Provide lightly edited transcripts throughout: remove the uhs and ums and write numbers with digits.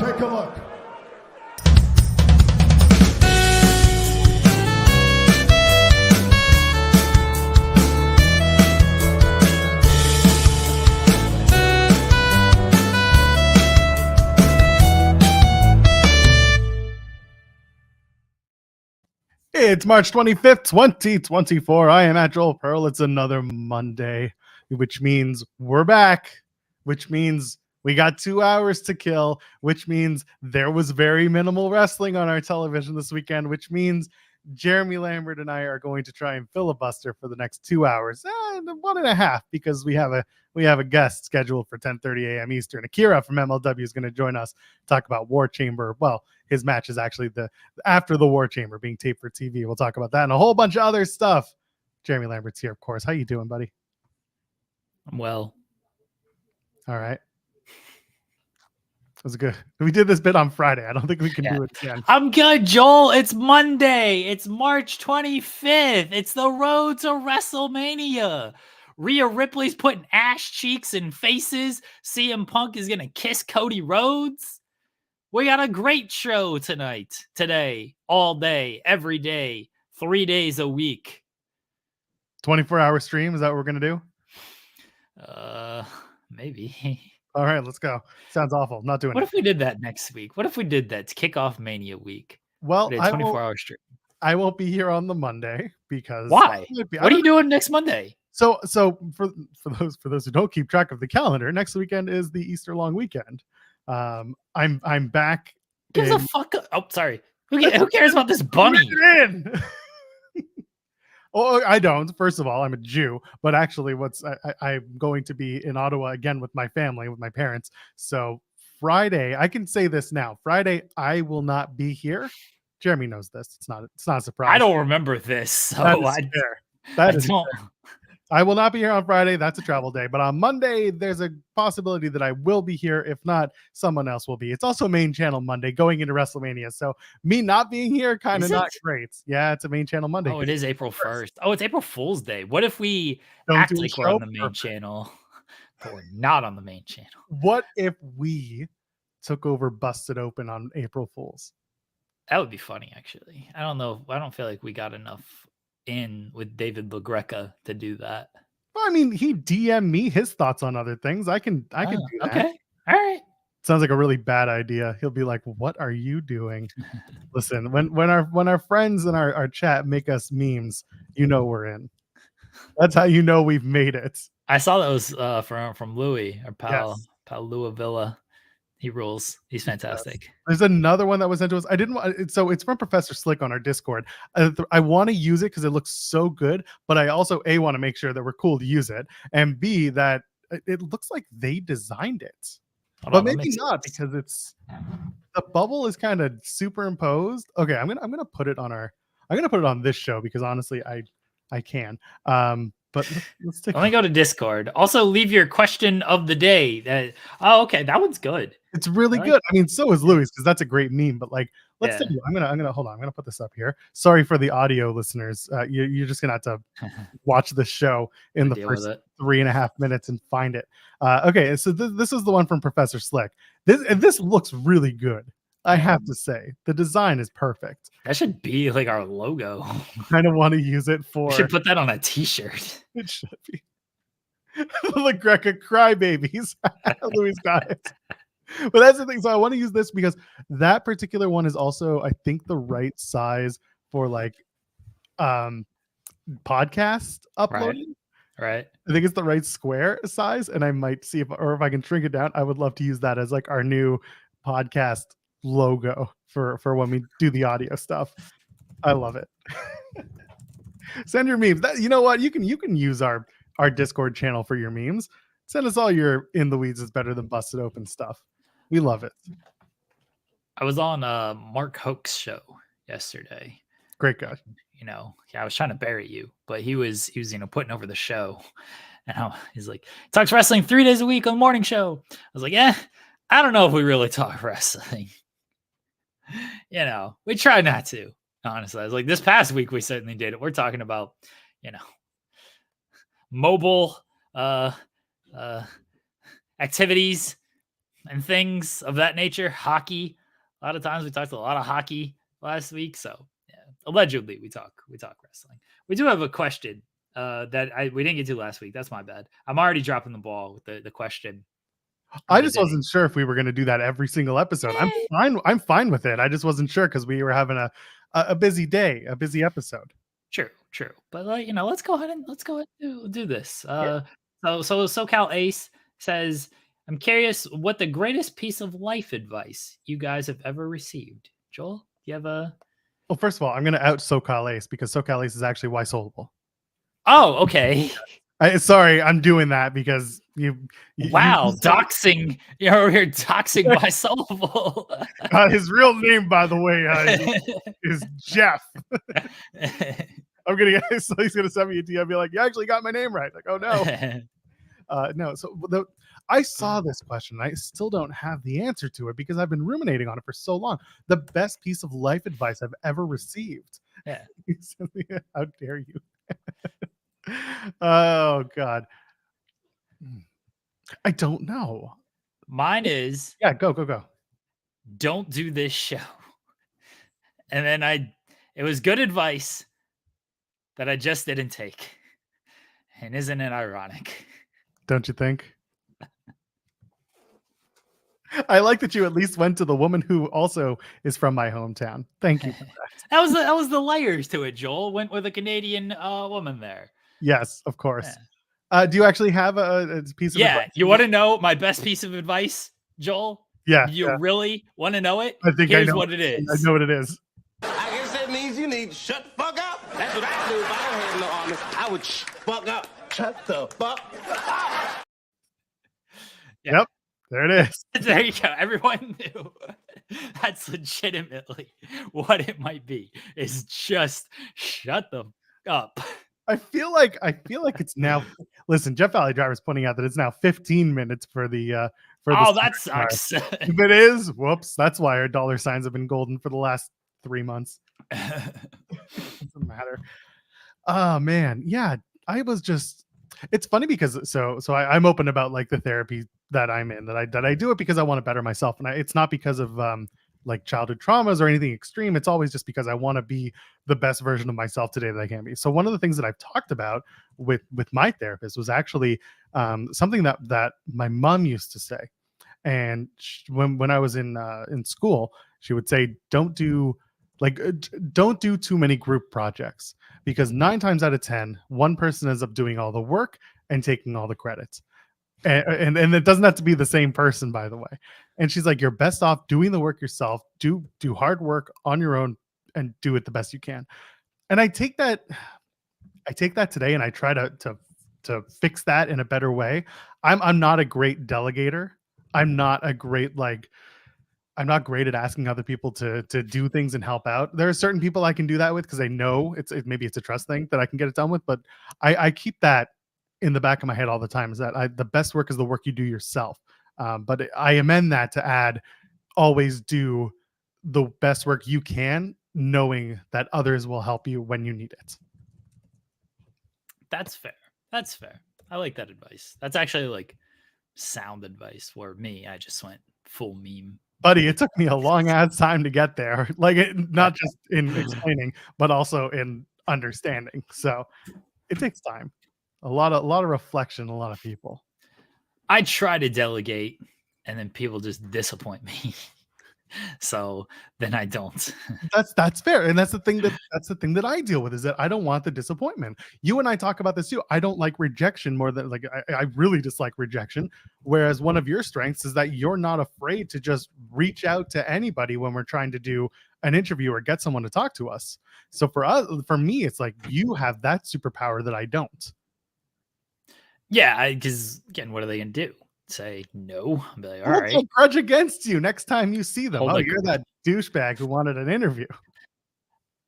Take a look. It's March 25th, 2024. I am at Joel Pearl. It's another Monday, which means we're back, which means we got 2 hours to kill, which means there was very minimal wrestling on our television this weekend, which means Jeremy Lambert and I are going to try and filibuster for the next 2 hours, 1.5, because we have a guest scheduled for 10:30 a.m. Eastern. Akira from MLW is going to join us, talk about War Chamber. Well, his match is actually after the War Chamber being taped for TV. We'll talk about that and a whole bunch of other stuff. Jeremy Lambert's here, of course. How you doing, buddy? I'm well. All right. It was good. We did this bit on Friday. I don't think we can do it again. I'm good, Joel. It's Monday. It's March 25th. It's the road to WrestleMania. Rhea Ripley's putting ass cheeks and faces. CM Punk is going to kiss Cody Rhodes. We got a great show today, all day, every day, 3 days a week. 24-hour stream. Is that what we're going to do? Maybe. All right, let's go. Sounds awful. Not doing it. What if we did that next week? What if we did that to kick off Mania week? Well, 24-hour stream. I won't be here on the Monday because why? What are you doing next Monday? So for those who don't keep track of the calendar, next weekend is the Easter long weekend. I'm back. Gives a fuck. Oh, sorry. Who cares about this bunny? Oh, I don't. First of all, I'm a Jew, but actually, I'm going to be in Ottawa again with my family, with my parents. So Friday, I can say this now. Friday, I will not be here. Jeremy knows this. It's not a surprise. I don't remember this, so that is fair. I will not be here on Friday. That's a travel day. But on Monday, there's a possibility that I will be here. If not, someone else will be. It's also main channel Monday going into WrestleMania. So me not being here, kind of not great. Yeah, it's a main channel Monday. Oh, it is April 1st. Oh, it's April Fool's Day. What if we act like we're on the main channel, but we're not on the main channel? What if we took over Busted Open on April Fool's? That would be funny, actually. I don't know. I don't feel like we got enough in with David LaGreca to do that. Well, I mean, he DM'd me his thoughts on other things. I can do that. Okay. All right. Sounds like a really bad idea. He'll be like, "What are you doing?" Listen, when our friends in our chat make us memes, you know we're in. That's how you know we've made it. I saw that was from Louis, our pal Louis Villa. He rules. He's fantastic. Yes. There's another one that was sent to us. I didn't want it, so it's from Professor Slick on our Discord. I want to use it because it looks so good, but I also want to make sure that we're cool to use it, and B, that it looks like they designed it. But maybe not, because the bubble is kind of superimposed. Okay, I'm gonna put it on this show because honestly I can. But let's take. Let me go to Discord. Also, leave your question of the day. Okay, that one's good. It's really good. I mean, so is Louis, because that's a great meme. But like, let's take. I'm gonna hold on. I'm gonna put this up here. Sorry for the audio listeners. You're just gonna have to watch the show in the first 3.5 minutes and find it. Okay, so this is the one from Professor Slick. This looks really good. I have to say, the design is perfect. That should be like our logo. I kind of want to use it for. We should put that on a T-shirt. It should be. The Greca crybabies. Louis got it. But that's the thing. So I want to use this because that particular one is also, I think, the right size for like podcast uploading. Right. I think it's the right square size, and I might see if I can shrink it down. I would love to use that as like our new podcast logo for when we do the audio stuff. I love it. Send your memes. You know what? You can use our Discord channel for your memes. Send us all your in the weeds is better than busted open stuff. We love it. I was on Mark Hoke's show yesterday. Great guy. I was trying to bury you, but he was putting over the show. And he's like, talks wrestling 3 days a week on the morning show. I was like, I don't know if we really talk wrestling. We try not to, honestly. I was like, this past week, we certainly did it. We're talking about, mobile activities, and things of that nature. Hockey. A lot of times we talked a lot of hockey last week. So yeah, allegedly we talk wrestling. We do have a question that we didn't get to last week. That's my bad. I'm already dropping the ball with the question. I just wasn't sure if we were going to do that every single episode. I'm fine with it. I just wasn't sure because we were having a busy day, a busy episode. True. But let's go ahead and do this. So SoCal Ace says, I'm curious what the greatest piece of life advice you guys have ever received. Joel, do you have a? Well, first of all, I'm going to out SoCal Ace because SoCal Ace is actually why Soulable. Oh, okay. Sorry, I'm doing that because you doxing. You're doxing by Soulable. His real name, by the way, is Jeff. I'm gonna get. So he's gonna send me a DM. Be like, you actually got my name right. Like, oh no, no. So I saw this question. And I still don't have the answer to it because I've been ruminating on it for so long. The best piece of life advice I've ever received. Yeah. How dare you? Oh God. I don't know. Mine is go. Don't do this show. And then it was good advice that I just didn't take. And isn't it ironic? Don't you think? I like that you at least went to the woman who also is from my hometown. Thank you for that. that was the layers to it, Joel. Went with a Canadian woman there. Yes, of course. Yeah. Do you actually have a piece of advice? You want to know my best piece of advice, Joel? Yeah. You really want to know it? I think Here's I know what it is. I know what it is. I guess that means you need to shut the fuck up. That's what I do if I don't have no army. I would fuck up. Shut the fuck up. Yep. There it is. There you go. Everyone knew. That's legitimately what it might be. Is just shut them up. I feel like it's now. Listen, Jeff Valley Driver is pointing out that it's now 15 minutes for the. That sucks. If it is, whoops. That's why our dollar signs have been golden for the last 3 months. Doesn't matter. Oh man, yeah. I was just. It's funny because I'm open about like the therapy that I'm in, that I do it because I want to better myself, and it's not because of like childhood traumas or anything extreme. It's always just because I want to be the best version of myself today that I can be. So one of the things that I've talked about with my therapist was actually something that my mom used to say, and when I was in school, she would say, don't do too many group projects, because 9 times out of 10, one person ends up doing all the work and taking all the credits. And it doesn't have to be the same person, by the way. And she's like, you're best off doing the work yourself. Do hard work on your own and do it the best you can. And I take that today and I try to fix that in a better way. I'm not a great delegator. I'm not great at asking other people to do things and help out. There are certain people I can do that with because I know maybe it's a trust thing that I can get it done with, but I keep that in the back of my head all the time, is that the best work is the work you do yourself. But I amend that to add, always do the best work you can, knowing that others will help you when you need it. That's fair. I like that advice. That's actually like sound advice. For me, I just went full meme. Buddy, it took me a long ass time to get there. Like, not just in explaining, but also in understanding. So it takes time. A lot of reflection, a lot of people. I try to delegate and then people just disappoint me. So then I don't. That's fair. And that's the thing that I deal with, is that I don't want the disappointment. You and I talk about this too. I don't like rejection more than I really dislike rejection. Whereas one of your strengths is that you're not afraid to just reach out to anybody when we're trying to do an interview or get someone to talk to us. So for me, it's like you have that superpower that I don't. Yeah, because again, what are they gonna do? Say no? I'll be like, all right. A grudge against you next time you see them. You're that douchebag who wanted an interview.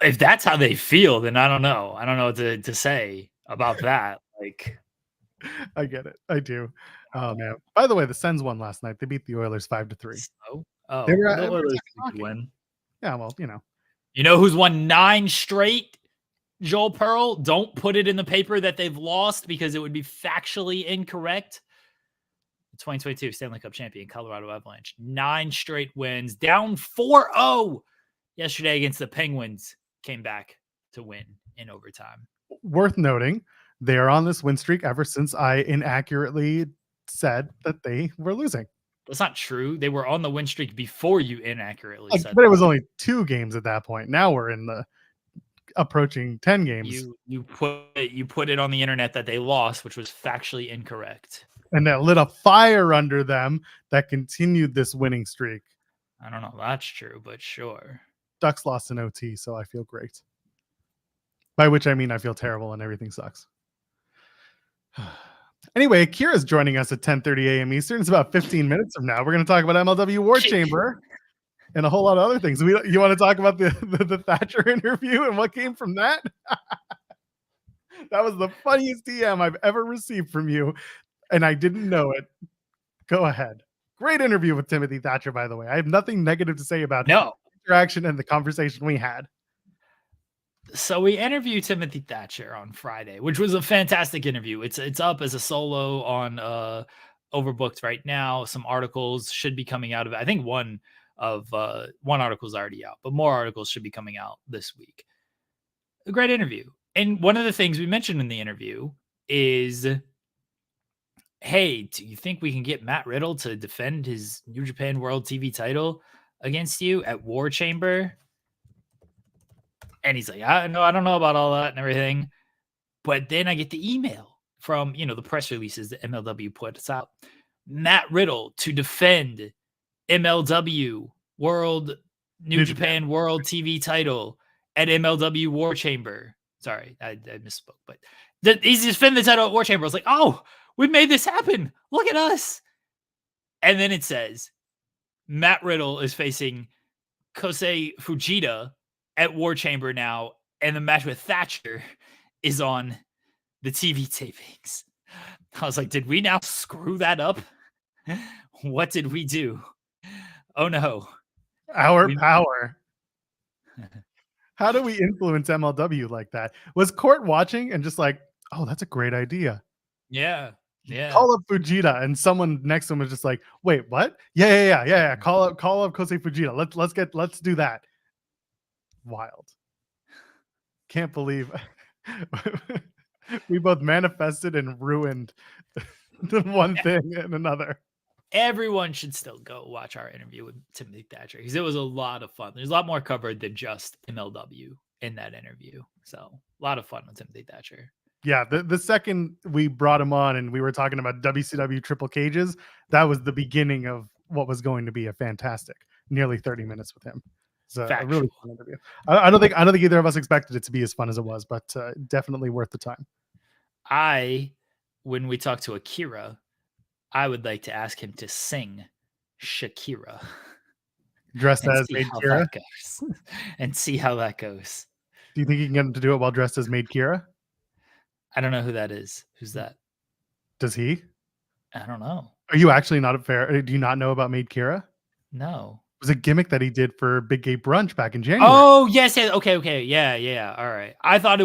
If that's how they feel, then I don't know. I don't know what to say about that. Like, I get it. I do. Oh man. By the way, the Sens won last night. They beat the Oilers 5-3. Oh, they the Oilers win. Yeah, well, you know who's won 9 straight? Joel Pearl. Don't put it in the paper that they've lost because it would be factually incorrect. the 2022 Stanley Cup champion, Colorado Avalanche. 9 straight wins, down 4-0 yesterday against the Penguins. Came back to win in overtime. Worth noting, they are on this win streak ever since I inaccurately said that they were losing. That's not true. They were on the win streak before you inaccurately said but it that. was only 2 games at that point. Now we're in the approaching 10 games. You put it on the internet that they lost, which was factually incorrect. And that lit a fire under them that continued this winning streak. I don't know if that's true, but sure. Ducks lost in OT, so I feel great. By which I mean I feel terrible and everything sucks. Anyway, Kira's joining us at 10:30 a.m. Eastern. It's about 15 minutes from now. We're going to talk about MLW War Chamber and a whole lot of other things. You want to talk about the Thatcher interview and what came from that? That was the funniest DM I've ever received from you, and I didn't know it. Go ahead. Great interview with Timothy Thatcher, by the way. I have nothing negative to say about the interaction and the conversation we had. So we interviewed Timothy Thatcher on Friday, which was a fantastic interview. It's up as a solo on Overbooked right now. Some articles should be coming out of it. I think one article is already out, but more articles should be coming out this week. A great interview. And one of the things we mentioned in the interview is, hey, do you think we can get Matt Riddle to defend his New Japan World TV title against you at War Chamber? And he's like, I don't know about all that and everything. But then I get the email from, the press releases that MLW puts out. Matt Riddle to defend MLW New Japan World TV title at MLW War Chamber. Sorry, I misspoke. But he's defending the title at War Chamber. I was like, oh, we made this happen. Look at us. And then it says, Matt Riddle is facing Kosei Fujita at War Chamber now, and the match with Thatcher is on the TV tapings. I was like, did we now screw that up? What did we do? Oh no. Our power. How do we influence MLW like that? Was Court watching and just like, oh, that's a great idea? Yeah. Call up Fujita, and someone next to him was just like, wait, what? Yeah. Call up Kosei Fujita. Let's do that. Wild. Can't believe we both manifested and ruined the one thing and another. Everyone should still go watch our interview with Timothy Thatcher because it was a lot of fun. There's a lot more covered than just MLW in that interview. So a lot of fun with Timothy Thatcher. Yeah, the second we brought him on and we were talking about WCW Triple Cages, that was the beginning of what was going to be a fantastic nearly 30 minutes with him. It's a really fun interview. I don't think either of us expected it to be as fun as it was, but definitely worth the time. When we talk to Akira, I would like to ask him to sing Shakira. Dressed as MAIDKIRA? And see how that goes. Do you think you can get him to do it while dressed as MAIDKIRA? I don't know who that is. Who's that? Does he? I don't know. Are you actually not fair? Do you not know about MAIDKIRA? No. It was a gimmick that he did for Big Gay Brunch back in January. Oh, yes. Okay. Yeah. All right. I thought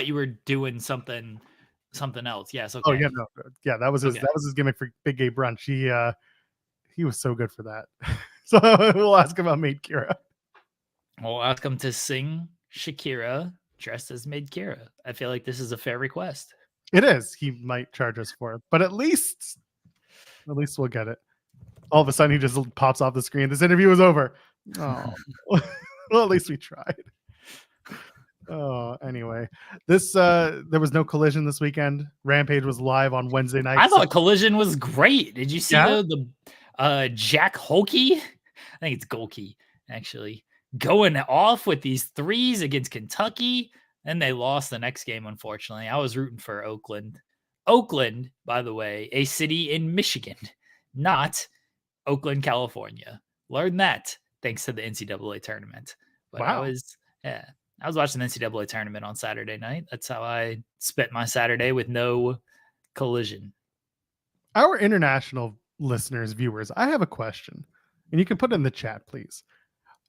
you were doing something else. Yes. Okay. Oh, yeah. No. Yeah. That was his gimmick for Big Gay Brunch. He was so good for that. So we'll ask him about MAIDKIRA. We'll ask him to sing Shakira dressed as MAIDKIRA. I feel like this is a fair request. It is. He might charge us for it, but at least we'll get it. All of a sudden, he just pops off the screen. This interview is over. Oh, well, at least we tried. Oh, anyway, there was no Collision this weekend. Rampage was live on Wednesday night. I thought Collision was great. Did you see the Jack Holkey? I think it's Golkey, actually, going off with these threes against Kentucky. And they lost the next game, unfortunately. I was rooting for Oakland. Oakland, by the way, a city in Michigan, not Oakland, California. Learned that thanks to the NCAA tournament. But wow. I was watching the NCAA tournament on Saturday night. That's how I spent my Saturday with no Collision. Our international listeners, viewers, I have a question, and you can put it in the chat, please.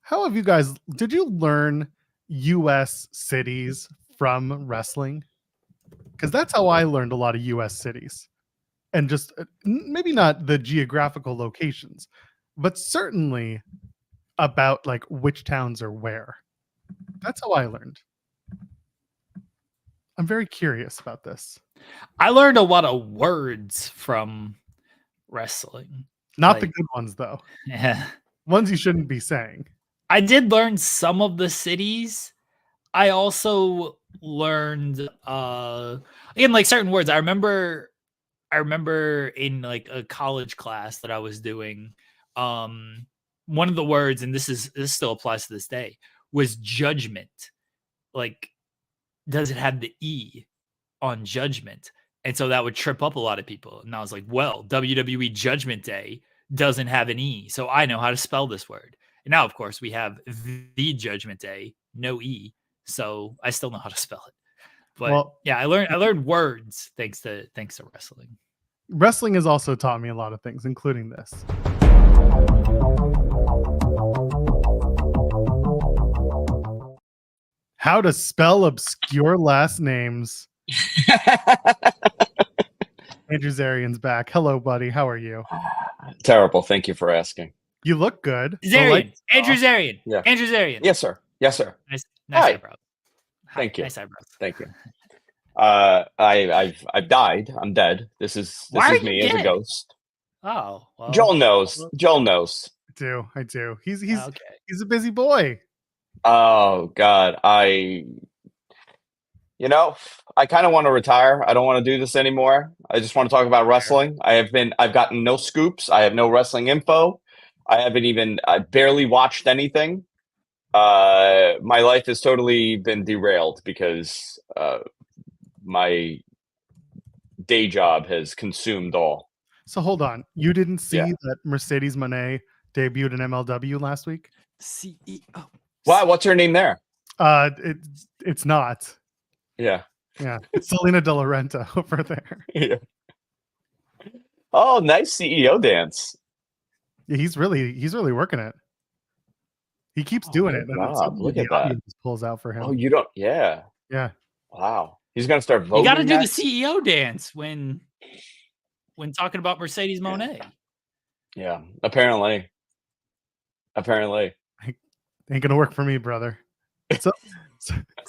How have you guys, did you learn U.S. cities from wrestling? Because that's how I learned a lot of U.S. cities. and just maybe not the geographical locations, but certainly about like which towns are where. That's how I learned. I'm very curious about this. I learned a lot of words from wrestling. Not the Like, good ones though. yeah. Ones you shouldn't be saying. I did learn some of the cities. I also learned again, like certain words. I remember in like a college class that I was doing, one of the words, and this still applies to this day, was judgment. Like, does it have the E on judgment? And so that would trip up a lot of people. And I was like, well, WWE Judgment Day doesn't have an E, so I know how to spell this word. And now, of course, we have the Judgment Day, no E, so I still know how to spell it. But Well, yeah, I learned words thanks to wrestling. Wrestling has also taught me a lot of things, including this. How to spell obscure last names. Andrew Zarian's back. Hello, buddy. How are you? Terrible. Thank you for asking. You look good. Zarian, Andrew Zarian. Yeah. Andrew Zarian. Yes, sir. Yes, sir. Nice Hi. eyebrows. Thank you. Nice eyebrows. Thank you. I've died. I'm dead. This is Why are me you as a dead? ghost. Oh, well. Joel knows. Joel knows. I do. He's Okay. he's a busy boy. Oh God. I kind of want to retire. I don't want to do this anymore. I just want to talk about wrestling. I've gotten no scoops. I have no wrestling info. I barely watched anything. My life has totally been derailed because my day job has consumed all. So hold on. You didn't see Yeah. that Mercedes Moné debuted in MLW last week? CEO. Wow, what's her name there? It's not. Yeah. Yeah, it's Selena De Laurenta over there. Yeah. Oh, nice CEO dance. Yeah, he's really working it. He keeps doing it. And God, suddenly look the at that. audience pulls out for him. Oh, you don't? Yeah. Yeah. Wow. He's gonna start voting. You got to do the next? CEO dance when talking about Mercedes Moné. Yeah. Apparently. Ain't gonna work for me, brother. So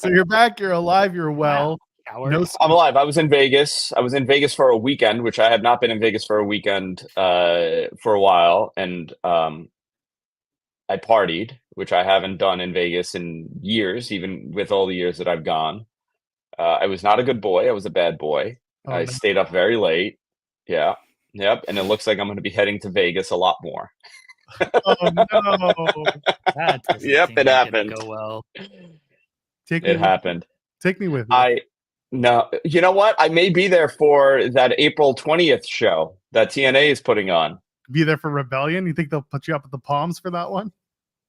you're back. You're alive. You're well. Coward. No, I'm alive. I was in Vegas. For a weekend, which I have not been in Vegas for a weekend for a while, and I partied, which I haven't done in Vegas in years, even with all the years that I've gone. I was not a good boy. I was a bad boy. Oh, I no. stayed up very late. Yeah. Yep. And it looks like I'm going to be heading to Vegas a lot more. Oh no! That doesn't Yep, seem it like happened. it'll go well. It happened. Take me with you. No, you know what? I may be there for that April 20th show that TNA is putting on. Be there for Rebellion. You think they'll put you up at the Palms for that one?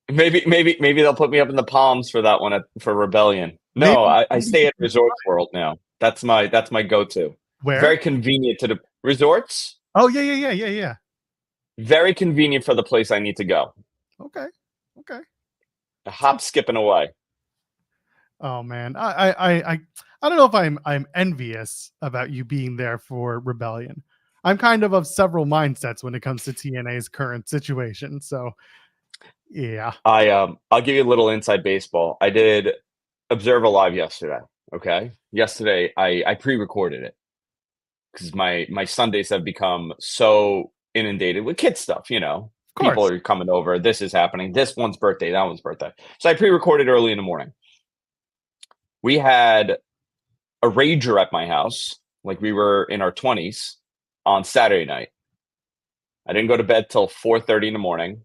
Maybe they'll put me up in the Palms for that one for Rebellion. No, I stay at Resort World now. That's my go-to. Where? Very convenient to the resorts. Oh yeah. Very convenient for the place I need to go. Okay. A hop, skipping away. Oh man, I don't know if I'm envious about you being there for Rebellion. I'm kind of several mindsets when it comes to TNA's current situation. So yeah. I'll give you a little inside baseball. I did Observer Live yesterday. Okay. Yesterday I pre-recorded it because my Sundays have become so inundated with kid stuff, you know. Of course. People are coming over. This is happening. This one's birthday, that one's birthday. So I pre-recorded early in the morning. We had a rager at my house, like we were in our 20s, on Saturday night. I didn't go to bed till 4:30 in the morning.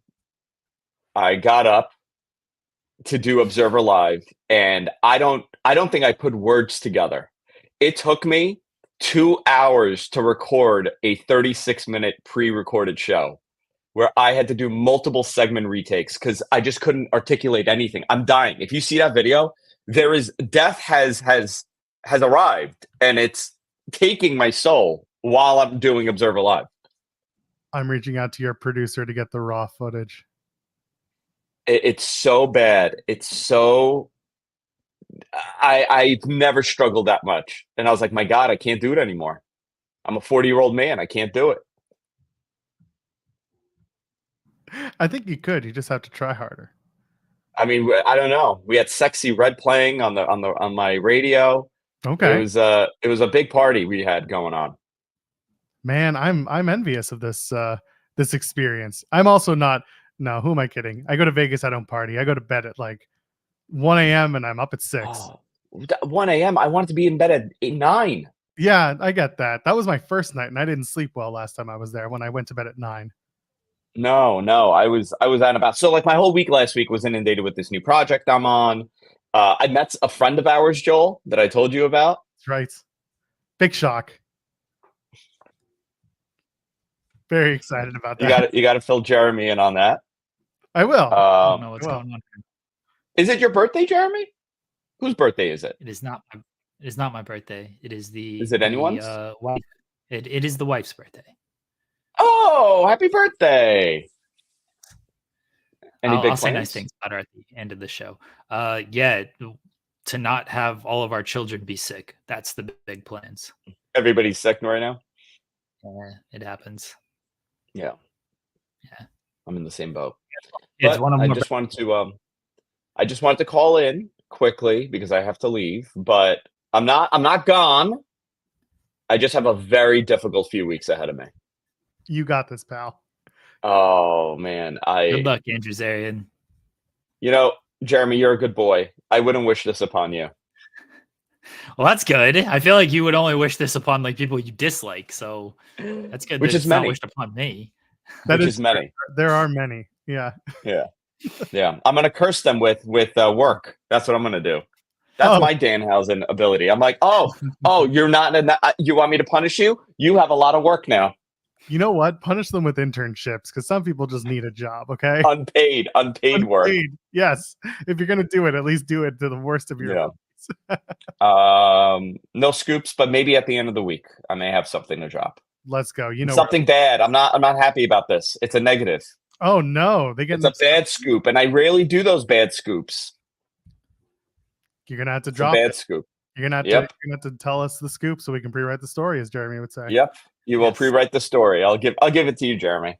I got up to do Observer Live, and I don't think I put words together. It took me 2 hours to record a 36-minute pre-recorded show where I had to do multiple segment retakes because I just couldn't articulate anything. I'm dying. If you see that video, death has arrived, and it's taking my soul while I'm doing Observer Live. I'm reaching out to your producer to get the raw footage. It's so bad. It's so. I've never struggled that much, and I was like, my God, I can't do it anymore. I'm a 40-year-old man. I can't do it. I think you could. You just have to try harder. I mean, I don't know. We had Sexy Red playing on my radio. Okay. It was a big party we had going on. Man, I'm envious of this experience. I'm also not. No, who am I kidding? I go to Vegas. I don't party. I go to bed at like 1 a.m. and I'm up at 6. Oh, 1 a.m. I wanted to be in bed at 9. Yeah, I get that. That was my first night, and I didn't sleep well last time I was there when I went to bed at 9. No, I was out and about. So like my whole week last week was inundated with this new project I'm on. I met a friend of ours, Joel, that I told you about. That's right. Big shock. Very excited about that. You got to fill Jeremy in on that. I will. I don't know what's going on. Is it your birthday, Jeremy? Whose birthday is it? It is not. It is not my birthday. It is the. Is it anyone's? Wife. It is the wife's birthday. Oh, happy birthday! Any big I'll say plans? nice things about her at the end of the show. Yeah, to not have all of our children be sick. That's the big plans. Everybody's sick right now. It happens. Yeah. Yeah. I'm in the same boat. It's But one of I them. just wanted to call in quickly because I have to leave, but I'm not gone. I just have a very difficult few weeks ahead of me. You got this, pal. Oh man, Good luck, Andrew Zarian. You know, Jeremy, you're a good boy. I wouldn't wish this upon you. Well, that's good. I feel like you would only wish this upon like people you dislike, so that's good. Which that is it's not many. wished upon me. That Which is many. There are many. Yeah. Yeah. I'm gonna curse them with work. That's what I'm gonna do. That's my Danhausen ability. I'm like, oh, you're not. You want me to punish you? You have a lot of work now. You know what? Punish them with internships because some people just need a job. Okay. Unpaid work. Yes. If you're gonna do it, at least do it to the worst of your. Yeah. No scoops, but maybe at the end of the week, I may have something to drop. Let's go. You know something bad. I'm not happy about this. It's a negative. Oh no, It's a bad scoop, and I rarely do those bad scoops. You're gonna have to drop a bad it. scoop. You're gonna have to tell us the scoop so we can pre-write the story, as Jeremy would say. Yep. You will pre-write the story. I'll give it to you, Jeremy.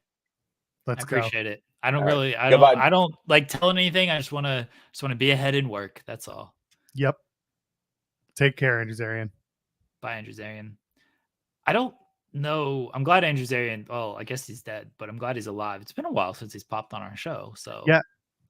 Let's go. I appreciate it. I don't All really right. I don't like telling anything. I just wanna be ahead in work. That's all. Yep. Take care, Andrew Zarian. Bye, Andrew Zarian. I don't know. I'm glad Andrew Zarian, well, I guess he's dead, but I'm glad he's alive. It's been a while since he's popped on our show. So yeah,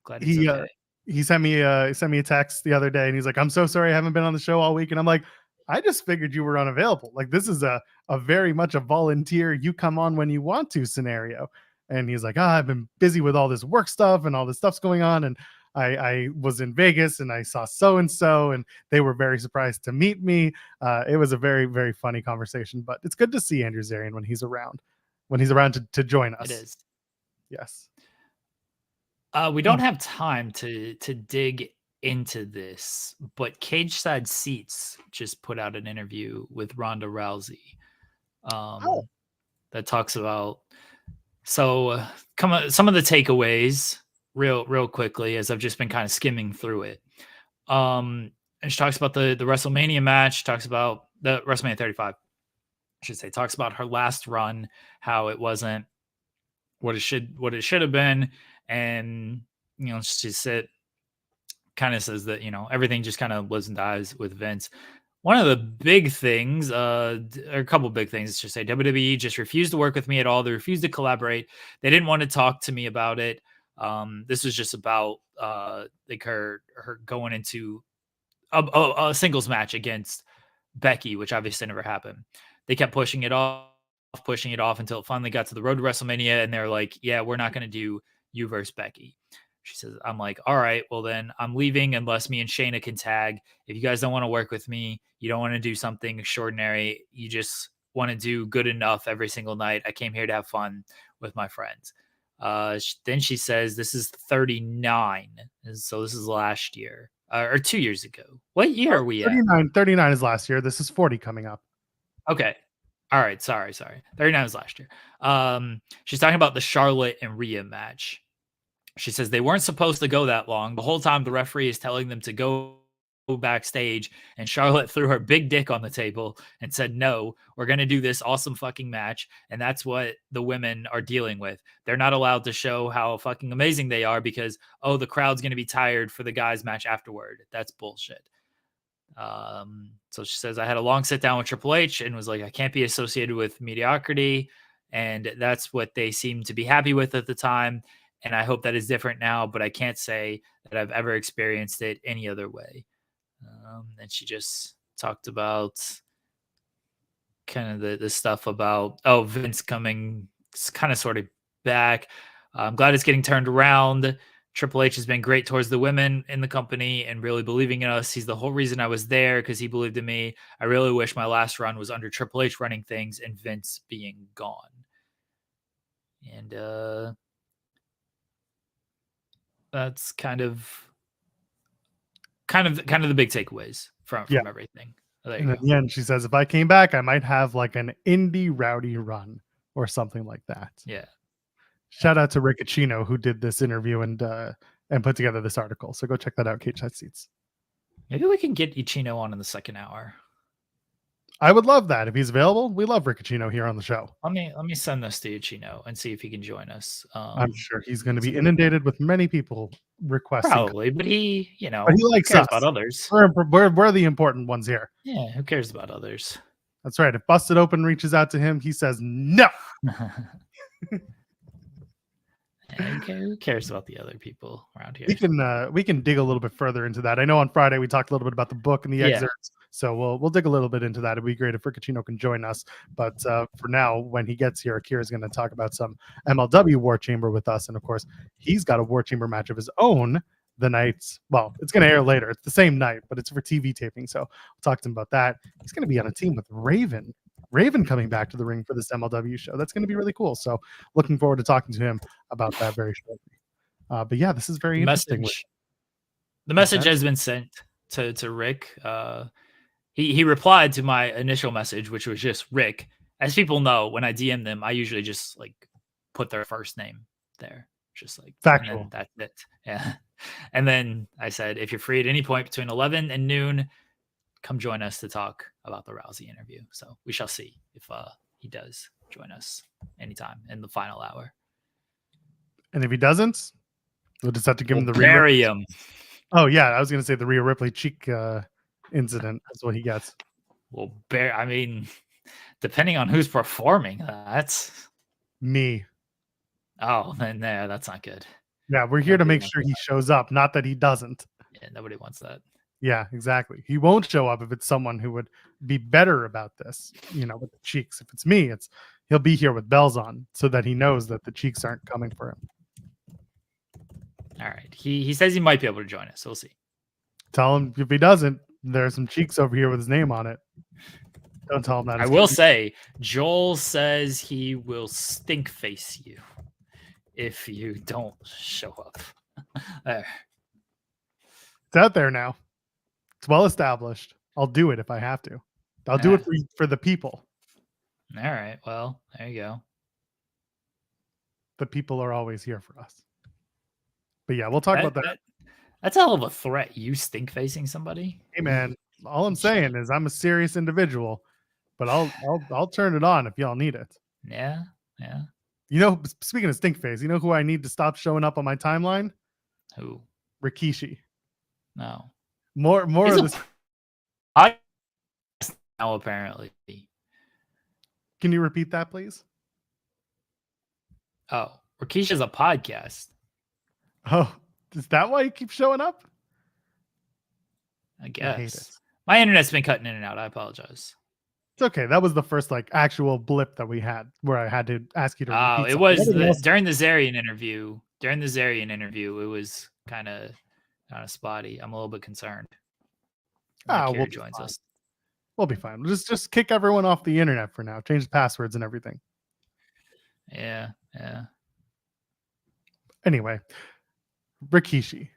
glad he's okay. He sent me a text the other day and he's like, I'm so sorry I haven't been on the show all week. And I'm like, I just figured you were unavailable. Like, this is a very much a volunteer, you come on when you want to scenario. And he's like, I've been busy with all this work stuff and all this stuff's going on. And I was in Vegas and I saw so-and-so and they were very surprised to meet me. It was a very, very funny conversation, but it's good to see Andrew Zarian when he's around to join us. It is. Yes. We don't have time to dig into this, but Cage Side Seats just put out an interview with Ronda Rousey that talks about some of the takeaways real quickly, as I've just been kind of skimming through it. And she talks about the WrestleMania match, talks about the WrestleMania 35, I should say, talks about her last run, how it wasn't what it should have been. And, she said, kind of says that, everything just kind of lives and dies with Vince. One of the big things, or a couple big things, I should say, WWE just refused to work with me at all. They refused to collaborate. They didn't want to talk to me about it. This was just about like her going into a singles match against Becky, which obviously never happened. They kept pushing it off until it finally got to the road to WrestleMania, and they're like, yeah, we're not going to do you versus Becky. She says, I'm like, all right, well then I'm leaving unless me and Shayna can tag. If you guys don't want to work with me, you don't want to do something extraordinary, you just want to do good enough every single night. I came here to have fun with my friends. Then she says, this is 39. So this is last year or 2 years ago. What year are we 39, at? 39 is last year. This is 40 coming up. Okay. All right. Sorry. 39 was last year. She's talking about the Charlotte and Rhea match. She says they weren't supposed to go that long. The whole time the referee is telling them to go backstage, and Charlotte threw her big dick on the table and said, no, we're going to do this awesome fucking match. And that's what the women are dealing with. They're not allowed to show how fucking amazing they are because, oh, the crowd's going to be tired for the guys match afterward. That's bullshit. So she says, I had a long sit down with Triple H and was like, I can't be associated with mediocrity. And that's what they seemed to be happy with at the time. And I hope that is different now, but I can't say that I've ever experienced it any other way. And she just talked about kind of the stuff about, Vince coming kind of sort of back. I'm glad it's getting turned around. Triple H has been great towards the women in the company and really believing in us. He's the whole reason I was there because he believed in me. I really wish my last run was under Triple H running things and Vince being gone. And that's kind of the big takeaways from everything. And at the end, she says, if I came back, I might have like an indie rowdy run or something like that. Yeah. Shout out to Rick Ucchino, who did this interview and put together this article. So go check that out, Cage Side Seats. Maybe we can get Ucchino on in the second hour. I would love that if he's available. We love Rick Ucchino here on the show. Let me send this to Ucchino and see if he can join us. I'm sure he's going to be inundated with many people requesting. Probably, but he likes cares us about others. We're the important ones here. Yeah, who cares about others? That's right. If Busted Open reaches out to him, he says no. Who cares about the other people around here? We can dig a little bit further into that. I know on Friday we talked a little bit about the book and the excerpts, so we'll dig a little bit into that. It'd be great if Rick Ucchino can join us. But for now, when he gets here, Akira is going to talk about some MLW War Chamber with us, and of course, he's got a War Chamber match of his own. The night, well, it's going to air later. It's the same night, but it's for TV taping. So we'll talk to him about that. He's going to be on a team with Raven coming back to the ring for this MLW show. That's going to be really cool. So looking forward to talking to him about that very shortly. But yeah, this is very interesting. The message has been sent to Rick. He replied to my initial message, which was just Rick. As people know, when I DM them, I usually just like put their first name there. Just like factual. That's it. Yeah. And then I said, if you're free at any point between 11 and noon, come join us to talk about the Rousey interview. So we shall see if he does join us anytime in the final hour. And if he doesn't, we'll just have to give him the bury him. Oh yeah, I was gonna say the Rhea Ripley cheek incident. That's what he gets. Well, I mean, depending on who's performing, that's me. Oh, then no, that's not good. Yeah, we're here to make sure he shows up, not that he doesn't. Yeah, nobody wants that. Yeah, exactly. He won't show up if it's someone who would be better about this, with the cheeks. If it's me, he'll be here with bells on so that he knows that the cheeks aren't coming for him. All right. He says he might be able to join us. So we'll see. Tell him if he doesn't, there's some cheeks over here with his name on it. Don't tell him that. I will say, Joel says he will stink face you if you don't show up. There. It's out there now. It's well established. I'll do it if I have to. I'll do it for the people. All right. Well, there you go. The people are always here for us. But yeah, we'll talk about that. That's a hell of a threat. You stink facing somebody. Hey man, all I'm saying is I'm a serious individual, but I'll turn it on if y'all need it. Yeah. Speaking of stink face, you know who I need to stop showing up on my timeline? Who? Rikishi. No. More of this. Now apparently. Can you repeat that, please? Oh, Rikishi's a podcast. Oh, is that why you keep showing up? I guess. My internet's been cutting in and out. I apologize. It's okay. That was the first actual blip that we had where I had to ask you to repeat. It was during the Zarian interview. During the Zarian interview, it was kind of spotty. I'm a little bit concerned. We'll joins us. We'll be fine. We'll just kick everyone off the internet for now. Change the passwords and everything. Yeah. Anyway, Rikishi.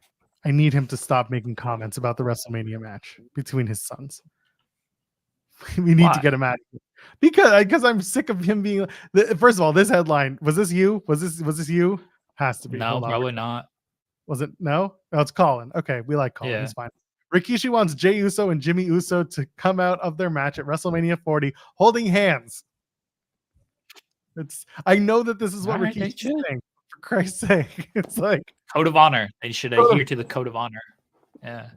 I need him to stop making comments about the WrestleMania match between his sons. We need to get him out of here. Because I'm sick of him being. First of all, this headline, was this you? Was this you? Has to be. No, probably not. Was it? No, it's Colin. Okay, we like Colin. Yeah. He's fine. Rikishi wants Jey Uso and Jimmy Uso to come out of their match at WrestleMania 40 holding hands. I know that this is what All right, they Rikishi's should. saying. For Christ's sake, it's like Code of honor. They should Code of- adhere to the code of honor. Yeah.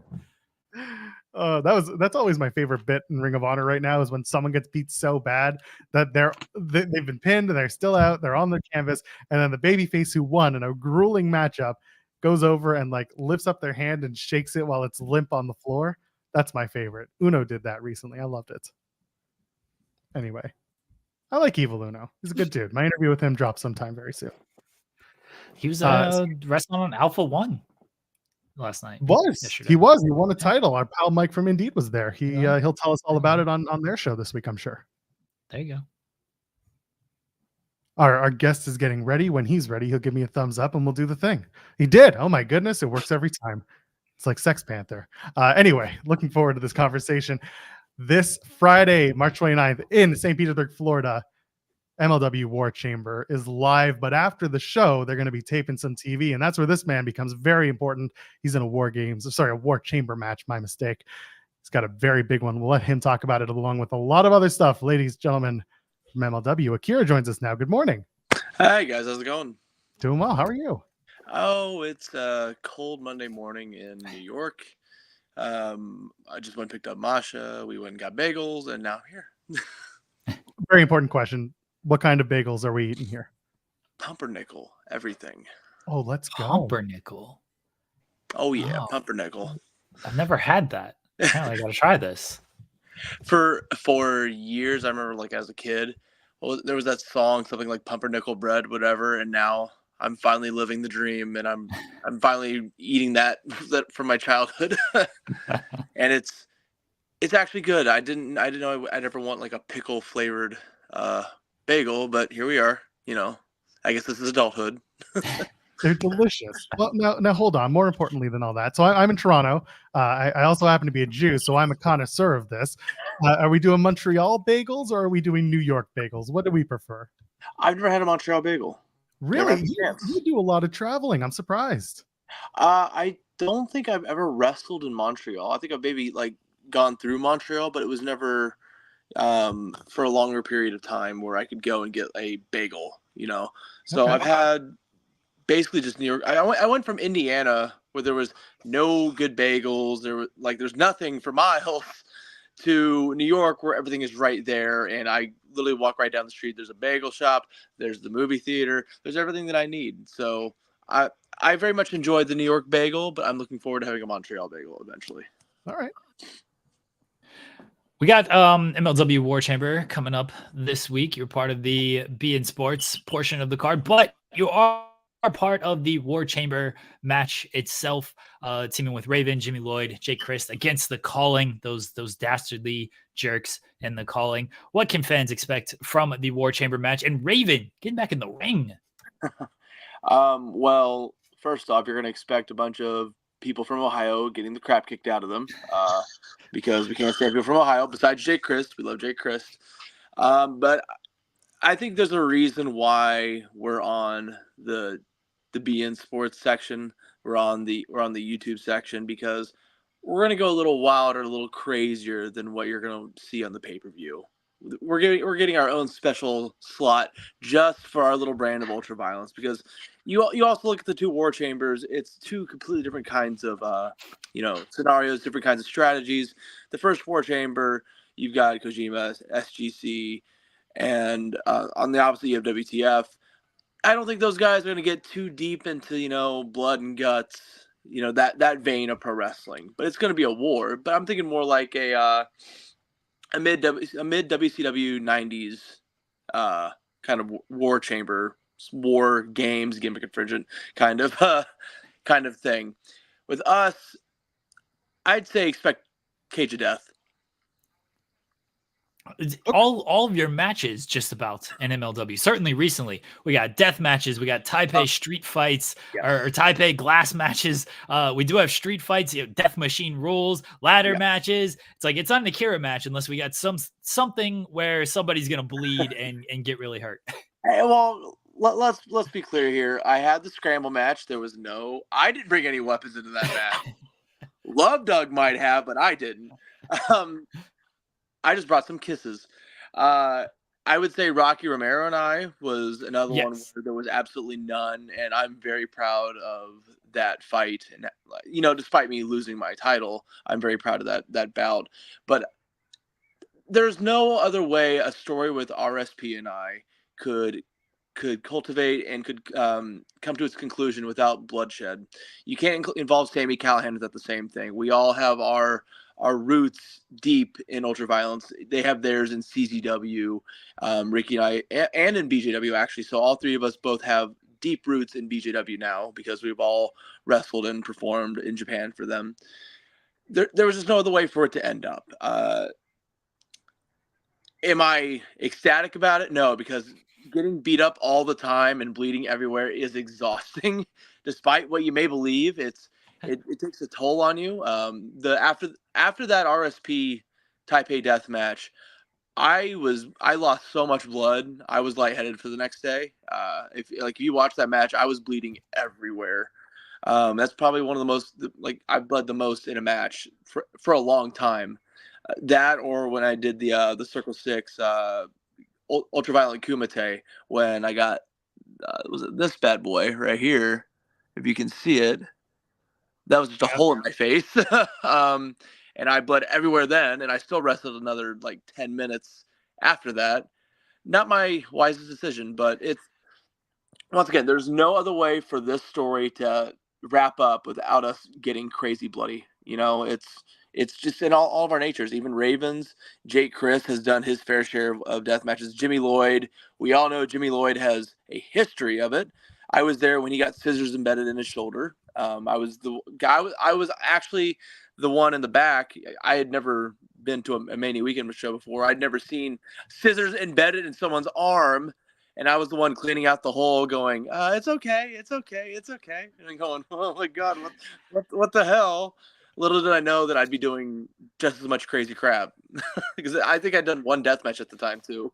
That's always my favorite bit in Ring of Honor right now is when someone gets beat so bad that they've been pinned and they're still out, they're on the canvas, and then the babyface who won in a grueling matchup goes over and like lifts up their hand and shakes it while it's limp on the floor. That's my favorite. Uno did that recently. I loved it. Anyway, I like Evil Uno. He's a good dude. My interview with him drops sometime very soon. He was wrestling on Alpha One last night. He won a title. Our pal Mike from Indeed was there. He'll tell us all about it on their show this week, I'm sure. There you go. Our guest is getting ready. When he's ready, he'll give me a thumbs up and we'll do the thing. He did. Oh my goodness, it works every time. It's like Sex Panther. Anyway, looking forward to this conversation. This Friday, March 29th in St. Petersburg, Florida, MLW War Chamber is live, but after the show, they're going to be taping some TV, and that's where this man becomes very important. He's in a War Chamber match, my mistake. He's got a very big one. We'll let him talk about it along with a lot of other stuff. Ladies, gentlemen, from MLW, Akira joins us now. Good morning. Hi, guys. How's it going? Doing well. How are you? Oh, it's a cold Monday morning in New York. I just went and picked up Masha. We went and got bagels, and now I'm here. Very important question. What kind of bagels are we eating here? Pumpernickel, everything. Oh, let's go. Pumpernickel. Oh, yeah, Wow. pumpernickel. I've never had that. Apparently, I got to try this. For years, I remember, like, as a kid, there was that song, something like Pumpernickel Bread, whatever, and now I'm finally living the dream, and I'm finally eating that from my childhood. And it's actually good. I didn't know I'd ever want, like, a pickle flavored bagel, but here we are. I guess this is adulthood. They're delicious. Well, now hold on. More importantly than all that, so I'm in Toronto. I also happen to be a Jew, so I'm a connoisseur of this. Are we doing Montreal bagels or are we doing New York bagels? What do we prefer? I've never had a Montreal bagel. Really? You do a lot of traveling. I'm surprised. I don't think I've ever wrestled in Montreal. I think I've maybe like gone through Montreal, but it was never for a longer period of time where I could go and get a bagel. So Okay. I've had basically just New York. I went from Indiana where there was no good bagels. There's nothing for miles to New York where everything is right there. And I literally walk right down the street. There's a bagel shop. There's the movie theater. There's everything that I need. So I very much enjoyed the New York bagel, but I'm looking forward to having a Montreal bagel eventually. All right. We got MLW War Chamber coming up this week. You're part of the B in Sports portion of the card, but you are part of the War Chamber match itself, teaming with Raven, Jimmy Lloyd, Jake Christ against the Calling, those dastardly jerks in the Calling. What can fans expect from the War Chamber match and Raven getting back in the ring? Well, first off, you're going to expect a bunch of people from Ohio getting the crap kicked out of them because we can't stand people from Ohio besides Jake Christ. We love Jake Christ. But I think there's a reason why we're on the B in Sports section. We're on the YouTube section because we're going to go a little wilder, a little crazier than what you're going to see on the pay-per-view. We're getting our own special slot just for our little brand of ultra violence because you also look at the two War Chambers. It's two completely different kinds of scenarios, different kinds of strategies. The first War Chamber, you've got Kojima, SGC, and on the opposite you have WTF. I don't think those guys are going to get too deep into blood and guts, that vein of pro wrestling. But it's going to be a war. But I'm thinking more like a mid WCW 90s kind of War Chamber, war games, gimmick infringement kind of thing. With us, I'd say expect Cage of Death. All of your matches just about in MLW. Certainly recently, we got death matches, we got Taipei street fights, or Taipei glass matches. We do have street fights, death machine rules, ladder matches. It's like it's not an Akira match unless we got something where somebody's gonna bleed and get really hurt. Hey, well, let's be clear here. I had the scramble match. I didn't bring any weapons into that match. Love Doug might have, but I didn't. I just brought some kisses. I would say Rocky Romero and I was another one Yes. where there was absolutely none, and I'm very proud of that fight. And you know, despite me losing my title, I'm very proud of that bout. But there's no other way a story with RSP and I could cultivate and could come to its conclusion without bloodshed. You can't involve Sami Callihan with that the same thing. We all have our roots deep in ultraviolence. They have theirs in CZW, Ricky and I, and in BJW actually. So all three of us both have deep roots in BJW now because we've all wrestled and performed in Japan for them. There was just no other way for it to end up. Am I ecstatic about it? No, because getting beat up all the time and bleeding everywhere is exhausting. Despite what you may believe, it takes a toll on you. After that RSP Taipei death match, I lost so much blood. I was lightheaded for the next day. If you watch that match, I was bleeding everywhere. That's probably one of the most I've bled the most in a match for a long time. That or when I did the Circle 6 Ultraviolet Kumite when I got was it this bad boy right here, if you can see it. That was just a hole in my face. And I bled everywhere then, and I still wrestled another 10 minutes after that. Not my wisest decision, but it's once again, there's no other way for this story to wrap up without us getting crazy bloody. You know, it's just in all of our natures. Even Ravens, Jake Chris has done his fair share of death matches. Jimmy Lloyd, we all know Jimmy Lloyd has a history of it. I was there when he got scissors embedded in his shoulder. I was the guy. I was actually the one in the back. I had never been to a Mania Weekend show before. I'd never seen scissors embedded in someone's arm. And I was the one cleaning out the hole going, it's okay, it's okay, it's okay. And I'm going, oh my God, what the hell? Little did I know that I'd be doing just as much crazy crap. Because I think I'd done one death match at the time too.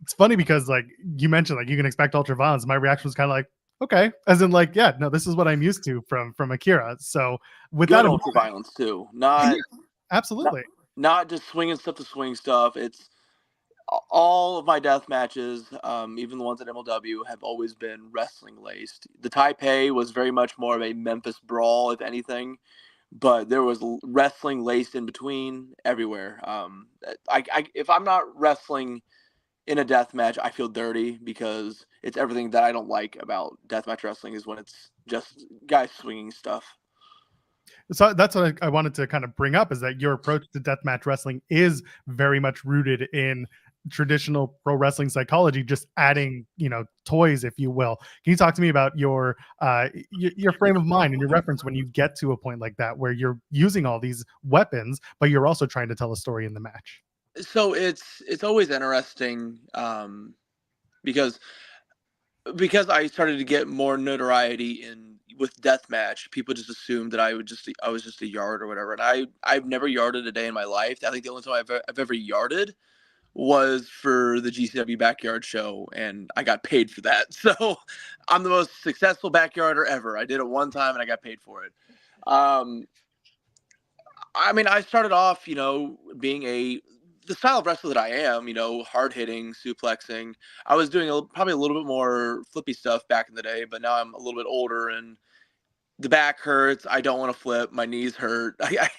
It's funny because you mentioned you can expect ultra violence. My reaction was kind of okay, as in yeah, no, this is what I'm used to from Akira. So with good that ultra violence too, not absolutely, not just swinging stuff to swing stuff. It's all of my death matches, even the ones at MLW, have always been wrestling laced. The Taipei was very much more of a Memphis brawl, if anything, but there was wrestling laced in between everywhere. If I'm not wrestling in a death match, I feel dirty because it's everything that I don't like about deathmatch wrestling is when it's just guys swinging stuff. So that's what I wanted to kind of bring up, is that your approach to deathmatch wrestling is very much rooted in traditional pro wrestling psychology, just adding, toys, if you will. Can you talk to me about your frame of mind and your reference when you get to a point like that, where you're using all these weapons, but you're also trying to tell a story in the match? So it's always interesting because I started to get more notoriety with deathmatch. People just assumed that I was just a yard or whatever, and I've never yarded a day in my life. I think the only time I've ever yarded was for the GCW backyard show, and I got paid for that. So I'm the most successful backyarder ever. I did it one time and I got paid for it. I mean, I started off, being the style of wrestler that I am, hard hitting, suplexing. I was doing probably a little bit more flippy stuff back in the day, but now I'm a little bit older and the back hurts. I don't want to flip. My knees hurt. I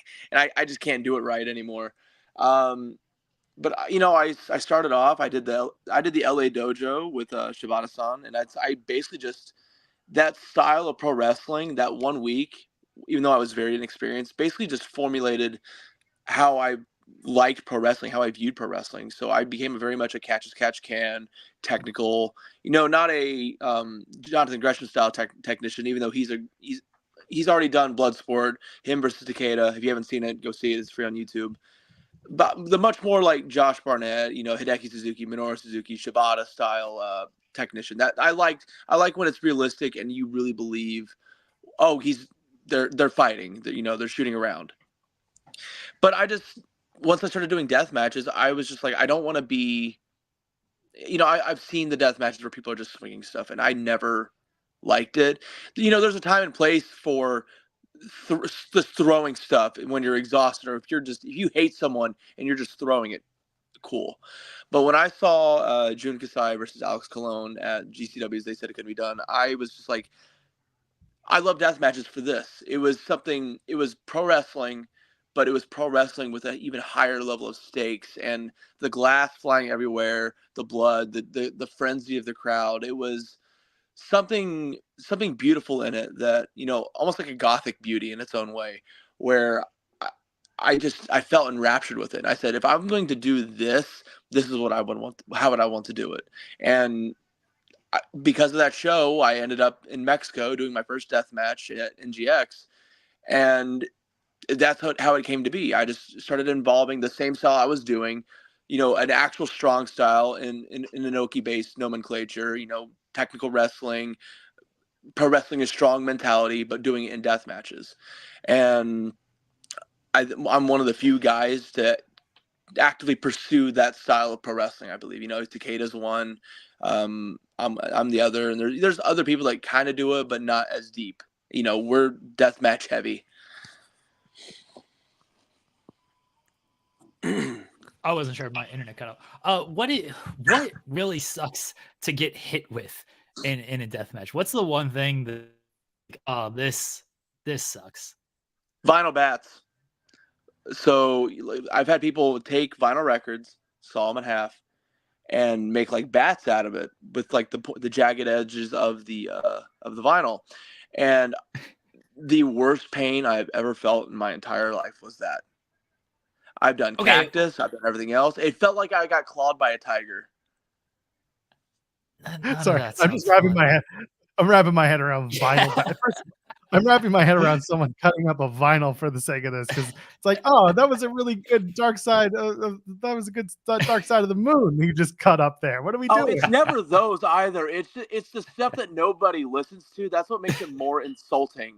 just can't do it right anymore. But I started off. I did the LA dojo with Shibata-san, and I basically just that style of pro wrestling that 1 week, even though I was very inexperienced, basically just formulated how I liked pro wrestling, how I viewed pro wrestling. So I became very much a catch as catch can, technical, not a Jonathan Gresham style technician, even though he's already done Bloodsport, him versus Takeda. If you haven't seen it, go see it. It's free on YouTube. But the much more like Josh Barnett, Hideki Suzuki, Minoru Suzuki, Shibata style technician. That I like when it's realistic and you really believe, they're fighting, they're shooting around. But once I started doing death matches, I was just like, I don't want to be, I've seen the death matches where people are just swinging stuff, and I never liked it. There's a time and place for just throwing stuff when you're exhausted, or if you hate someone and you're just throwing it, cool. But when I saw Jun Kasai versus Alex Colon at GCW's, they said it couldn't be done. I was just like, I love death matches for this. It was pro wrestling, but it was pro wrestling with an even higher level of stakes, and the glass flying everywhere, the blood, the frenzy of the crowd. It was something beautiful in it that, almost like a gothic beauty in its own way, where I felt enraptured with it. I said, if I'm going to do this, this is what I would want. How would I want to do it? And because of that show, I ended up in Mexico doing my first death match at NGX, and that's how it came to be. I just started involving the same style I was doing, an actual strong style in an Inoki-based nomenclature, technical wrestling, pro wrestling is strong mentality, but doing it in death matches. And I'm one of the few guys to actively pursue that style of pro wrestling. I believe, Takeda's one. I'm the other, and there's other people that kind of do it, but not as deep. We're death match heavy. I wasn't sure if my internet cut out. What really sucks to get hit with in a death match? What's the one thing that this sucks? Vinyl bats. So I've had people take vinyl records, saw them in half, and make like bats out of it with like the jagged edges of the vinyl. And the worst pain I've ever felt in my entire life was that. I've done cactus, I've done everything else. It felt like I got clawed by a tiger. Sorry, I'm just wrapping my head. I'm wrapping my head around vinyl. I'm wrapping my head around someone cutting up a vinyl for the sake of this, because it's like, oh, that was a really good dark side. That was a good dark side of the moon. You just cut up there. What are we doing? It's never those either. It's the stuff that nobody listens to. That's what makes it more insulting.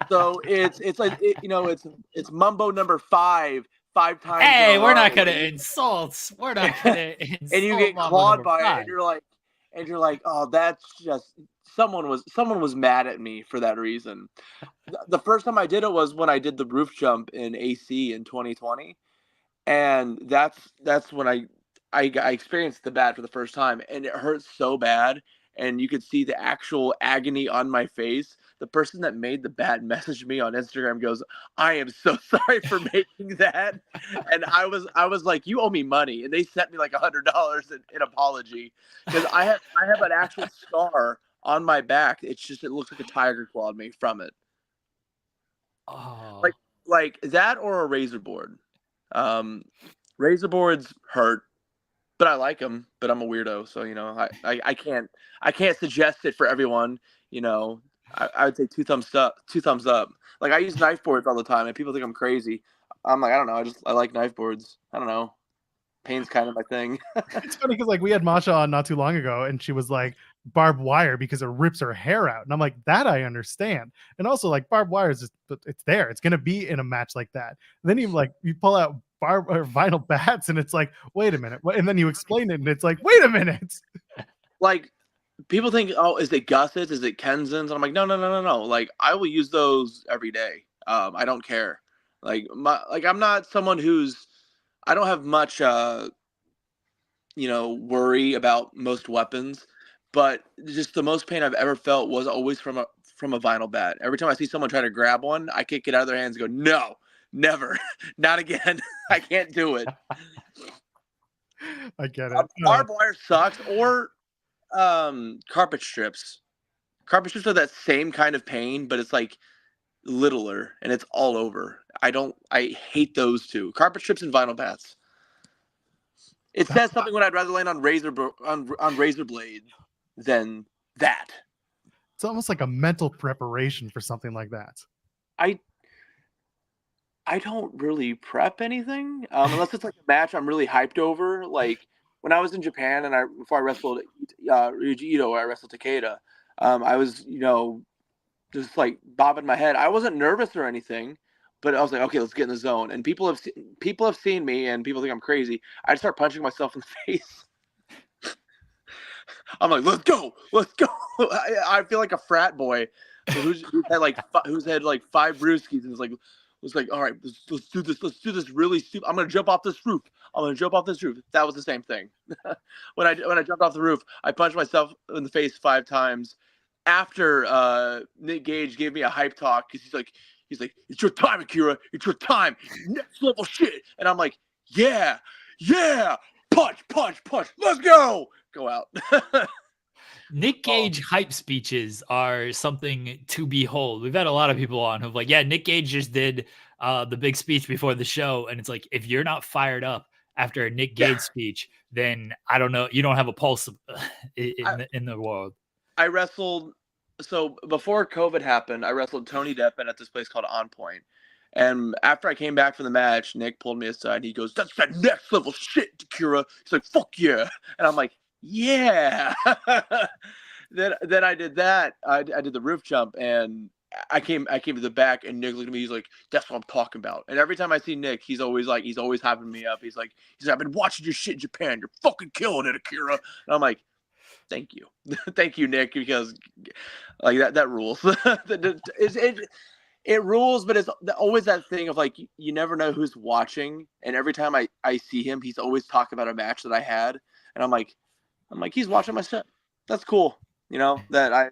So it's like it's Mumbo number 5 times. Hey, we're not gonna insult. We're not gonna insult. And you get clawed by it, and you're like, oh, that's just someone was mad at me for that reason. The first time I did it was when I did the roof jump in AC in 2020, and that's when I experienced the bat for the first time, and it hurt so bad, and you could see the actual agony on my face. The person that made the bat messaged me on Instagram, goes, "I am so sorry for making that," and I was like, "You owe me money," and they sent me like $100 in apology, because I have an actual scar on my back. It looks like a tiger clawed me from it. Oh, like that, or a razor board. Razor boards hurt, but I like them. But I'm a weirdo, so I can't suggest it for everyone. I would say two thumbs up. Like, I use knife boards all the time, and people think I'm crazy. I'm like, I don't know. I like knife boards. I don't know. Pain's kind of my thing. It's funny because like we had Masha on not too long ago, and she was like, barbed wire because it rips her hair out, and I'm like, that I understand. And also, like, barbed wire is it's there. It's gonna be in a match like that. And then you pull out vinyl bats, and it's like, wait a minute. And then you explain it, and it's like, wait a minute. Like, people think, oh, is it gussets? Is it Kenzans? And I'm like, no. Like, I will use those every day. I don't care. Like, I'm not someone I don't have much, worry about most weapons, but just the most pain I've ever felt was always from a vinyl bat. Every time I see someone try to grab one, I kick it out of their hands and go, no, never, not again. I can't do it. I get it. Barbed wire sucks, or carpet strips. Carpet strips are that same kind of pain, but it's like littler and it's all over. I hate those two. Carpet strips and vinyl bats. It says something when I'd rather land on razor blade than that. It's almost like a mental preparation for something like that. I don't really prep anything unless it's like a match I'm really hyped over. Like when I was in Japan and before I wrestled Ryuji Ito, I wrestled Takeda. I was just like bobbing my head. I wasn't nervous or anything, but I was like, okay, let's get in the zone. And people have seen me, and people think I'm crazy. I start punching myself in the face. I'm like, let's go. I feel like a frat boy who's had like 5 brewskis and was like, all right, let's do this. Let's do this really stupid. I'm gonna jump off this roof. That was the same thing. when I jumped off the roof, I punched myself in the face 5 times. After Nick Gage gave me a hype talk because he's like, it's your time, Akira. It's your time. Next level shit. And I'm like, yeah. Punch. Let's go. Go out. Nick Gage hype speeches are something to behold. We've had a lot of people on who've like, yeah, Nick Gage just did the big speech before the show. And it's like, if you're not fired up after a Nick Gage speech, then I don't know. You don't have a pulse in the world. I wrestled. So before COVID happened, I wrestled Tony Deppen at this place called On Point. And after I came back from the match, Nick pulled me aside. He goes, "That's that next level shit, Akira." He's like, "Fuck yeah." And I'm like, yeah. then I did that. I did the roof jump, and I came to the back, and Nick looked at me. He's like, "That's what I'm talking about." And every time I see Nick, he's always hyping me up. He's like, "I've been watching your shit in Japan. You're fucking killing it, Akira." And I'm like, thank you. Thank you, Nick, because like that rules. It rules, but it's always that thing of like, you never know who's watching. And every time I see him, he's always talking about a match that I had. And I'm like, he's watching my shit. That's cool. You know, that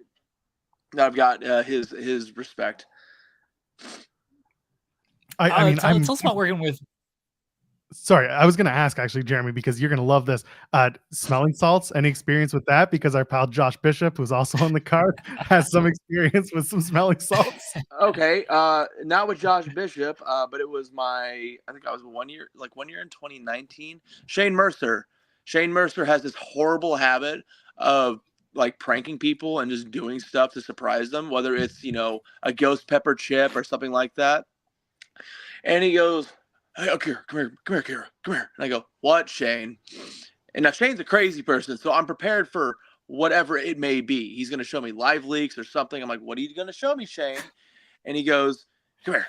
I've got his respect. I mean, tell us about working with. Sorry, I was going to ask actually, Jeremy, because you're going to love this. Smelling salts, any experience with that? Because our pal Josh Bishop, who's also on the card, has some experience with some smelling salts. Okay, not with Josh Bishop, but it was I think I was 1 year in 2019. Shane Mercer has this horrible habit of like pranking people and just doing stuff to surprise them, whether it's, you know, a ghost pepper chip or something like that. And he goes, "Hey, Akira, come here, Akira, come here." And I go, "What, Shane?" And now Shane's a crazy person, so I'm prepared for whatever it may be. He's going to show me live leaks or something. I'm like, "What are you going to show me, Shane?" And he goes, "Come here."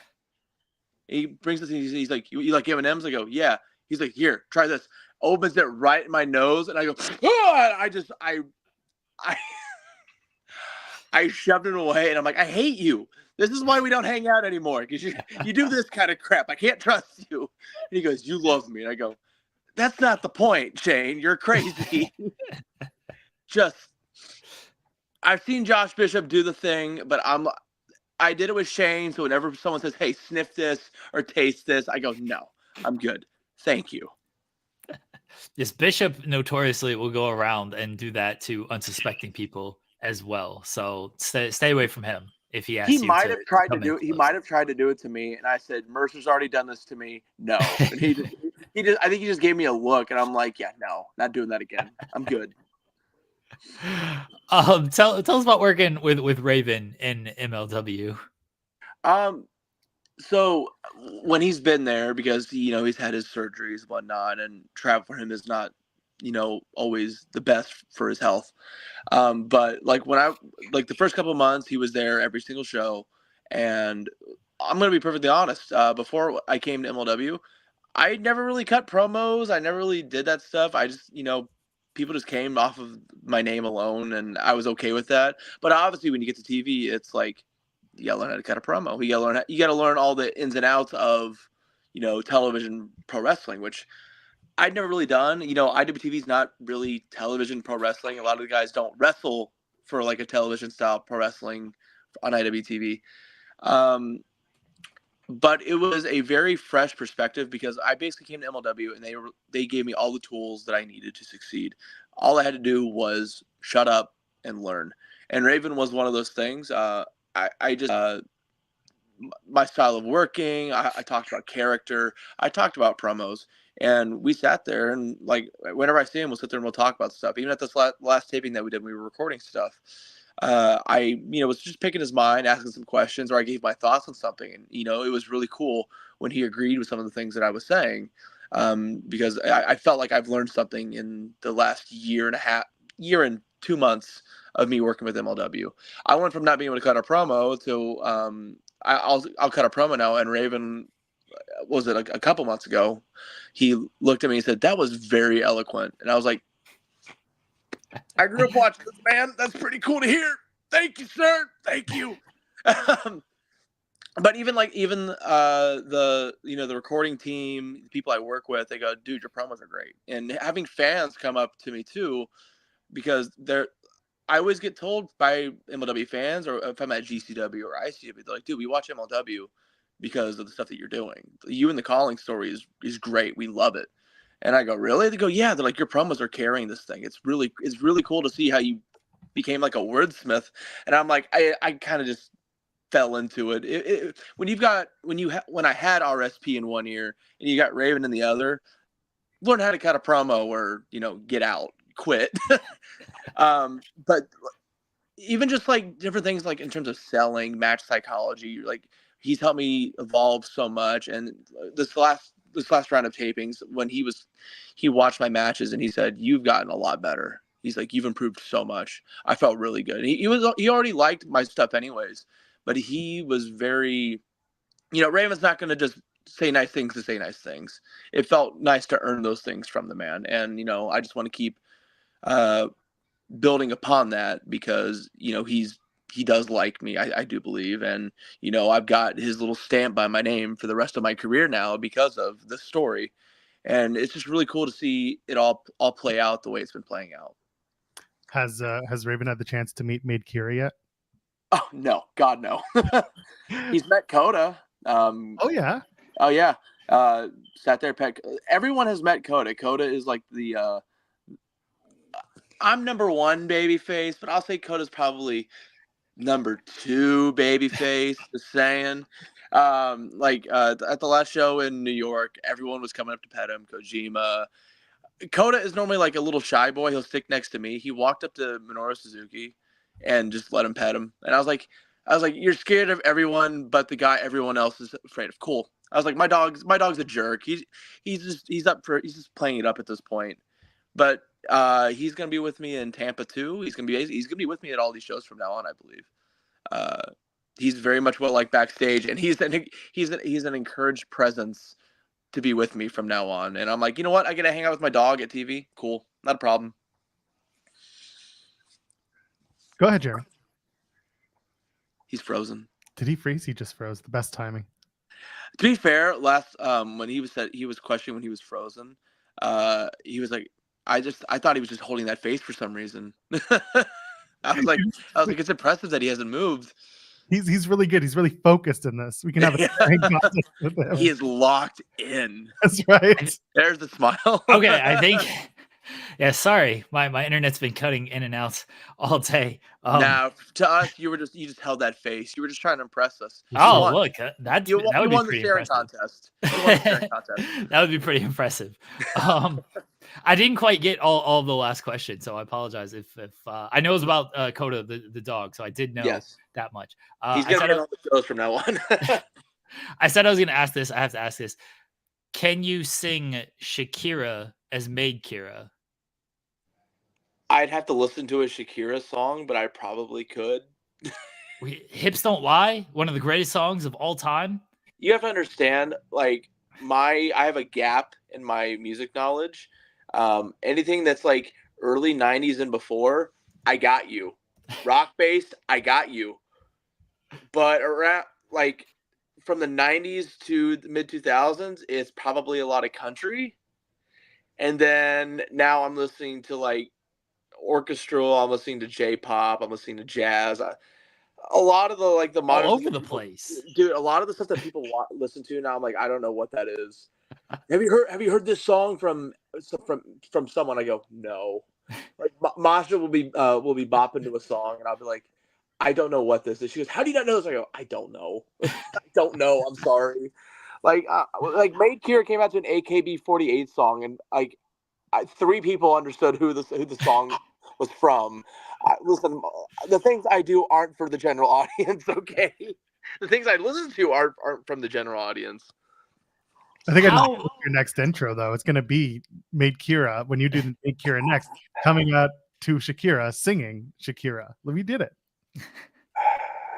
He brings this. He's like, "You like M&Ms?" I go, "Yeah." He's like, "Here, try this." Opens it right in my nose, and I go, "Oh!" I shoved it away, and I'm like, "I hate you. This is why we don't hang out anymore, because you do this kind of crap. I can't trust you." And he goes, "You love me." And I go, "That's not the point, Shane. You're crazy." I've seen Josh Bishop do the thing, but I did it with Shane. So whenever someone says, "Hey, sniff this or taste this," I go, "No, I'm good. Thank you." Yes, Bishop notoriously will go around and do that to unsuspecting people as well. So stay away from him if he asks you. He might have tried to do it to me, and I said, "Mercer's already done this to me. No." And I think he just gave me a look, and I'm like, "Yeah, no, not doing that again. I'm good." Tell us about working with Raven in MLW. So when he's been there, because, you know, he's had his surgeries and whatnot, and travel for him is not, you know, always the best for his health. But like the first couple of months, he was there every single show. And I'm going to be perfectly honest. Before I came to MLW, I never really cut promos. I never really did that stuff. I just, you know, people just came off of my name alone, and I was okay with that. But obviously when you get to TV, it's like, you gotta learn how to cut a promo. You gotta learn all the ins and outs of, you know, television pro wrestling, which I'd never really done. You know, IWTV is not really television pro wrestling. A lot of the guys don't wrestle for like a television style pro wrestling on IWTV. But it was a very fresh perspective, because I basically came to MLW and they gave me all the tools that I needed to succeed. All I had to do was shut up and learn. And Raven was one of those things. I just my style of working. I talked about character. I talked about promos, and we sat there, and like whenever I see him, we'll sit there and we'll talk about stuff. Even at this last taping that we did, we were recording stuff. I was just picking his mind, asking some questions, or I gave my thoughts on something, and it was really cool when he agreed with some of the things that I was saying, because I felt like I've learned something in the last year and 2 months of me working with MLW. I went from not being able to cut a promo to I'll cut a promo now. And Raven, was it a couple months ago, he looked at me and said, "That was very eloquent." And I was like, I grew up watching this, man. That's pretty cool to hear. Thank you, sir. Thank you. But even the recording team, the people I work with, they go, dude, your promos are great. And having fans come up to me too, because I always get told by MLW fans, or if I'm at GCW or ICW, they're like, dude, we watch MLW because of the stuff that you're doing. You and the calling story is great. We love it. And I go, really? They go, yeah. They're like, your promos are carrying this thing. It's really cool to see how you became like a wordsmith. And I'm like, I kind of just fell into it. When I had RSP in one ear and you got Raven in the other, learn how to cut a promo or get out, quit. But even just like different things, like in terms of selling, match psychology, like he's helped me evolve so much. And this last round of tapings, when he watched my matches and he said, you've gotten a lot better. He's like, you've improved so much. I felt really good. He already liked my stuff anyways, but he was very, Raven's not going to just say nice things to say nice things. It felt nice to earn those things from the man. And, I just want to keep building upon that because, he does like me. I do believe. And, I've got his little stamp by my name for the rest of my career now because of this story. And it's just really cool to see it all play out the way it's been playing out. Has Raven had the chance to meet MAIDKIRA yet? Oh, no. God, no. He's met Coda. Oh, yeah. Oh, yeah. Sat there, pet. Everyone has met Coda. Coda is like the I'm number one babyface, but I'll say Coda's probably number two babyface. Just saying. At the last show in New York, everyone was coming up to pet him. Kojima. Coda is normally like a little shy boy. He'll stick next to me. He walked up to Minoru Suzuki and just let him pet him. And I was like, you're scared of everyone but the guy everyone else is afraid of. Cool. I was like, my dog's a jerk. He's just playing it up at this point. But he's gonna be with me in Tampa too. He's gonna be with me at all these shows from now on, I believe. He's very much well liked backstage, and he's an encouraged presence to be with me from now on. And I'm like, you know what? I get to hang out with my dog at TV. Cool. Not a problem. Go ahead, Jeremy. He's frozen. Did he freeze? He just froze. The best timing. To be fair, last when he was questioning when he was frozen, he was like, I thought he was just holding that face for some reason. I was like, it's impressive that he hasn't moved. He's really good. He's really focused in this. We can have a contest with him. He is locked in. That's right. There's the smile. Okay, I think. Yeah, sorry, my internet's been cutting in and out all day. Now, to us, you just held that face. You were just trying to impress us. Oh, look, that would be pretty impressive. Contest. You won the sharing contest. That would be pretty impressive. I didn't quite get all of the last question, so I apologize if I know it was about Coda the dog, so I did know that much. He's gonna be on the shows from now on. I said I was gonna ask this. I have to ask this. Can you sing Shakira as MAIDKIRA? I'd have to listen to a Shakira song, but I probably could. Hips Don't Lie, one of the greatest songs of all time. You have to understand, like, I have a gap in my music knowledge. Anything that's like early 90s and before, I got you. Rock based, I got you. But around like from the 90s to the mid 2000s, it's probably a lot of country. And then now I'm listening to like orchestral, I'm listening to J-pop, I'm listening to jazz. A lot of the modern all over the place, dude. A lot of the stuff that people listen to now, I'm like, I don't know what that is. Have you heard this song from someone? I go, no. Like Masha will be bopping to a song, and I'll be like, I don't know what this is. She goes, how do you not know this? I go, I don't know. I don't know. I'm sorry. Like MAIDKIRA came out to an AKB48 song, and like 3 people understood who the song was from. Listen, the things I do aren't for the general audience, okay? The things I listen to aren't from the general audience. I think I know your next intro, though. It's going to be MAIDKIRA, when you do the MAIDKIRA next, coming up to Shakira, singing Shakira. We did it.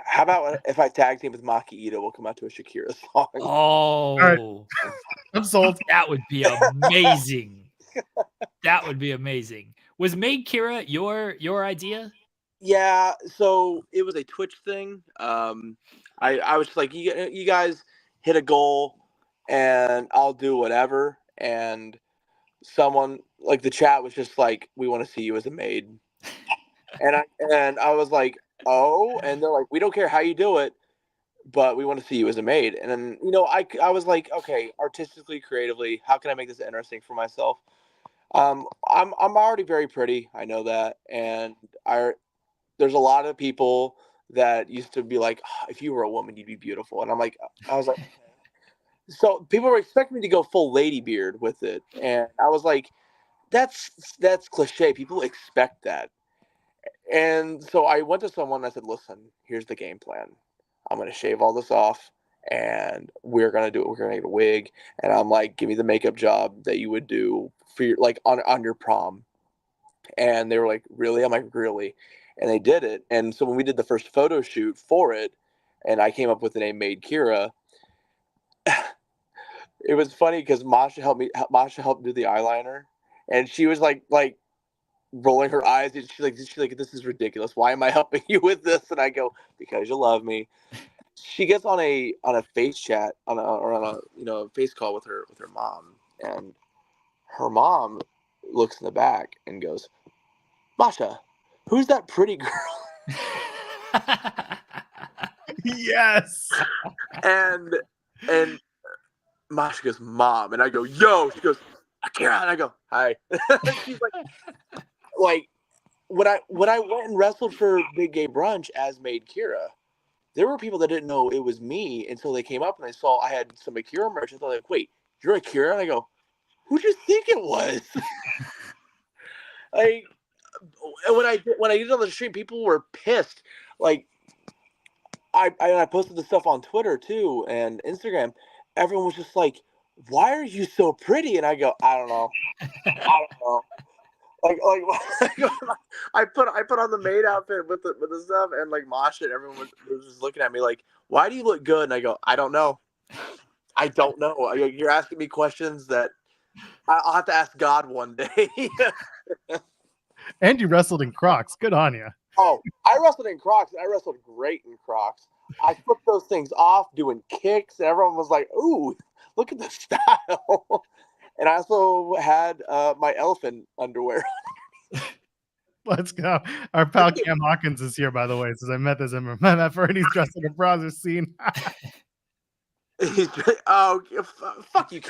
How about if I tag team with Maki Ito, we'll come out to a Shakira song? Oh, all right. I'm sold. That would be amazing. That would be amazing. Was MAIDKIRA your idea? Yeah, so it was a Twitch thing. I was just like, you guys hit a goal, and I'll do whatever. And someone like the chat was just like, we want to see you as a maid, and I was like, oh, and they're like, we don't care how you do it, but we want to see you as a maid. And then I was like, okay, artistically, creatively, how can I make this interesting for myself? I'm already very pretty, I know that, and there's a lot of people that used to be like, "Oh, if you were a woman, you'd be beautiful." And I was like, okay. So people were expecting me to go full lady beard with it. And I was like, that's cliche. People expect that. And so I went to someone and I said, listen, here's the game plan. I'm going to shave all this off and we're going to do it. We're going to get a wig. And I'm like, give me the makeup job that you would do for your, like on your prom. And they were like, really? I'm like, really? And they did it. And so when we did the first photo shoot for it, and I came up with the name Maid it was funny because Masha helped do the eyeliner, and she was like rolling her eyes, and she's like, this is ridiculous. Why am I helping you with this? And I go, because you love me. She gets on a face chat on a face call with her mom, and her mom looks in the back and goes, Masha, who's that pretty girl? Yes. And Masha goes, Mom. And I go, yo. She goes, Akira. And I go, hi. She's like when I went and wrestled for Big Gay Brunch as MAIDKIRA, there were people that didn't know it was me until they came up and they saw I had some Akira merch. And they're like, wait, you're Akira? And I go, who'd you think it was? Like, and when I did it on the stream, people were pissed. Like, I posted the stuff on Twitter too and Instagram. Everyone was just like, "Why are you so pretty?" And I go, "I don't know, I don't know." Like I put on the maid outfit with the stuff, and like Masha and everyone was just looking at me like, "Why do you look good?" And I go, "I don't know, I don't know." You're asking me questions that I'll have to ask God one day. And you wrestled in Crocs. Good on you. Oh, I wrestled in Crocs. I wrestled great in Crocs. I flipped those things off doing kicks, and everyone was like, "Ooh, look at the style!" And I also had my elephant underwear. Let's go. Our pal Cam Hawkins is here, by the way. Says I met this Zimmer. I've heard he's dressed like a browser scene. Oh, fuck you!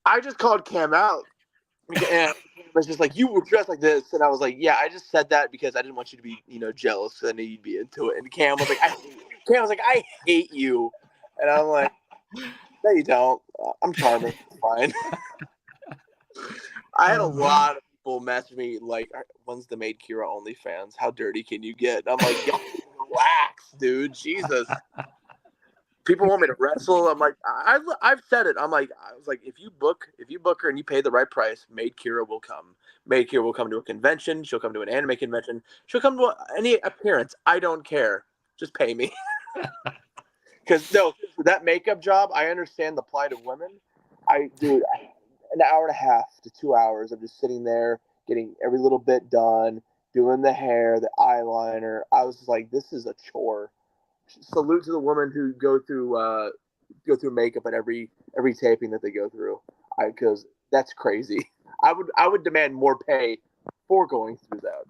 I just called Cam out, and it was just like, you were dressed like this, and I was like, yeah, I just said that because I didn't want you to be, jealous, because I knew you'd be into it. And Cam was like, I hate you, and I'm like, no, you don't. I'm charming. It's fine. I had a lot of people message me like, when's the MAIDKIRA OnlyFans? How dirty can you get? And I'm like, yo, relax, dude. Jesus. People want me to wrestle. I'm like, I've said it. I was like, if you book her and you pay the right price, MAIDKIRA will come. MAIDKIRA will come to a convention. She'll come to an anime convention. She'll come to any appearance. I don't care. Just pay me. Because that makeup job, I understand the plight of women. An hour and a half to 2 hours of just sitting there, getting every little bit done, doing the hair, the eyeliner. I was just like, this is a chore. Salute to the women who go through makeup at every taping that they go through, because that's crazy. I would demand more pay for going through that.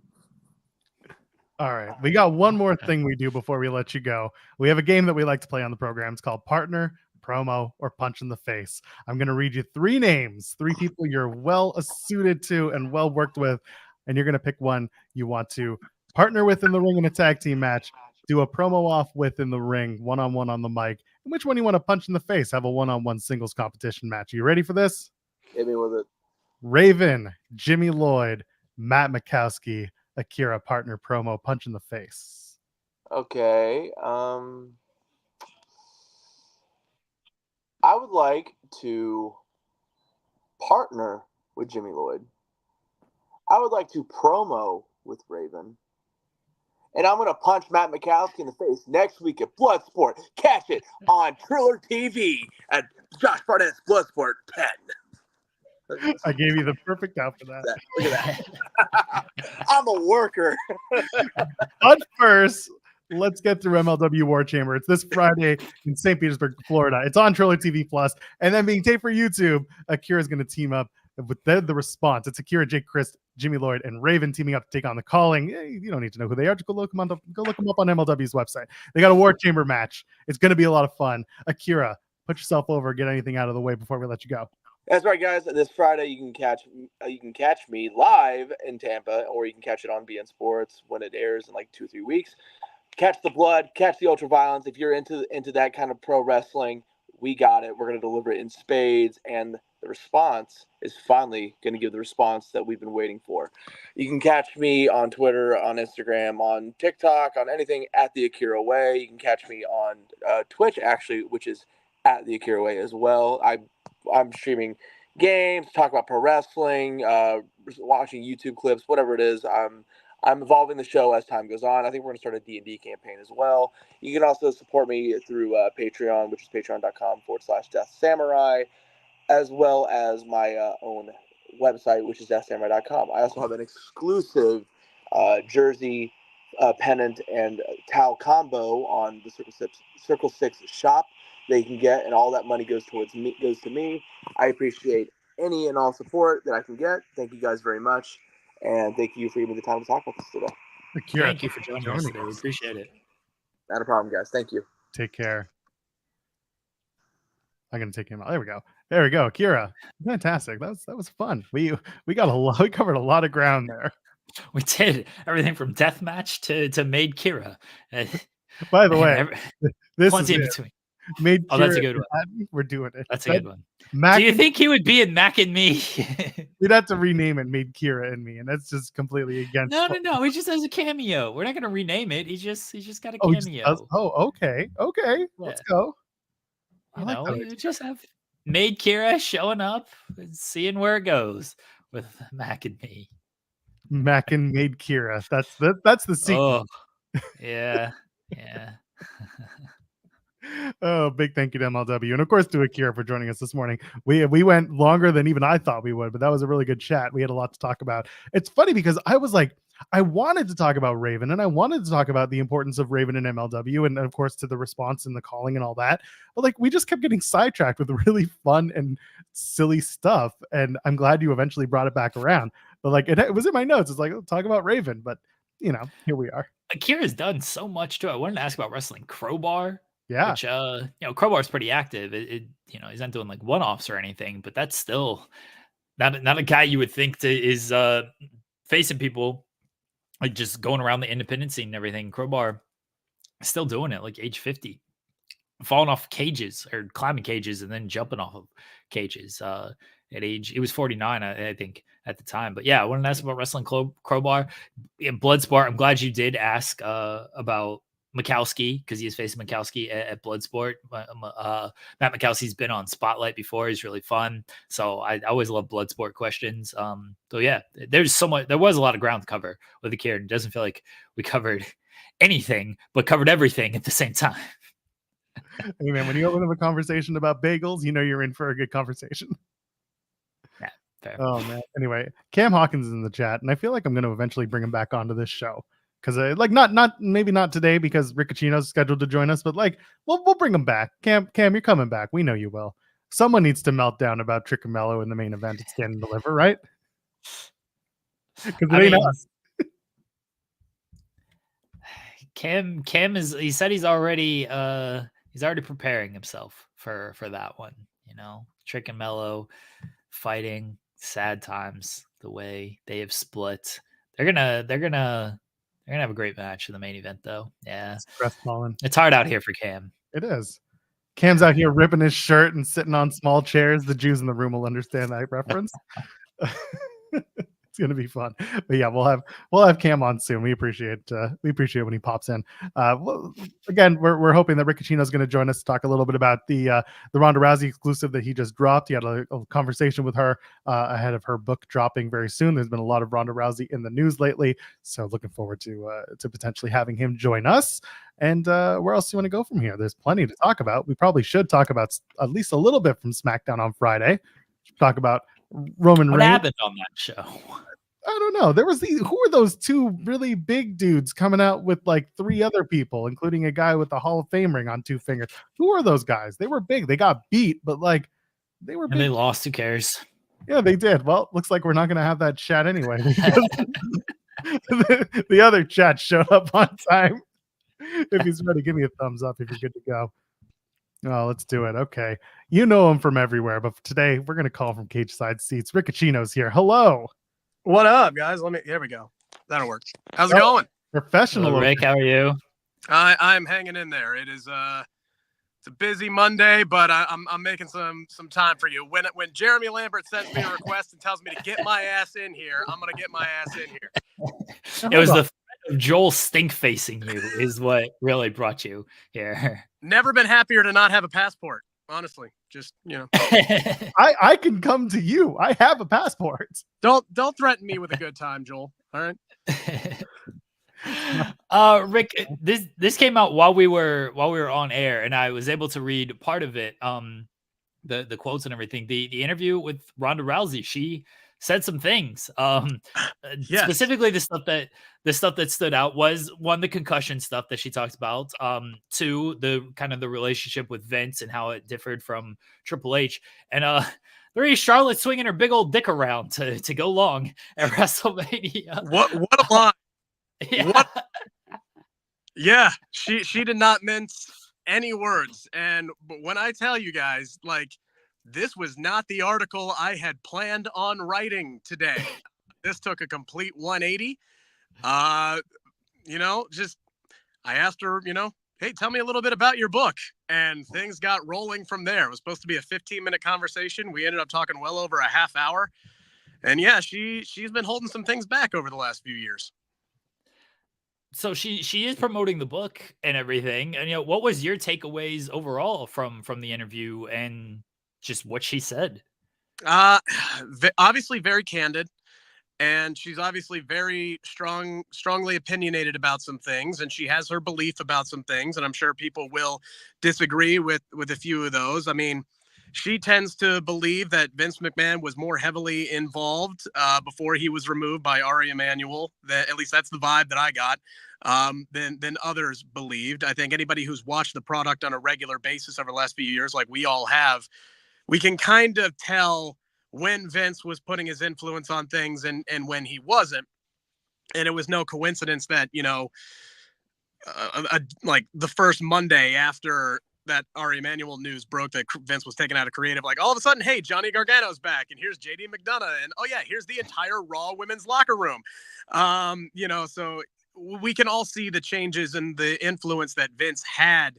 All right. We got one more thing we do before we let you go. We have a game that we like to play on the program. It's called Partner, Promo, or Punch in the Face. I'm going to read you 3 names, 3 people you're well suited to and well worked with, and you're going to pick one you want to partner with in the ring in a tag team match, do a promo off with in the ring, one-on-one on the mic, and which one you want to punch in the face, have a one-on-one singles competition match. Are you ready for this? Hit me with it. Raven, Jimmy Lloyd, Matt Mikowski, Akira, partner, promo, punch in the face. Okay. I would like to partner with Jimmy Lloyd. I would like to promo with Raven. and I'm going to punch Matt Mikowski in the face next week at Bloodsport. Catch it on Triller TV at Josh Barnett's Bloodsport 10. I gave you the perfect out for that. Look at that. I'm a worker. But first, let's get through MLW War Chamber. It's this Friday in St. Petersburg, Florida. It's on Triller TV Plus, and then being taped for YouTube. Akira is going to team up with the response. It's Akira, Jake Christ, Jimmy Lloyd, and Raven teaming up to take on the Calling. You don't need to know who they are. Just go look them up on MLW's website. They got a War Chamber match. It's going to be a lot of fun. Akira, put yourself over. Get anything out of the way before we let you go. That's right, guys. This Friday, you can catch me live in Tampa, or you can catch it on BN Sports when it airs in like 2-3 weeks. Catch the blood, catch the ultra violence. If you're into that kind of pro wrestling, we got it. We're going to deliver it in spades, and the response is finally going to give the response that we've been waiting for. You can catch me on Twitter, on Instagram, on TikTok, on anything at the Akira Way. You can catch me on Twitch, actually, which is at the Akira Way as well. I'm streaming games, talk about pro wrestling, watching YouTube clips, whatever it is. I'm evolving the show as time goes on. I think we're going to start a D&D campaign as well. You can also support me through Patreon, which is patreon.com/Death Samurai, as well as my own website, which is deathsamurai.com. I also have an exclusive jersey, pennant, and towel combo on the Circle 6 shop that you can get, and all that money goes to me. I appreciate any and all support that I can get. Thank you guys very much, and thank you for giving me the time to talk about this today. Akira, Thank you for joining us today. We appreciate it. Not a problem, guys. Thank you. Take care. I'm gonna take him out. There we go. Akira, fantastic. That was fun. We got a lot. We covered a lot of ground there. We did everything from Deathmatch to MAIDKIRA. By the way, this plenty is in it. between. Maid Oh, that's a Kira, good one. we're doing it. That's a good one. Mac, Do you think he would be in Mac and Me? we'd have to rename it Maid Kira and Me, and that's just completely against. No. He just has a cameo. We're not gonna rename it. He's just got a Oh, cameo. okay. Let's go. You like know, that you idea. just have MAIDKIRA showing up and seeing where it goes with Mac and Me. Mac and Maid Kira. That's the sequel. Oh, yeah. Oh, big thank you to MLW, and of course to Akira for joining us this morning. We went longer than even I thought we would, but that was a really good chat. We had a lot to talk about. It's funny because I was like, I wanted to talk about Raven, and I wanted to talk about the importance of Raven and MLW, and of course to the response and the calling and all that. But like, we just kept getting sidetracked with really fun and silly stuff, and I'm glad you eventually brought it back around. But like, it was in my notes. It's like, talk about Raven, but here we are. Akira's done so much too. I wanted to ask about wrestling Crowbar. Yeah. Which Crowbar's pretty active. He's not doing like one-offs or anything, but that's still not a guy you would think is facing people, like just going around the independent scene and everything. Crowbar is still doing it, like age 50, falling off cages or climbing cages and then jumping off of cages. At age, it was 49, I think, at the time. But yeah, I wanted to ask about wrestling Crowbar in Bloodsport. I'm glad you did ask about Mikowski, because he is facing Mikowski at Bloodsport. Matt Mikowski's been on Spotlight before. He's really fun. So I always love Bloodsport questions. So yeah, there was a lot of ground to cover with Akira. It doesn't feel like we covered anything, but covered everything at the same time. Hey man, when you open up a conversation about bagels, you're in for a good conversation. Yeah, fair. Oh man. Anyway, Cam Hawkins is in the chat, and I feel like I'm going to eventually bring him back onto this show. Because maybe not today because Rick Ucchino's scheduled to join us, but like we'll bring him back. Cam, you're coming back. We know you will. Someone needs to melt down about Trick and Mello in the main event at Stand and Deliver, right? Because it ain't us. Cam is. He said he's already preparing himself for that one. Trick and Mello fighting, sad times. The way they have split, they're gonna have a great match in the main event, though. Yeah. It's hard out here for Cam. It is. Cam's out here ripping his shirt and sitting on small chairs. The Jews in the room will understand that reference. It's gonna be fun. But yeah, we'll have Cam on soon. We appreciate when he pops in. Again, we're hoping that Ucchino is going to join us to talk a little bit about the Ronda Rousey exclusive that he just dropped. He had a conversation with her ahead of her book dropping very soon. There's been a lot of Ronda Rousey in the news lately, so looking forward to potentially having him join us. And where else do you want to go from here? There's plenty to talk about. We probably should talk about at least a little bit from SmackDown on Friday. Talk about Roman Reigns. What happened on that show? I don't know. There was who were those two really big dudes coming out with like 3 other people, including a guy with the Hall of Fame ring on 2 fingers. Who are those guys? They were big. They got beat, but like they were big. And they lost. Who cares? Yeah, they did. Well, looks like we're not going to have that chat anyway. The other chat showed up on time. If he's ready, give me a thumbs up if you're good to go. Oh, let's do it. Okay. You know him from everywhere, but today we're going to call from cage side seats. Ucchino's here. Hello. What up, guys? There we go. That'll work. How's it going? Professional. Hello, Rick, how are you? I'm hanging in there. It's a busy Monday, but I'm making some time for you. When Jeremy Lambert sends me a request and tells me to get my ass in here, I'm gonna get my ass in here. It was the threat of Joel stink facing you is what really brought you here. Never been happier to not have a passport. Honestly, just I can come to you. I have a passport. Don't threaten me with a good time, Joel. All right. Rick, this came out while we were on air, and I was able to read part of it. The quotes and everything. The interview with Ronda Rousey, she said some things. Yes. Specifically the stuff that stood out was, one, the concussion stuff that she talked about. 2, the kind of the relationship with Vince and how it differed from Triple H. And 3, Charlotte swinging her big old dick around to go long at WrestleMania. What a lie. Yeah. What? Yeah, she did not mince any words. And but when I tell you guys, like, this was not the article I had planned on writing today. This took a complete 180. I asked her, hey, tell me a little bit about your book. And things got rolling from there. It was supposed to be a 15-minute conversation. We ended up talking well over a half hour. And yeah, she's been holding some things back over the last few years. So she is promoting the book and everything. And what was your takeaways overall from the interview and just what she said? Obviously very candid, and she's obviously very strongly opinionated about some things, and she has her belief about some things, and I'm sure people will disagree with a few of those. I mean, she tends to believe that Vince McMahon was more heavily involved before he was removed by Ari Emanuel. At least that's the vibe that I got. Than others believed. I think anybody who's watched the product on a regular basis over the last few years, like we all have, we can kind of tell when Vince was putting his influence on things and when he wasn't. And it was no coincidence that, like the first Monday after that Ari Emanuel news broke that Vince was taken out of creative, like all of a sudden, hey, Johnny Gargano's back, and here's JD McDonough, and oh yeah, here's the entire Raw women's locker room. So we can all see the changes and the influence that Vince had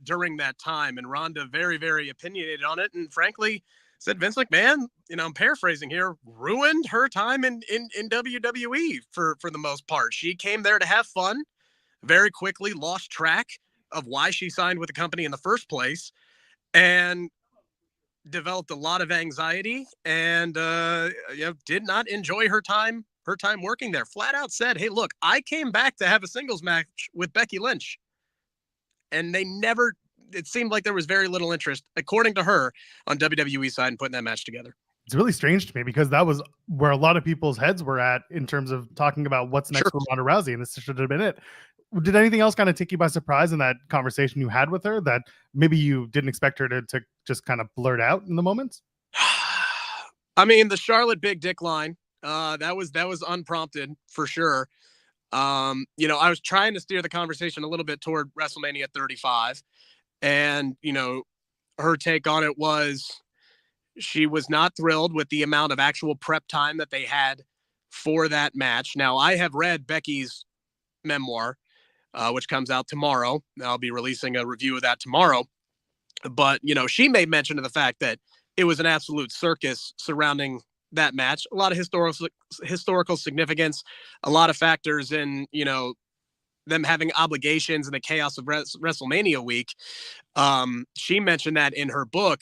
during that time. And Ronda very, very opinionated on it. And frankly, said Vince McMahon, I'm paraphrasing here, ruined her time in WWE for the most part. She came there to have fun, very quickly lost track of why she signed with the company in the first place, and developed a lot of anxiety and did not enjoy her time working there. Flat out said, hey, look, I came back to have a singles match with Becky Lynch. And it seemed like there was very little interest, according to her, on WWE side in putting that match together. It's really strange to me because that was where a lot of people's heads were at in terms of talking about what's next for Ronda Rousey, and this should have been it. Did anything else kind of take you by surprise in that conversation you had with her that maybe you didn't expect her to just kind of blurt out in the moments? I mean, the Charlotte big dick line, that was unprompted for sure. I was trying to steer the conversation a little bit toward WrestleMania 35, and her take on it was she was not thrilled with the amount of actual prep time that they had for that match. Now, I have read Becky's memoir, which comes out tomorrow. I'll be releasing a review of that tomorrow. But, she made mention of the fact that it was an absolute circus surrounding that match. A lot of historical significance, a lot of factors in, them having obligations in the chaos of WrestleMania week. She mentioned that in her book.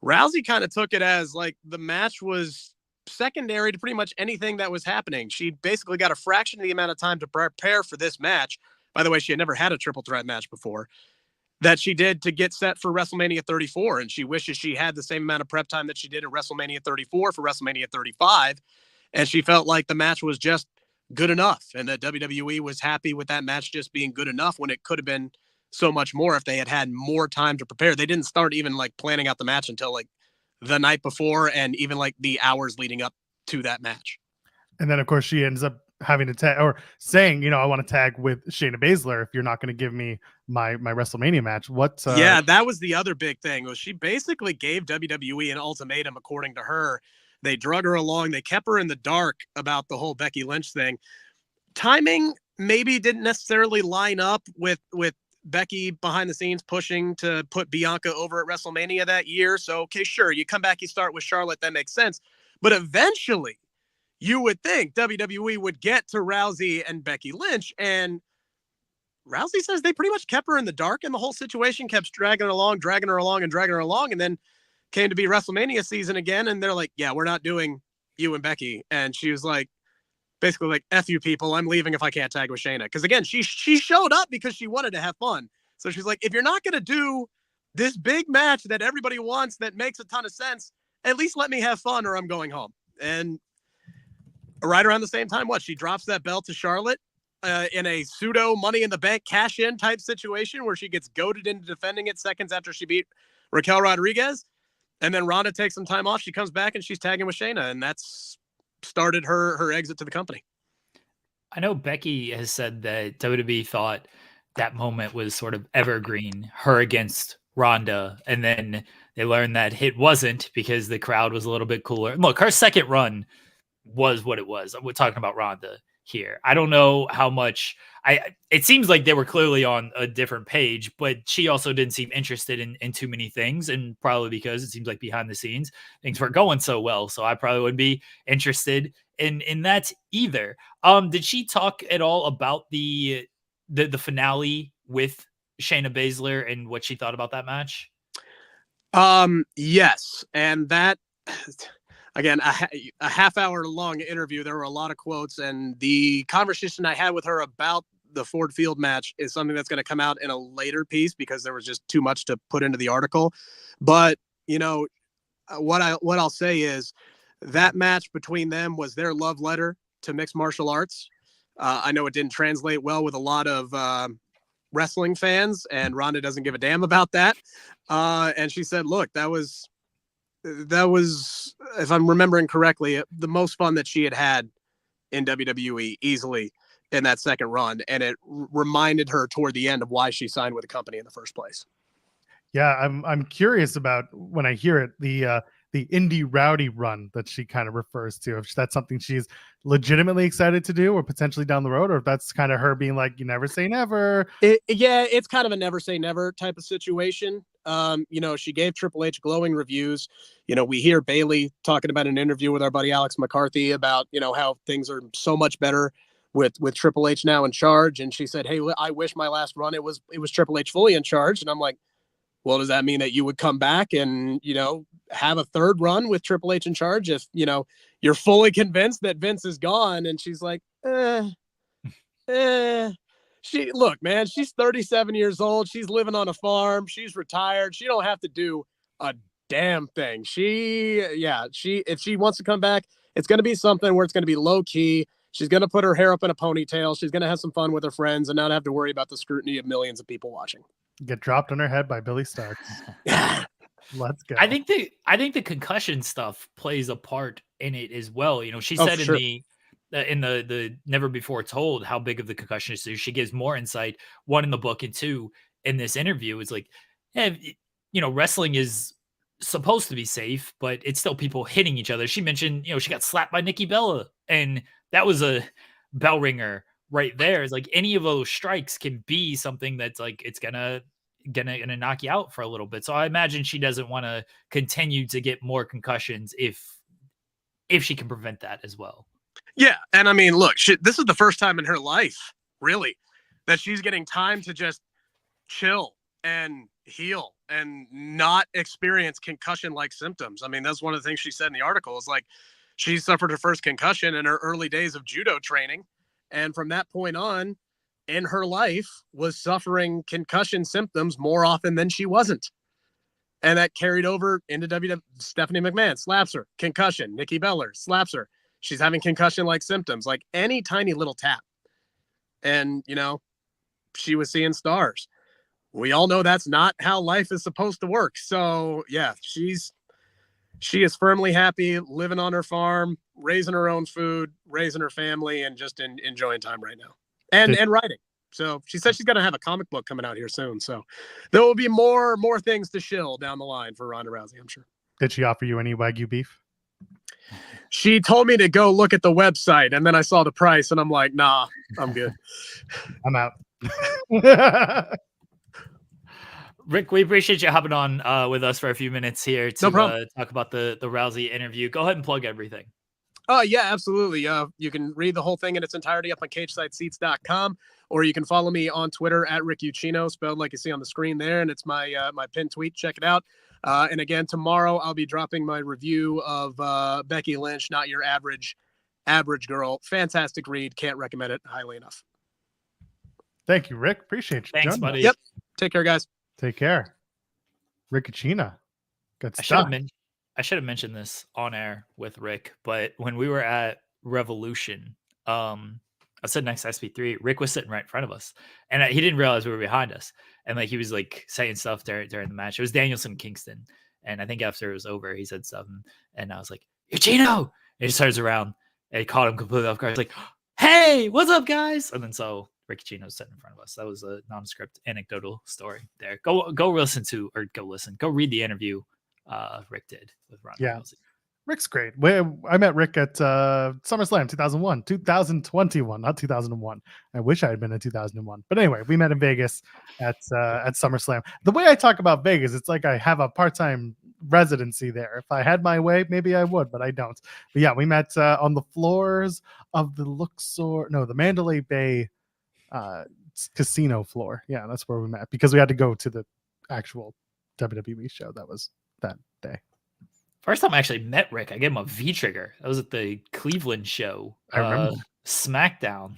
Rousey kind of took it as like the match was secondary to pretty much anything that was happening. She basically got a fraction of the amount of time to prepare for this match. By the way, she had never had a triple threat match before, that she did to get set for WrestleMania 34. And she wishes she had the same amount of prep time that she did at WrestleMania 34 for WrestleMania 35. And she felt like the match was just good enough, and that WWE was happy with that match just being good enough when it could have been so much more if they had had more time to prepare. They didn't start even like planning out the match until like the night before, and even like the hours leading up to that match. And then of course she ends up having to tag, or saying, I want to tag with Shayna Baszler if you're not going to give me my WrestleMania match. Yeah, that was the other big thing, was she basically gave WWE an ultimatum. According to her, they drug her along. They kept her in the dark about the whole Becky Lynch thing. Timing maybe didn't necessarily line up with Becky behind the scenes pushing to put Bianca over at WrestleMania that year. So, okay, sure, you come back, you start with Charlotte, that makes sense. But eventually, you would think WWE would get to Rousey and Becky Lynch, and Rousey says they pretty much kept her in the dark, and the whole situation kept dragging her along, and then came to be WrestleMania season again, and they're like, yeah, we're not doing you and Becky. And she was like, basically like, F you people, I'm leaving if I can't tag with Shayna. Because again, she showed up because she wanted to have fun. So she's like, if you're not going to do this big match that everybody wants that makes a ton of sense, at least let me have fun or I'm going home. And right around the same time, she drops that belt to Charlotte in a pseudo Money in the Bank cash-in type situation where she gets goaded into defending it seconds after she beat Raquel Rodriguez. And then Ronda takes some time off. She comes back and she's tagging with Shayna, and that's started her exit to the company. I know Becky has said that WWE thought that moment was sort of evergreen, her against Ronda, and then they learned that it wasn't because the crowd was a little bit cooler. Look, her second run was what it was. We're talking about Ronda here. I don't know how much it seems like they were clearly on a different page, but she also didn't seem interested in too many things, and probably because it seems like behind the scenes things weren't going so well. So I probably wouldn't be interested in that either. Did she talk at all about the finale with Shayna Baszler and what she thought about that match? Yes, and that again, a half hour long interview. There were a lot of quotes, and the conversation I had with her about the Ford Field match is something that's going to come out in a later piece because there was just too much to put into the article. But what I'll say is that match between them was their love letter to mixed martial arts. I know it didn't translate well with a lot of wrestling fans, and Ronda doesn't give a damn about that. And she said, look, that was, if I'm remembering correctly, the most fun that she had in WWE easily in that second run. And it reminded her toward the end of why she signed with the company in the first place. Yeah, I'm curious about when I hear it, the indie rowdy run that she kind of refers to, if that's something she's legitimately excited to do or potentially down the road, or if that's kind of her being like, you never say never. It's kind of a never say never type of situation. She gave Triple H glowing reviews. We hear Bayley talking about an interview with our buddy Alex McCarthy about, how things are so much better with Triple H now in charge. And she said, hey, I wish my last run, it was Triple H fully in charge. And I'm like, well, does that mean that you would come back and, have a third run with Triple H in charge if, you're fully convinced that Vince is gone? And she's like, look, man, she's 37 years old. She's living on a farm. She's retired. She don't have to do a damn thing. If she wants to come back, it's going to be something where it's going to be low key. She's going to put her hair up in a ponytail. She's going to have some fun with her friends and not have to worry about the scrutiny of millions of people watching. Get dropped on her head by Billy Starks. Let's go. I think the concussion stuff plays a part in it as well. She said in the Never Before Told how big of the concussion is. She gives more insight, one in the book and two in this interview. It's like, wrestling is supposed to be safe, but it's still people hitting each other. She mentioned, she got slapped by Nikki Bella, and that was a bell ringer right there. It's like any of those strikes can be something that's like, it's gonna knock you out for a little bit. So I imagine she doesn't want to continue to get more concussions if if she can prevent that as well. Yeah, and I mean, look, this is the first time in her life, really, that she's getting time to just chill and heal and not experience concussion-like symptoms. I mean, that's one of the things she said in the article is like she suffered her first concussion in her early days of judo training, and from that point on in her life was suffering concussion symptoms more often than she wasn't. And that carried over into WWE. Stephanie McMahon slaps her, concussion. Nikki Bella slaps her. She's having concussion-like symptoms, like any tiny little tap. And, you know, she was seeing stars. We all know that's not how life is supposed to work. So, yeah, she is firmly happy, living on her farm, raising her own food, raising her family, and just enjoying time right now. And writing. So she said she's going to have a comic book coming out here soon. So there will be more things to shill down the line for Ronda Rousey, I'm sure. Did she offer you any Wagyu beef? She told me to go look at the website, and then I saw the price, and I'm like, nah, I'm good. I'm out. Rick, we appreciate you hopping on with us for a few minutes here to talk about the Rousey interview. Go ahead and plug everything. Yeah, absolutely. You can read the whole thing in its entirety up on cagesidseats.com, or you can follow me on Twitter at Rick Ucchino, spelled like you see on the screen there, and it's my my pinned tweet. Check it out. And again, tomorrow I'll be dropping my review of Becky Lynch, Not Your Average Girl. Fantastic read. Can't recommend it highly enough. Thank you, Rick. Appreciate you. Thanks, buddy. Yep. Take care, guys. Take care. Rickachina. Good I stuff. should have mentioned this on air with Rick, but when we were at Revolution, I was sitting next to SP3. Rick was sitting right in front of us, and he didn't realize we were behind us. And like he was like saying stuff during the match. It was Danielson Kingston, and I think after it was over, he said something, and I was like, "Ucchino!" And he just turns around, and he caught him completely off guard. He's like, "Hey, what's up, guys?" And then so Rick Ucchino was sitting in front of us. That was a nondescript anecdotal story there. Go read the interview Rick did with Ronda Rousey. Rick's great. I met Rick at SummerSlam 2021, not 2001. I wish I had been in 2001. But anyway, we met in Vegas at SummerSlam. The way I talk about Vegas, it's like I have a part-time residency there. If I had my way, maybe I would, but I don't. But yeah, we met on the floors of the Mandalay Bay casino floor. Yeah, that's where we met because we had to go to the actual WWE show. That was that day. First time I actually met Rick, I gave him a V-trigger. That was at the Cleveland show, I remember. SmackDown,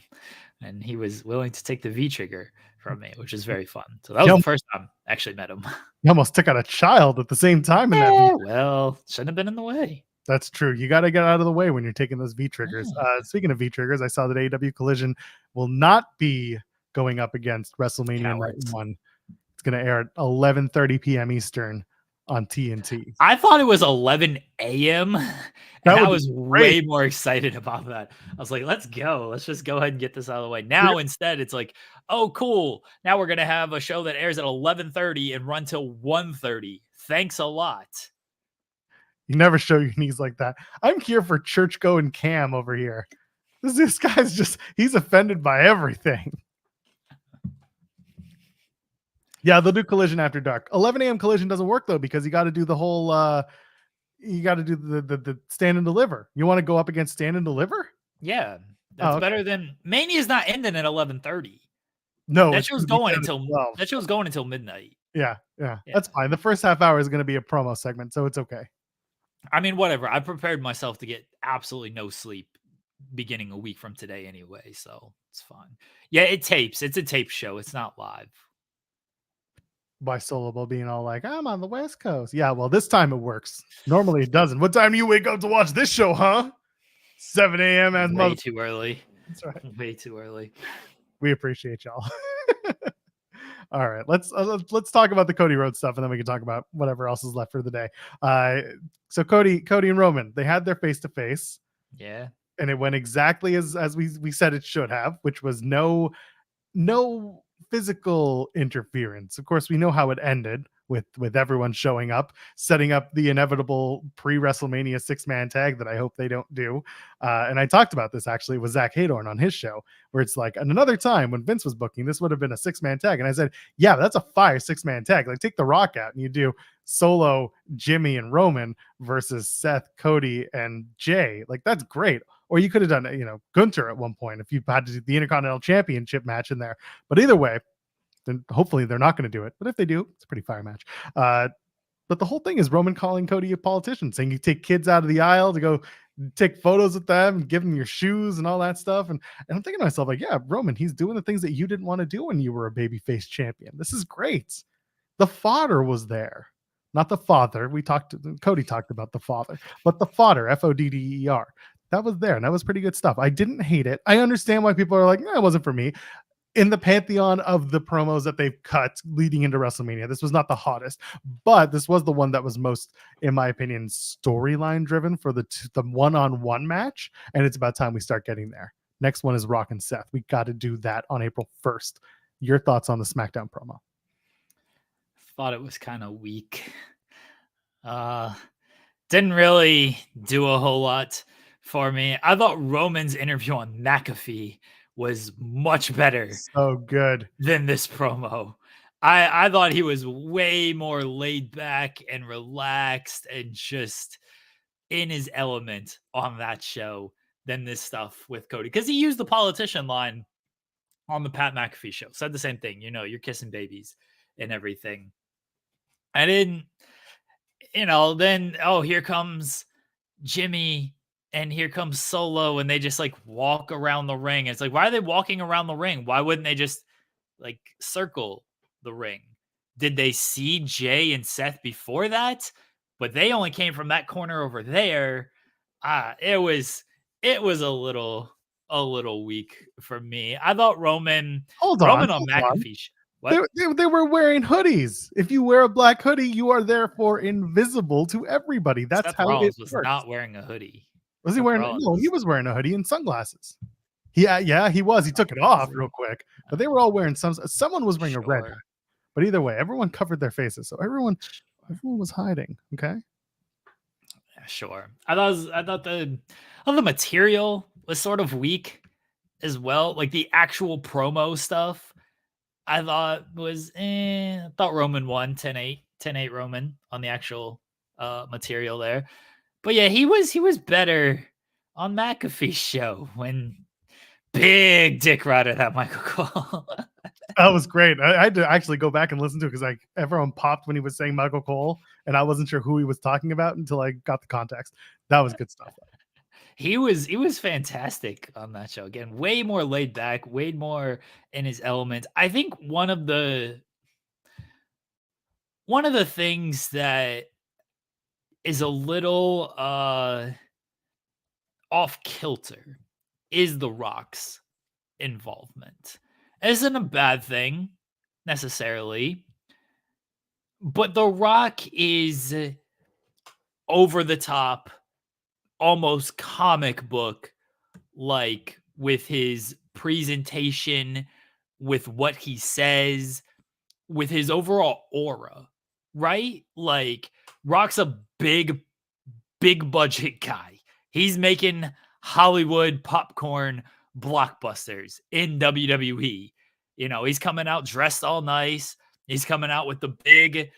and he was willing to take the V-trigger from me, which is very fun. So that was the first time I actually met him. You almost took out a child at the same time in that. Well, shouldn't have been in the way. That's true. You got to get out of the way when you're taking those V-triggers. Speaking of V-triggers, I saw that AEW Collision will not be going up against WrestleMania Night 1. It's going to air at 11:30 p.m. Eastern on TNT. I thought it was 11 a.m. and I was way more excited about that. I was like, let's go. Let's just go ahead and get this out of the way. Now, instead, it's like, oh, cool. Now we're going to have a show that airs at 11:30 and run till 1:30. Thanks a lot. You never show your knees like that. I'm here for church going Cam over here. This guy's he's offended by everything. Yeah, they'll do Collision after dark. 11 a.m. Collision doesn't work though because you got to do the whole. You got to do the stand and deliver. You want to go up against stand and deliver? Yeah, that's better than Mania's not ending at 11:30. No, that show's going until midnight. Yeah, that's fine. The first half hour is going to be a promo segment, so it's okay. I mean, whatever. I prepared myself to get absolutely no sleep beginning a week from today anyway, so it's fine. Yeah, it tapes. It's a tape show. It's not live. By Solable being all like, I'm on the West Coast. Yeah, well, this time it works. Normally it doesn't. What time do you wake up to watch this show, huh? 7 a.m. and way too early. That's right. Way too early. We appreciate y'all. All right, let's talk about the Cody Rhodes stuff, and then we can talk about whatever else is left for the day. So Cody and Roman, they had their face-to-face. Yeah. And it went exactly as we said it should have, which was no physical interference. Of course, we know how it ended with everyone showing up, setting up the inevitable pre-WrestleMania 6-man tag that I hope they don't do. And I talked about this actually with Zach Haydorn on his show, where it's like, at another time when Vince was booking, this would have been a 6-man tag. And I said, yeah, that's a fire 6-man tag. Like, take The Rock out and you do Solo, Jimmy, and Roman versus Seth, Cody, and Jay. Like, that's great. Or you could have done, Gunter at one point if you had to do the Intercontinental Championship match in there. But either way, then hopefully they're not going to do it. But if they do, it's a pretty fire match. But the whole thing is Roman calling Cody a politician, saying you take kids out of the aisle to go take photos with them and give them your shoes and all that stuff. And I'm thinking to myself, like, yeah, Roman, he's doing the things that you didn't want to do when you were a babyface champion. This is great. The fodder was there. Not the father. Cody talked about the father, but the fodder, Fodder. That was there. And that was pretty good stuff. I didn't hate it. I understand why people are like, it wasn't for me. In the pantheon of the promos that they've cut leading into WrestleMania, this was not the hottest, but this was the one that was most, in my opinion, storyline driven for the one-on-one match. And it's about time we start getting there. Next one is Rock and Seth. We got to do that on April 1st. Your thoughts on the SmackDown promo? Thought it was kind of weak. Didn't really do a whole lot for me. I thought Roman's interview on McAfee was much better. So good. Than this promo. I thought he was way more laid back and relaxed and just in his element on that show than this stuff with Cody. Because he used the politician line on the Pat McAfee show. Said the same thing. You're kissing babies and everything. I didn't, then, here comes Jimmy and here comes Solo, and they just like walk around the ring. It's like, why are they walking around the ring? Why wouldn't they just like circle the ring? Did they see Jay and Seth before that? But they only came from that corner over there. It was a little weak for me. I thought Roman on McAfee. What? They were wearing hoodies. If you wear a black hoodie, you are therefore invisible to everybody. That's Seth how Rollins it was works. not wearing a hoodie. Was he wearing? No, he was wearing a hoodie and sunglasses. Yeah, he was. He took it off real quick, but they were all wearing some. Someone was wearing a red hat. But either way, everyone covered their faces, so everyone was hiding. Okay. Yeah, sure. I thought the material was sort of weak as well. Like the actual promo stuff, I thought was. I thought Roman won 10-8 Roman on the actual material there. But yeah, he was better on McAfee's show when big dick rider that Michael Cole. That was great. I had to actually go back and listen to it because everyone popped when he was saying Michael Cole, and I wasn't sure who he was talking about until I got the context. That was good stuff. He was fantastic on that show. Again, way more laid back, way more in his element. I think one of the things that is a little off kilter is The Rock's involvement. It isn't a bad thing necessarily, but The Rock is over the top, almost comic book like with his presentation, with what he says, with his overall aura, right? Like Rock's a big budget guy. He's making Hollywood popcorn blockbusters in WWE. He's coming out dressed all nice. He's coming out with the big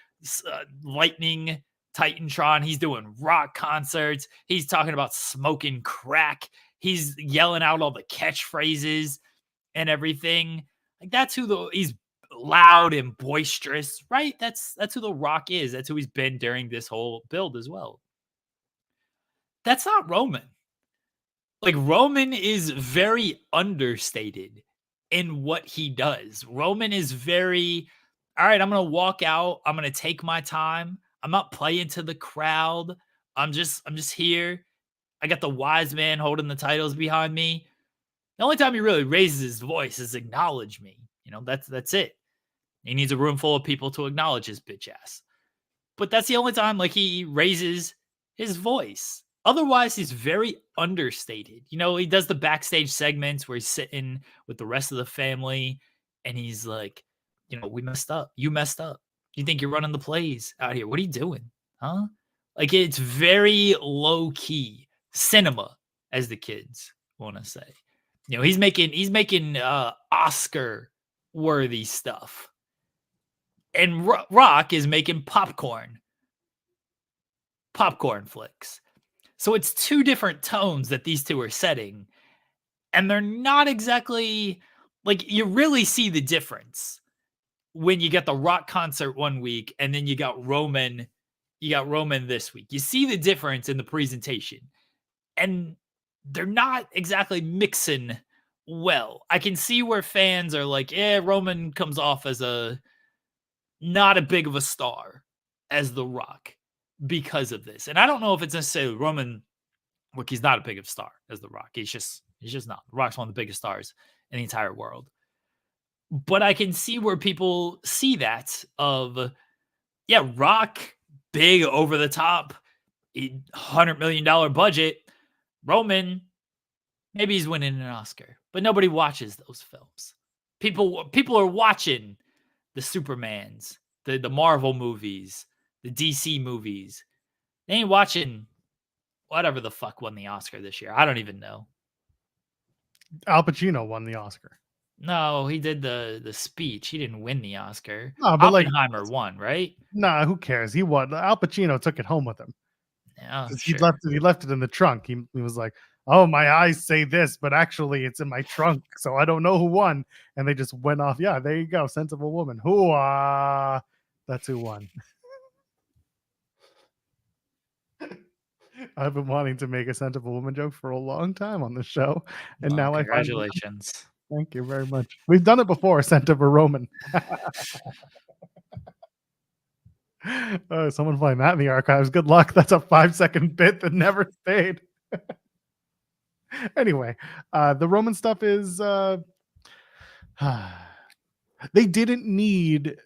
lightning Titantron. He's doing rock concerts. He's talking about smoking crack. He's yelling out all the catchphrases and everything. Like he's loud and boisterous, right? That's who The Rock is. That's who he's been during this whole build as well. That's not Roman. Like Roman is very understated in what he does. Roman is very, all right, I'm going to walk out. I'm going to take my time. I'm not playing to the crowd. I'm just here. I got the wise man holding the titles behind me. The only time he really raises his voice is acknowledge me. That's it. He needs a room full of people to acknowledge his bitch ass. But that's the only time like he raises his voice. Otherwise, he's very understated. He does the backstage segments where he's sitting with the rest of the family and he's like, we messed up. You messed up. You think you're running the plays out here. What are you doing? Huh? Like it's very low key cinema, as the kids want to say. He's making Oscar worthy stuff. And Rock is making popcorn popcorn flicks. So it's two different tones that these two are setting. And they're not exactly like, you really see the difference when you get the Rock concert one week and then you got Roman this week. You see the difference in the presentation. And they're not exactly mixing well. I can see where fans are like, Roman comes off as not a big of a star as The Rock because of this. And I don't know if it's necessarily Roman. Look, he's not a big of a star as The Rock. He's just not. The Rock's one of the biggest stars in the entire world. But I can see where people see that of, Rock, big, over the top, $100 million budget. Roman, maybe he's winning an Oscar, but nobody watches those films. People are watching the Supermans, the Marvel movies, the DC movies. They ain't watching whatever the fuck won the Oscar this year. I don't even know. Al Pacino won the Oscar. No, he did the speech. He didn't win the Oscar. No, but Oppenheimer won, right? Nah, who cares? He won. Al Pacino took it home with him. Yeah, He left it in the trunk. He was like, "Oh, my eyes say this, but actually it's in my trunk, so I don't know who won." And they just went off. Yeah, there you go. Sense of a Woman. That's who won. I've been wanting to make a Scent of a Woman joke for a long time on the show, and now congratulations. Thank you very much. We've done it before. Scent of a Roman. Someone find that in the archives. Good luck. That's a 5-second bit that never stayed. Anyway, the Roman stuff is they didn't need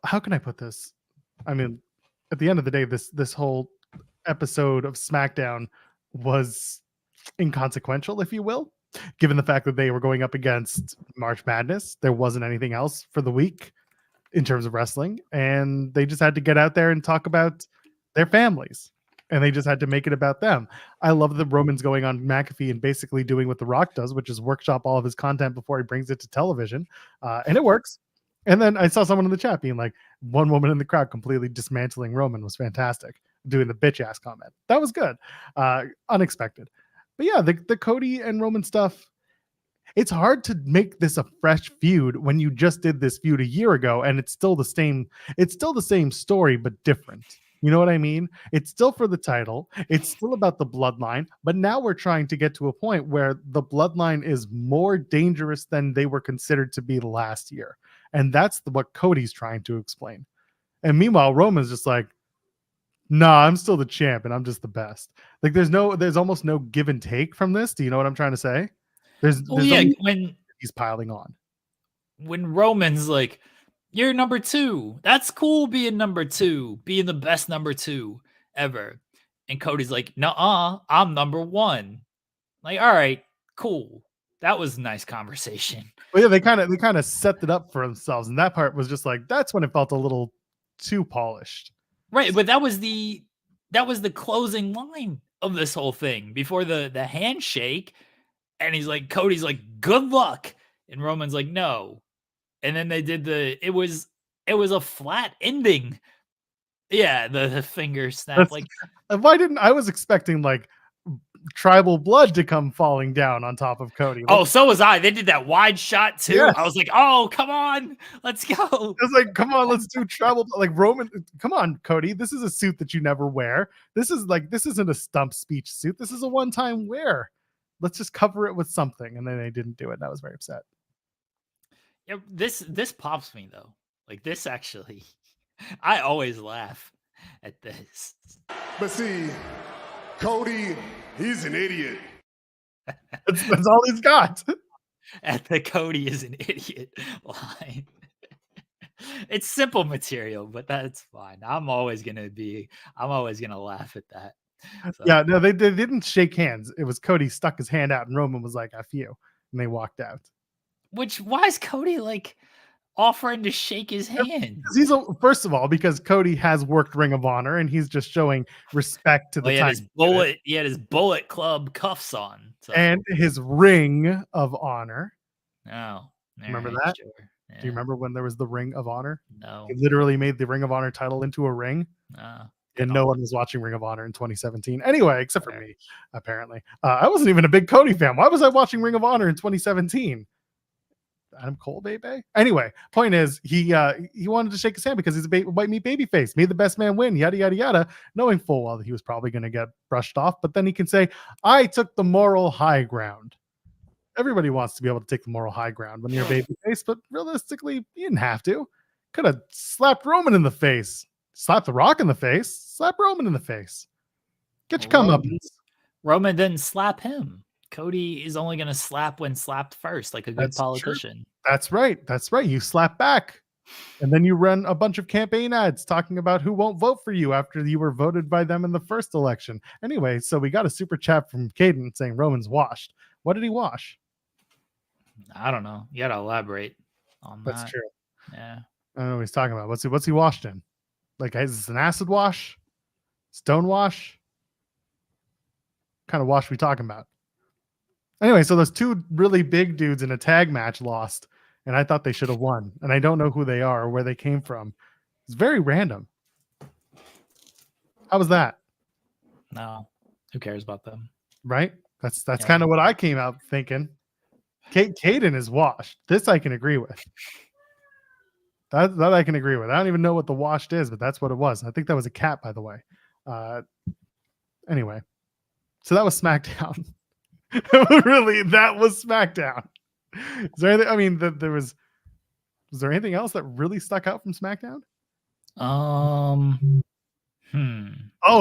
how can I put this? I mean, at the end of the day, this whole episode of SmackDown was inconsequential, if you will, given the fact that they were going up against March Madness. There wasn't anything else for the week in terms of wrestling, and they just had to get out there and talk about their families, and they just had to make it about them. I love the Roman's going on McAfee and basically doing what The Rock does, which is workshop all of his content before he brings it to television, and it works. And then I saw someone in the chat being like, one woman in the crowd completely dismantling Roman was fantastic, doing the bitch ass comment. That was good. Unexpected. But yeah, the Cody and Roman stuff, it's hard to make this a fresh feud when you just did this feud a year ago and it's still the same story, but different. You know what I mean? It's still for the title. It's still about the bloodline, but now we're trying to get to a point where the bloodline is more dangerous than they were considered to be last year. And that's what Cody's trying to explain. And meanwhile, Roman's just like, nah, I'm still the champ and I'm just the best. Like there's almost no give and take from this. Do you know what I'm trying to say? There's when he's piling on. When Roman's like, you're number 2. That's cool being number 2, being the best number 2 ever. And Cody's like, nuh-uh, I'm number 1. Like, all right, cool. That was a nice conversation. Well, yeah, they kind of set it up for themselves, and that part was just like, that's when it felt a little too polished. Right, but that was the closing line of this whole thing before the handshake. And he's like, Cody's like, good luck. And Roman's like, no. And then they did it was a flat ending. Yeah, the finger snap. I was expecting like tribal blood to come falling down on top of Cody. Oh, so was I. They did that wide shot too. Yes. I was like, oh, come on, let's go. I was like, come on, let's do tribal. Like Roman, come on, Cody. This is a suit that you never wear. This isn't a stump speech suit. This is a one-time wear. Let's just cover it with something. And then they didn't do it. And I was very upset. Yeah, this pops me though. Like this actually, I always laugh at this. But see, Cody, he's an idiot. That's all he's got. At the Cody is an idiot line. It's simple material, but that's fine. I'm always gonna laugh at that. So. Yeah, no, they didn't shake hands. It was Cody stuck his hand out and Roman was like, F you. And they walked out. Why is Cody like offering to shake his hand? First of all, because Cody has worked Ring of Honor and he's just showing respect to the time. He had his Bullet Club cuffs on. So. And his Ring of Honor. Oh. Remember that? Sure. Yeah. Do you remember when there was the Ring of Honor? No. He literally made the Ring of Honor title into a ring. And no one was watching Ring of Honor in 2017. Anyway, except for me, apparently. I wasn't even a big Cody fan. Why was I watching Ring of Honor in 2017? Adam Cole, baby. Anyway, point is, he wanted to shake his hand because he's a white meat baby face. Made the best man win, yada, yada, yada, knowing full well that he was probably going to get brushed off. But then he can say, I took the moral high ground. Everybody wants to be able to take the moral high ground when you're a baby face, but realistically, you didn't have to. Could have slapped Roman in the face. Slap The Rock in the face. Slap Roman in the face. Get your come up. Roman didn't slap him. Cody is only going to slap when slapped first, like a good politician. True. That's right. That's right. You slap back. And then you run a bunch of campaign ads talking about who won't vote for you after you were voted by them in the first election. Anyway, so we got a super chat from Caden saying Roman's washed. What did he wash? I don't know. You got to elaborate on that. That's true. Yeah. I don't know what he's talking about. What's he washed in? Like, is this an acid wash? Stone wash? What kind of wash we talking about? Anyway, so those two really big dudes in a tag match lost, and I thought they should have won. And I don't know who they are or where they came from. It's very random. How was that? No. Who cares about them? Right? That's kind of what I came out thinking. Caden is washed. This I can agree with. That I can agree with. I don't even know what the washed is, but that's what it was. I think that was a cat, by the way. Anyway, so that was SmackDown. Really, that was SmackDown. Is there anything? I mean, was there anything else that really stuck out from SmackDown? Oh,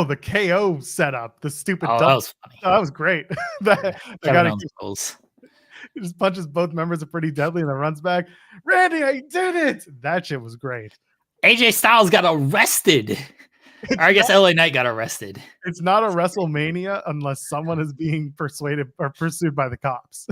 the KO setup, the stupid. That was funny. Oh, that was great. I got goals. He just punches both members of Pretty Deadly and then runs back. Randy, I did it. That shit was great. AJ Styles got arrested. Or I guess LA Knight got arrested. It's not a WrestleMania unless someone is being persuaded or pursued by the cops.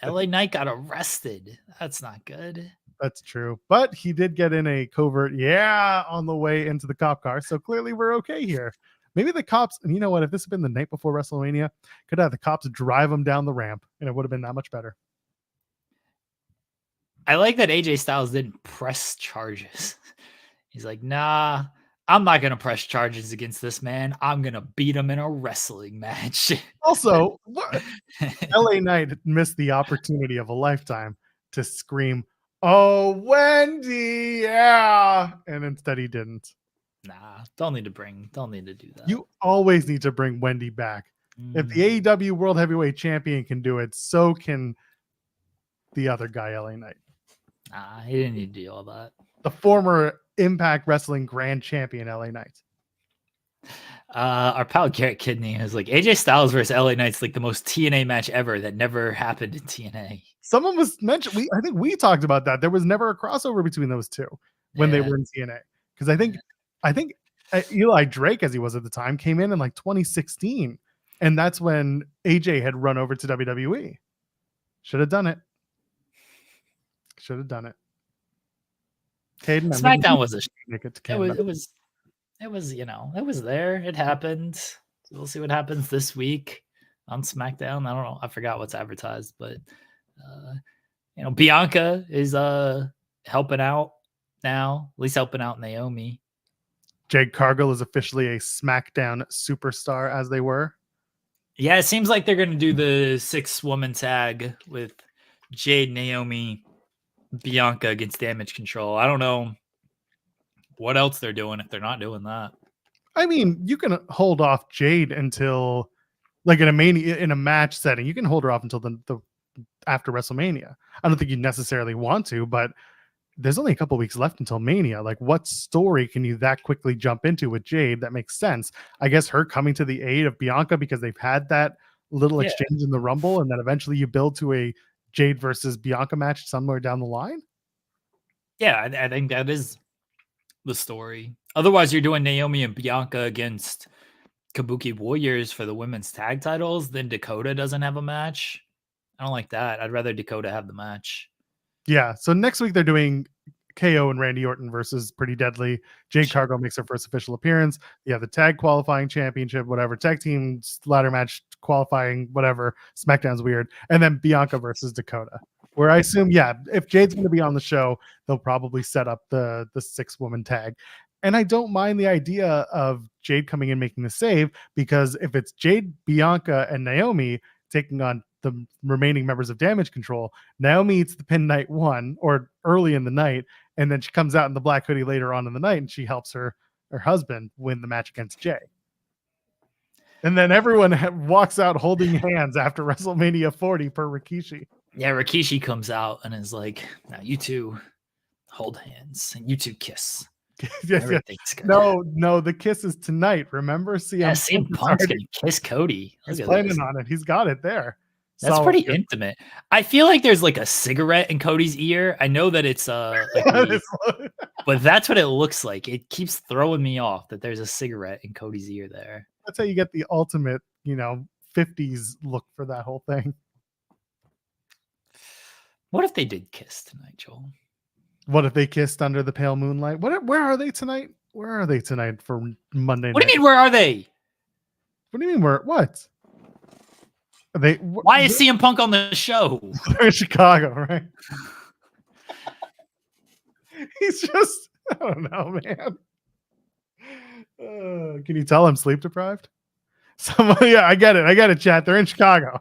LA Knight got arrested. That's not good. That's true. But he did get in a covert, on the way into the cop car. So clearly we're okay here. Maybe the cops, and you know what? If this had been the night before WrestleMania, could have the cops drive him down the ramp, and it would have been that much better. I like that AJ Styles didn't press charges. He's like, nah, I'm not going to press charges against this man. I'm going to beat him in a wrestling match. Also, LA Knight missed the opportunity of a lifetime to scream, "Oh, Wendy, yeah." And instead he didn't. Nah, don't need to do that. You always need to bring Wendy back. If the AEW World Heavyweight Champion can do it, so can the other guy, LA Knight. Nah, he didn't need to do all that. The former Impact Wrestling Grand Champion, LA Knight. Our pal Garrett Kidney is like, AJ Styles versus LA Knight's like the most TNA match ever that never happened in TNA. Someone was mentioned. I think we talked about that. There was never a crossover between those two when they were in TNA. Because I think Eli Drake, as he was at the time, came in like 2016. And that's when AJ had run over to WWE. Should have done it. Caden, SmackDown was it was there. It happened. So we'll see what happens this week on SmackDown. I don't know. I forgot what's advertised, but Bianca is helping out now, at least helping out Naomi. Jade Cargill is officially a SmackDown superstar, as they were. Yeah, it seems like they're going to do the 6-woman tag with Jade, Naomi, Bianca against Damage Control. I don't know what else they're doing if they're not doing that. I mean, you can hold off Jade until, like in a match setting, you can hold her off until the after WrestleMania. I don't think you necessarily want to, but there's only a couple weeks left until Mania. Like, what story can you that quickly jump into with Jade that makes sense? I guess her coming to the aid of Bianca because they've had that little exchange in the Rumble, and then eventually you build to a Jade versus Bianca match somewhere down the line. Yeah, I think that is the story. Otherwise, you're doing Naomi and Bianca against Kabuki Warriors for the women's tag titles. Then Dakota doesn't have a match. I don't like that. I'd rather Dakota have the match. Yeah, so next week they're doing KO and Randy Orton versus Pretty Deadly. Jade Cargill makes her first official appearance. You have the tag qualifying championship, whatever, tag team ladder match qualifying, whatever. SmackDown's weird. And then Bianca versus Dakota, where I assume, if Jade's going to be on the show, they'll probably set up the 6-woman tag. And I don't mind the idea of Jade coming in making the save, because if it's Jade, Bianca, and Naomi taking on the remaining members of Damage Control, Naomi eats the pin night 1 or early in the night, and then she comes out in the black hoodie later on in the night and she helps her husband win the match against Jay. And then everyone walks out holding hands after WrestleMania 40 per Rikishi. Yeah, Rikishi comes out and is like, now you two hold hands and you two kiss. Yes. Everything's good. No, the kiss is tonight. Remember? CM Punk's going to kiss Cody. He's planning on it. He's got it there. That's pretty intimate. I feel like there's like a cigarette in Cody's ear. I know that it's but that's what it looks like. It keeps throwing me off that there's a cigarette in Cody's ear there. That's how you get the ultimate, 50s look for that whole thing. What if they did kiss tonight, Joel? What if they kissed under the pale moonlight? Where are they tonight? Where are they tonight for Monday night? What do you mean, where are they? What do you mean, what? Are they? Why is CM Punk on the show? They're in Chicago, right? He's just, I don't know, man. Can you tell I'm sleep deprived? Yeah, I get it, chat. They're in Chicago.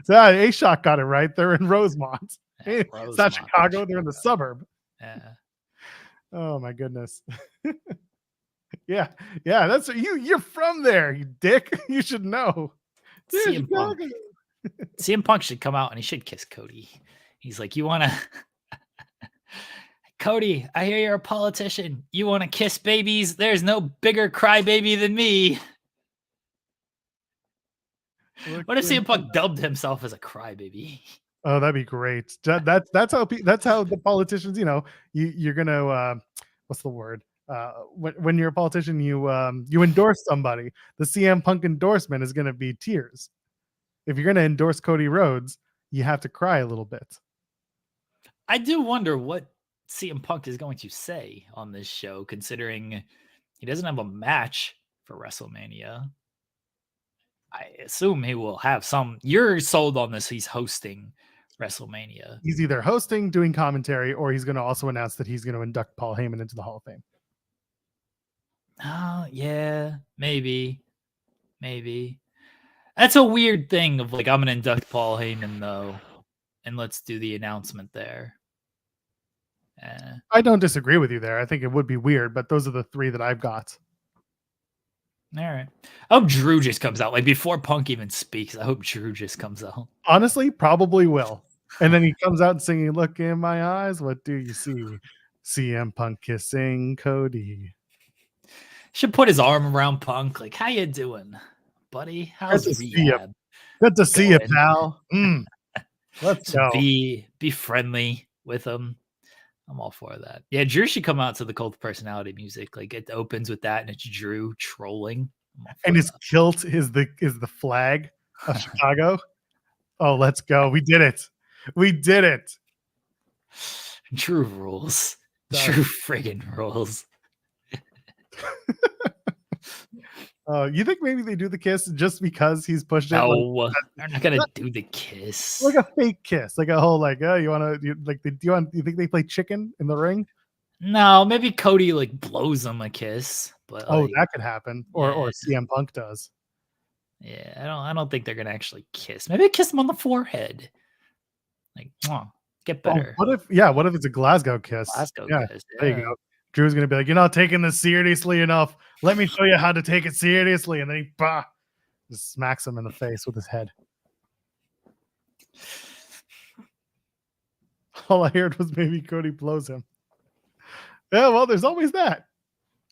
So A-Shock got it right. They're in Rosemont. Yeah, It's not Chicago. They're in the suburb. Yeah. Oh my goodness. yeah. That's you're from there, you dick. You should know. CM Punk should come out and he should kiss Cody. He's like, you want to Cody, I hear you're a politician. You want to kiss babies? There's no bigger crybaby than me. What if CM Punk dubbed himself as a crybaby? Oh, that'd be great. That's how the politicians, you're gonna what's the word? When you're a politician, you endorse somebody. The CM Punk endorsement is gonna be tears. If you're gonna endorse Cody Rhodes, you have to cry a little bit. I do wonder what CM Punk is going to say on this show, considering he doesn't have a match for WrestleMania. I assume he will have some. You're sold on this. He's hosting WrestleMania. He's either hosting, doing commentary, or he's going to also announce that he's going to induct Paul Heyman into the Hall of Fame. Oh, yeah, maybe. That's a weird thing of like, I'm going to induct Paul Heyman, though, and let's do the announcement there. I don't disagree with you there. I think it would be weird, but those are the three that I've got. All right. I hope Drew just comes out. Like before Punk even speaks, I hope Drew just comes out. Honestly, probably will. And then he comes out and singing, "Look in my eyes, what do you see? CM Punk kissing Cody." Should put his arm around Punk. Like, how you doing, buddy? How's rehab? Good to see you, pal. Let's go. Be friendly with him. I'm all for that. Yeah, Drew should come out to the Cult of Personality music. Like it opens with that, and it's Drew trolling. And his kilt is the flag of Chicago. Oh, let's go! We did it. Drew rules. Drew friggin' rules. You think maybe they do the kiss just because he's pushed it? No, they're not gonna do the kiss. Like a fake kiss, like a whole you think they play chicken in the ring? No, maybe Cody like blows him a kiss, but that could happen, or CM Punk does. Yeah, I don't think they're gonna actually kiss. Maybe kiss him on the forehead, like get better. What if it's a Glasgow kiss? Kiss. There you go. Drew's gonna be like, "You're not taking this seriously enough. Let me show you how to take it seriously." And then he just smacks him in the face with his head. All I heard was maybe Cody blows him. Yeah, well, there's always that.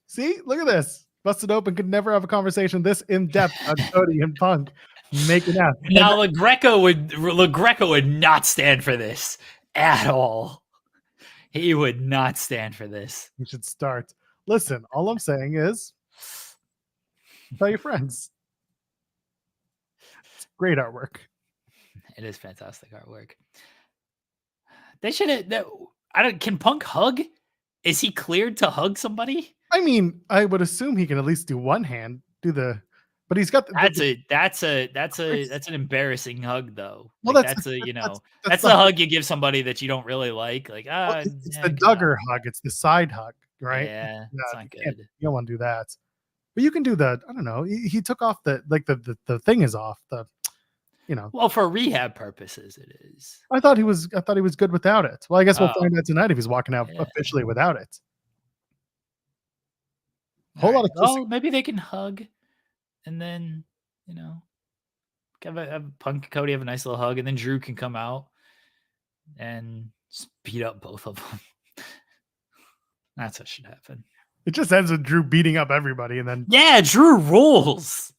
See, look at this. Busted Open could never have a conversation this in depth on Cody and Punk making out. Now, LaGreca would not stand for this at all. He would not stand for this. You should start. Listen, all I'm saying is tell your friends. It's great artwork. It is fantastic artwork. They should have. Can Punk hug? Is he cleared to hug somebody? I mean, I would assume he can at least do one hand. But he's got that's an embarrassing hug though. Well, like, that's the hug you give somebody that you don't really like. Like it's the Duggar hug. It's the side hug. right? Yeah, it's not You good. don't want to do that. But you can do the, I don't know. He took off the thing is off. Well, for rehab purposes, it is. I thought he was good without it. Well, I guess we'll Oh, find out tonight if he's walking out yeah. officially without it. All Whole lot right. of kissing. Well, maybe they can hug, and then have Punk and Cody have a nice little hug, and then Drew can come out and just beat up both of them. That's what should happen. It just ends with Drew beating up everybody, and then Yeah, Drew rules.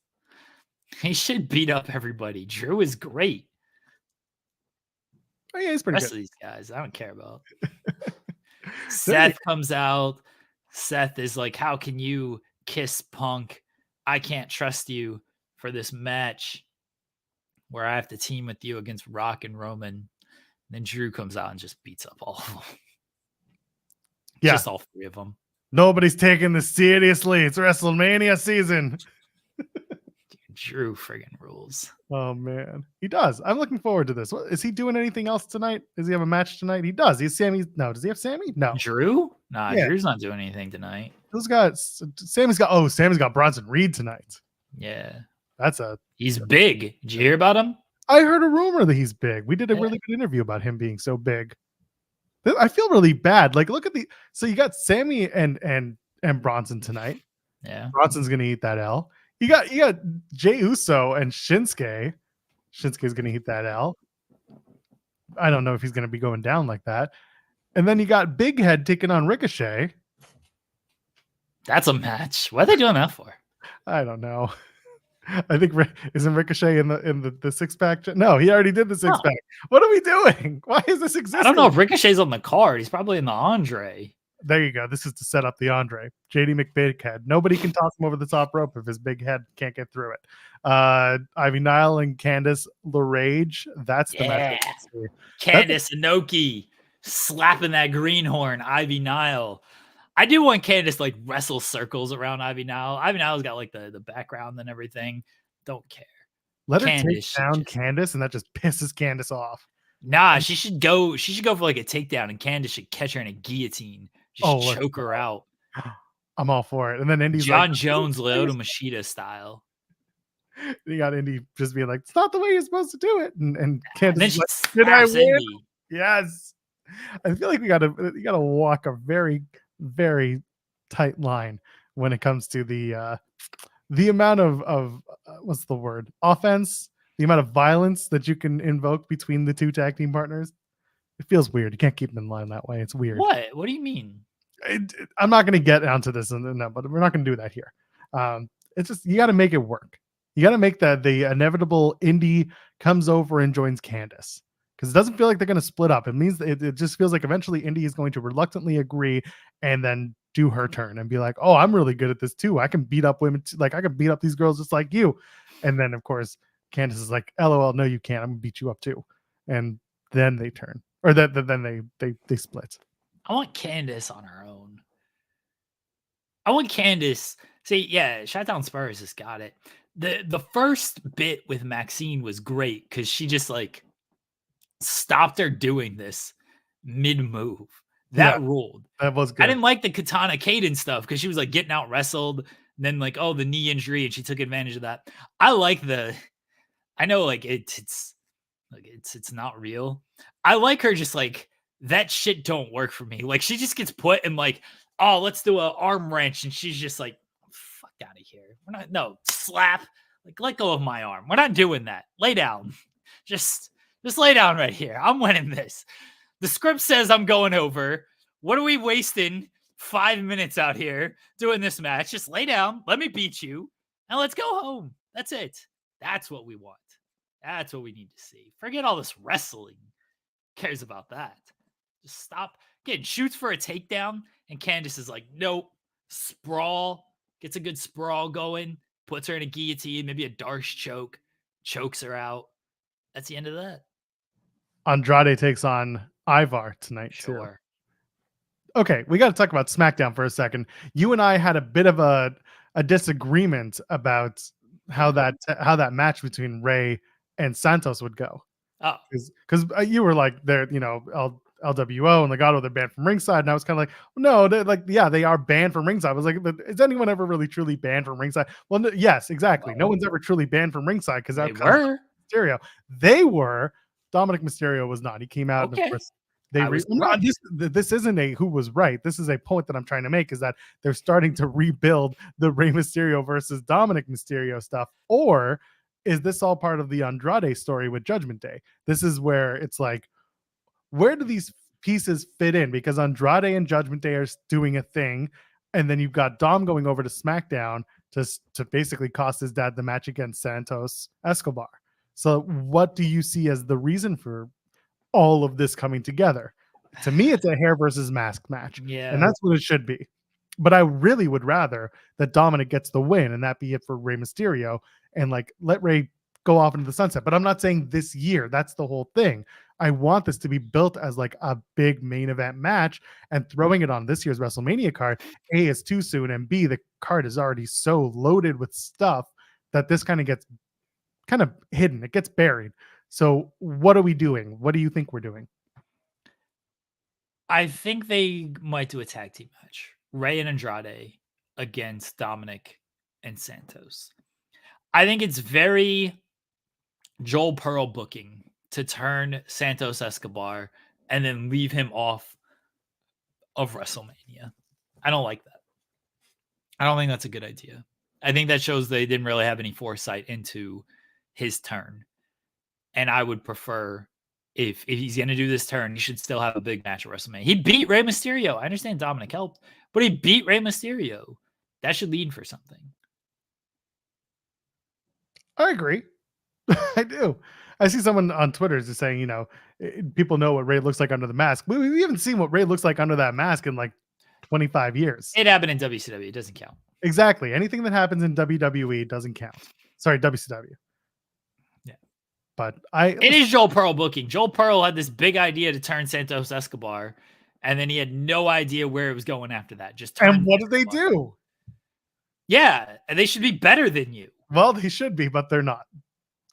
He should beat up everybody. Drew is great. oh yeah, he's The pretty rest good. of these guys, I don't care about. Seth comes out. Seth is like, "How can you kiss Punk? I can't trust you for this match where I have to team with you against Rock and Roman." And then Drew comes out and just beats up all of them. Yeah. Just all three of them. Nobody's taking this seriously. It's WrestleMania season. Drew friggin' rules. Oh man, he does. I'm looking forward to this. Is he doing anything else tonight? Does he have a match tonight? He does. He's Sammy. No, does he have Sammy? No. Drew? Nah, Yeah. Drew's not doing anything tonight. Sammy's got Bronson Reed tonight. Yeah. He's big. Did you hear about him? I heard a rumor that he's big. We did a really good interview about him being so big. I feel really bad. Like, look at so you got Sammy and Bronson tonight. Yeah. Bronson's gonna eat that L. You got Jey Uso and Shinsuke. Shinsuke's gonna eat that L. I don't know if he's gonna be going down like that. And then you got Big Head taking on Ricochet. That's a match. What are they doing that for? I don't know. I think isn't Ricochet in the six pack? No, he already did the six pack. What are we doing? Why is this existing? I don't know if Ricochet's on the card. He's probably in the Andre. There you go. This is to set up the Andre. JD McBighead. Nobody can toss him over the top rope if his big head can't get through it. Ivy Nile and Candice LeRage. That's the match. Candice Inoki slapping that greenhorn. Ivy Nile. I do want Candice like wrestle circles around Ivy Nile. Ivy Nile's got like the background and everything. Don't care. Let her take down Candice, and that just pisses Candice off. Nah, she should go for like a takedown, and Candice should catch her in a guillotine. Just choke her out. I'm all for it. And then Indy's John like, Jones, Lyoto Machida style. You got Indy just being like, it's not the way you're supposed to do it. And Candice then is she like, did I win? Indy. Yes. I feel like you gotta walk a very, very tight line when it comes to the amount of what's the word? Offense, the amount of violence that you can invoke between the two tag team partners. It feels weird. You can't keep them in line that way. It's weird. What? What do you mean? I'm not going to get onto this, but we're not going to do that here. It's just you got to make it work. You got to make the inevitable Indy comes over and joins Candice, because it doesn't feel like they're going to split up. It means it just feels like eventually Indy is going to reluctantly agree and then do her turn and be like, "Oh, I'm really good at this too. I can beat up women. Like I can beat up these girls just like you." And then of course Candice is like, "LOL, no, you can't. I'm gonna beat you up too." And then they turn, or then they split. I want Candice on her own. I want Candice. See, yeah, Shutdown Spurs has got it. The first bit with Maxine was great because she just like stopped her doing this mid-move. That ruled. That was good. I didn't like the Katana Kaden stuff because she was like getting out wrestled, and then like, oh, the knee injury, and she took advantage of that. I know like it's not real. I like her just like that shit don't work for me. Like she just gets put in like, oh, let's do an arm wrench, and she's just like, fuck out of here. We're not, no, slap, like let go of my arm. We're not doing that. Lay down. Just lay down right here. I'm winning this. The script says I'm going over. What are we wasting 5 minutes out here doing this match? Just lay down. Let me beat you. And let's go home. That's it. That's what we want. That's what we need to see. Forget all this wrestling. Who cares about that? Just stop. Again, shoots for a takedown. And Candice is like, nope. Sprawl. Gets a good sprawl going. Puts her in a guillotine. Maybe a Darce choke. Chokes her out. That's the end of that. Andrade takes on Ivar tonight too. Okay, we got to talk about SmackDown for a second. You and I had a bit of a disagreement about how that match between Rey and Santos would go. Oh, because you were like, there, LWO and Legato, they're banned from ringside. And I was kind of like, no, they are banned from ringside. I was like, but is anyone ever really truly banned from ringside? Well, no, yes, exactly. No one's ever truly banned from ringside because They were. Mysterio. They were. Dominic Mysterio was not. He came out and Okay. of course this isn't a who was right. This is a point that I'm trying to make, is that they're starting to rebuild the Rey Mysterio versus Dominic Mysterio stuff. Or is this all part of the Andrade story with Judgment Day? This is where it's like, where do these pieces fit in? Because Andrade and Judgment Day are doing a thing, and then you've got Dom going over to SmackDown to basically cost his dad the match against Santos Escobar. So what do you see as the reason for all of this coming together? To me, it's a hair versus mask match. Yeah. And that's what it should be. But I really would rather that Dominic gets the win and that be it for Rey Mysterio, and like let Rey go off into the sunset. But I'm not saying this year. That's the whole thing. I want this to be built as like a big main event match, and throwing it on this year's WrestleMania card, A, is too soon, and B, the card is already so loaded with stuff that this kind of gets kind of hidden. It gets buried. So what are we doing? What do you think we're doing? I think they might do a tag team match. Rey and Andrade against Dominic and Santos. I think it's very Joel Pearl booking to turn Santos Escobar and then leave him off of WrestleMania. I don't like that. I don't think that's a good idea. I think that shows they didn't really have any foresight into his turn. And I would prefer, if he's going to do this turn, he should still have a big match at WrestleMania. He beat Rey Mysterio. I understand Dominic helped, but he beat Rey Mysterio. That should lead for something. I agree. I do. I see someone on Twitter is just saying, people know what Rey looks like under the mask. We haven't seen what Rey looks like under that mask in like 25 years. It happened in WCW. It doesn't count. Exactly. Anything that happens in WWE doesn't count. Sorry, WCW. Yeah. But it is Joel Pearl booking. Joel Pearl had this big idea to turn Santos Escobar, and then he had no idea where it was going after that. And what did they do? Yeah, and they should be better than you. Well, they should be, but they're not.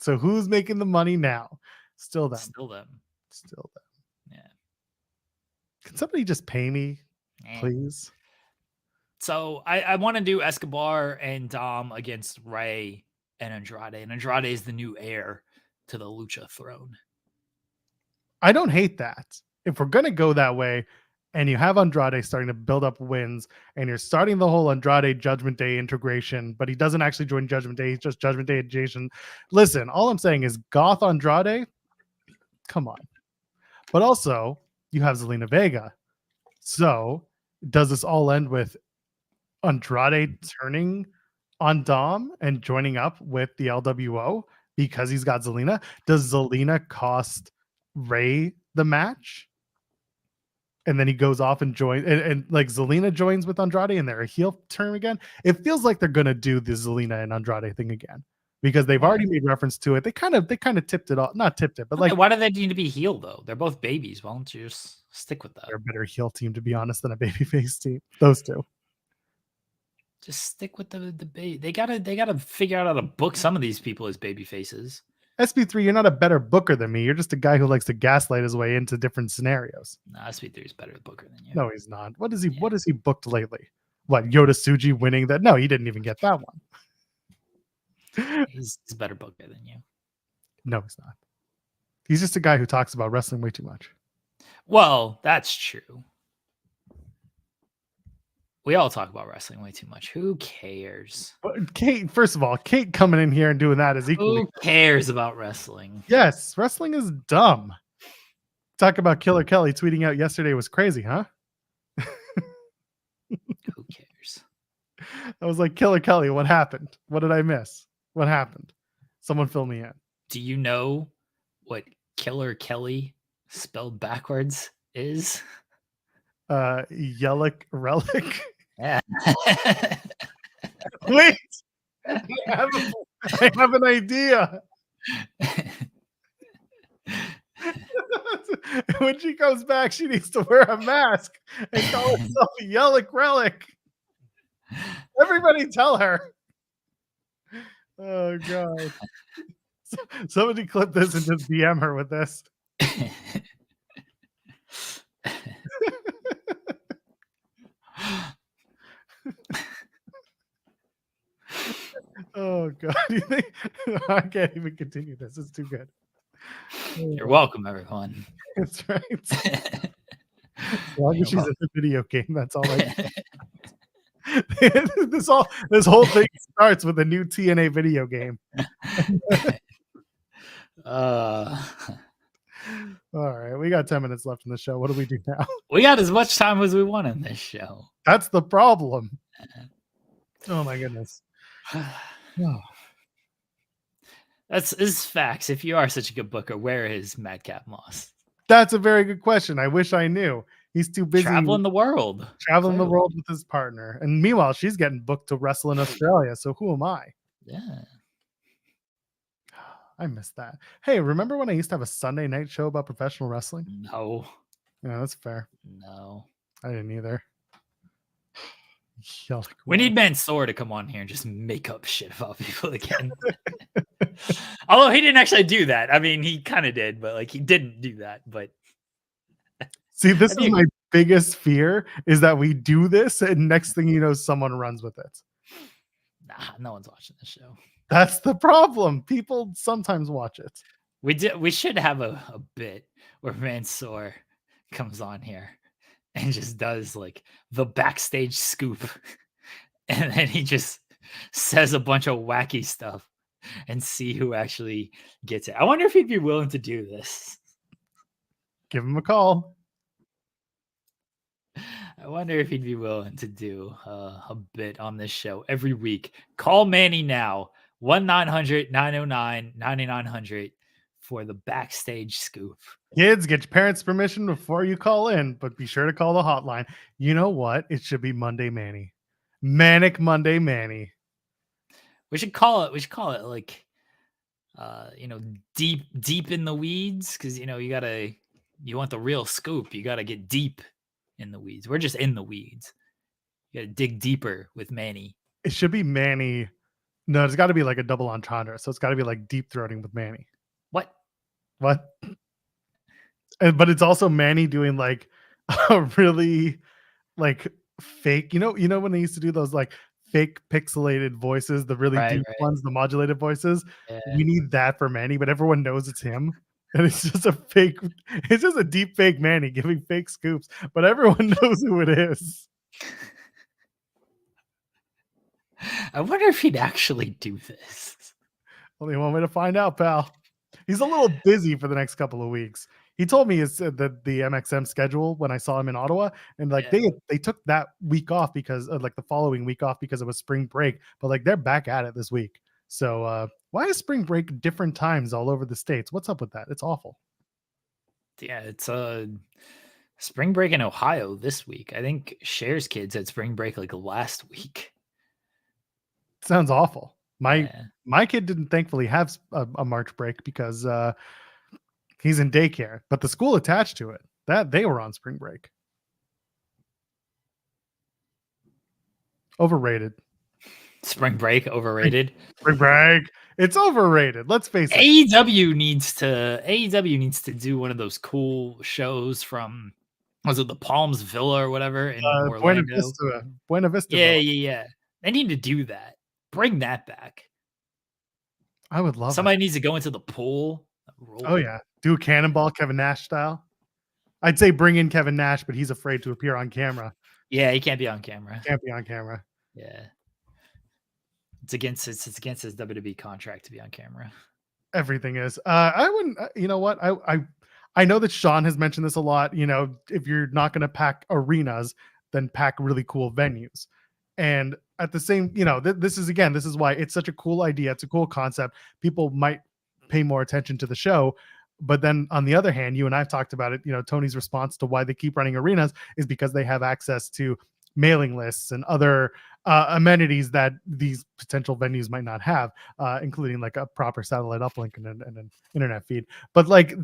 So who's making the money now? Still them. Still them. Yeah. Can somebody just pay me, please? So I want to do Escobar and Dom against Rey and Andrade. And Andrade is the new heir to the Lucha throne. I don't hate that. If we're going to go that way, and you have Andrade starting to build up wins, and you're starting the whole Andrade Judgment Day integration, but he doesn't actually join Judgment Day. He's just Judgment Day adjacent. Listen, all I'm saying is Goth Andrade, come on. But also, you have Zelina Vega. So does this all end with Andrade turning on Dom and joining up with the LWO because he's got Zelina? Does Zelina cost Rey the match? And then he goes off and joins, and like Zelina joins with Andrade, and they're a heel turn again. It feels like they're gonna do the Zelina and Andrade thing again because they've already made reference to it. They kind of tipped it off, not tipped it, but like, why do they need to be heel though? They're both babies. Why don't you just stick with that? They're a better heel team, to be honest, than a babyface team. Those two. Just stick with the baby. They gotta figure out how to book some of these people as baby faces. SP3, you're not a better booker than me. You're just a guy who likes to gaslight his way into different scenarios. No, SP3 is better booker than you. No, he's not. What is he? Yeah. What has he booked lately? What, Yoda Tsuji winning that? No, he didn't even get that one. He's a better booker than you. No, he's not. He's just a guy who talks about wrestling way too much. Well, that's true. We all talk about wrestling way too much. Who cares? But Kate, first of all, Kate coming in here and doing that is equally. Who cares about wrestling? Yes, wrestling is dumb. Talk about Killer Kelly tweeting out yesterday was crazy, huh? Who cares? I was like, Killer Kelly, what happened? What did I miss? What happened? Someone fill me in. Do you know what Killer Kelly spelled backwards is? Yellick Relic. Yeah. Wait, I have an idea. When she comes back, she needs to wear a mask and call herself Yellick Relic. Everybody tell her. Oh, God. Somebody clip this and just DM her with this. God. You think I can't even continue this? It's too good. You're welcome, everyone. That's right. As long as she's in the video game, that's all I this whole thing starts with a new TNA video game. uh, All right, we got 10 minutes left in the show. What do we do now? we got as much time as we want in this show. That's the problem. Oh my goodness. Oh. This is facts. If you are such a good booker, where is Madcap Moss? That's a very good question. I wish I knew. He's too busy Traveling the world. the world with his partner. And meanwhile, she's getting booked to wrestle in Australia. So who am I? Yeah. I missed that. Hey, remember when I used to have a Sunday night show about professional wrestling? No. Yeah, that's fair. No. I didn't either. We need Mansoor to come on here and just make up shit about people again. Although he didn't actually do that. I mean, he kind of did, but like he didn't do that. But see, this is my biggest fear is that we do this and next thing you know, someone runs with it. Nah, no one's watching the show. That's the problem. People sometimes watch it. We should have a bit where Mansoor comes on here and just does like the backstage scoop. And then he just says a bunch of wacky stuff and see who actually gets it. I wonder if he'd be willing to do this. Give him a call. I wonder if he'd be willing to do a bit on this show every week. Call Manny now, 1-900-909-9900 for the backstage scoop. Kids, get your parents' permission before you call in, but be sure to call the hotline. You know what? It should be Monday Manny. Manic Monday Manny. We should call it like deep in the weeds, because you want the real scoop. You gotta get deep in the weeds. We're just in the weeds. You gotta dig deeper with Manny. It should be Manny. No, it's got to be like a double entendre. So it's got to be like deep throating with Manny. What? But it's also Manny doing like a really like fake. You know when they used to do those like fake pixelated voices, the really deep ones, the modulated voices. Yeah. We need that for Manny, but everyone knows it's him. And it's just a deep fake Manny giving fake scoops, but everyone knows who it is. I wonder if he'd actually do this. Only one way to find out, pal. He's a little busy for the next couple of weeks. He told me the MXM schedule when I saw him in Ottawa, and like they took that week off because like the following week off because it was spring break, but like they're back at it this week. So why is spring break different times all over the States? What's up with that? It's awful. Yeah, it's spring break in Ohio this week. I think Cher's kids had spring break like last week. Sounds awful. My kid didn't thankfully have a March break because he's in daycare, but the school attached to it, that they were on spring break. Overrated. Spring break overrated. Spring break. It's overrated. Let's face it. AEW needs to do one of those cool shows from, was it the Palms Villa or whatever in Orlando? Buena Vista. Yeah. They need to do that. Bring that back. I would love Somebody needs to go into the pool. Oh yeah. Do a cannonball Kevin Nash style. I'd say bring in Kevin Nash, but he's afraid to appear on camera. Yeah, he can't be on camera. Yeah. It's against his WWE contract to be on camera. Everything is. I wouldn't. You know what? I know that Sean has mentioned this a lot. You know, if you're not going to pack arenas, then pack really cool venues. And at the same, this is why it's such a cool idea. It's a cool concept. People might pay more attention to the show. But then on the other hand, you and I've talked about it. Tony's response to why they keep running arenas is because they have access to mailing lists and other amenities that these potential venues might not have, including like a proper satellite uplink and an internet feed. But like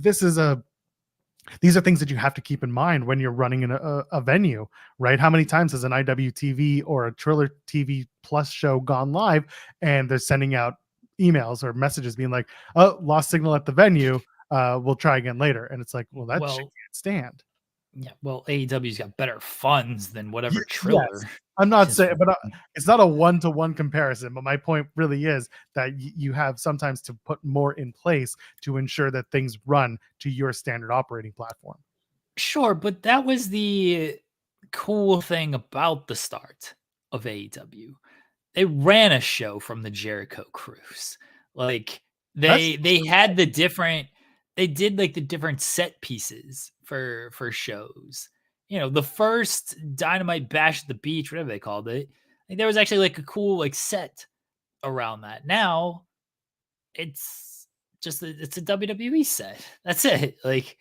these are things that you have to keep in mind when you're running in a venue, right? How many times has an IWTV or a Triller TV Plus show gone live and they're sending out emails or messages being like, "Oh, lost signal at the venue. We'll try again later." And it's like, well, that shit can't stand. Yeah, well, AEW's got better funds than whatever Triller. Yes. I'm not is saying, but running. it's not a one-to-one comparison. But my point really is that you have sometimes to put more in place to ensure that things run to your standard operating platform. Sure, but that was the cool thing about the start of AEW. They ran a show from the Jericho Cruise. Like they had the different they did like the different set pieces for shows. You know, the first Dynamite Bash at the Beach, whatever they called it, like there was actually like a cool like set around that. Now it's just it's a WWE set. That's it. Like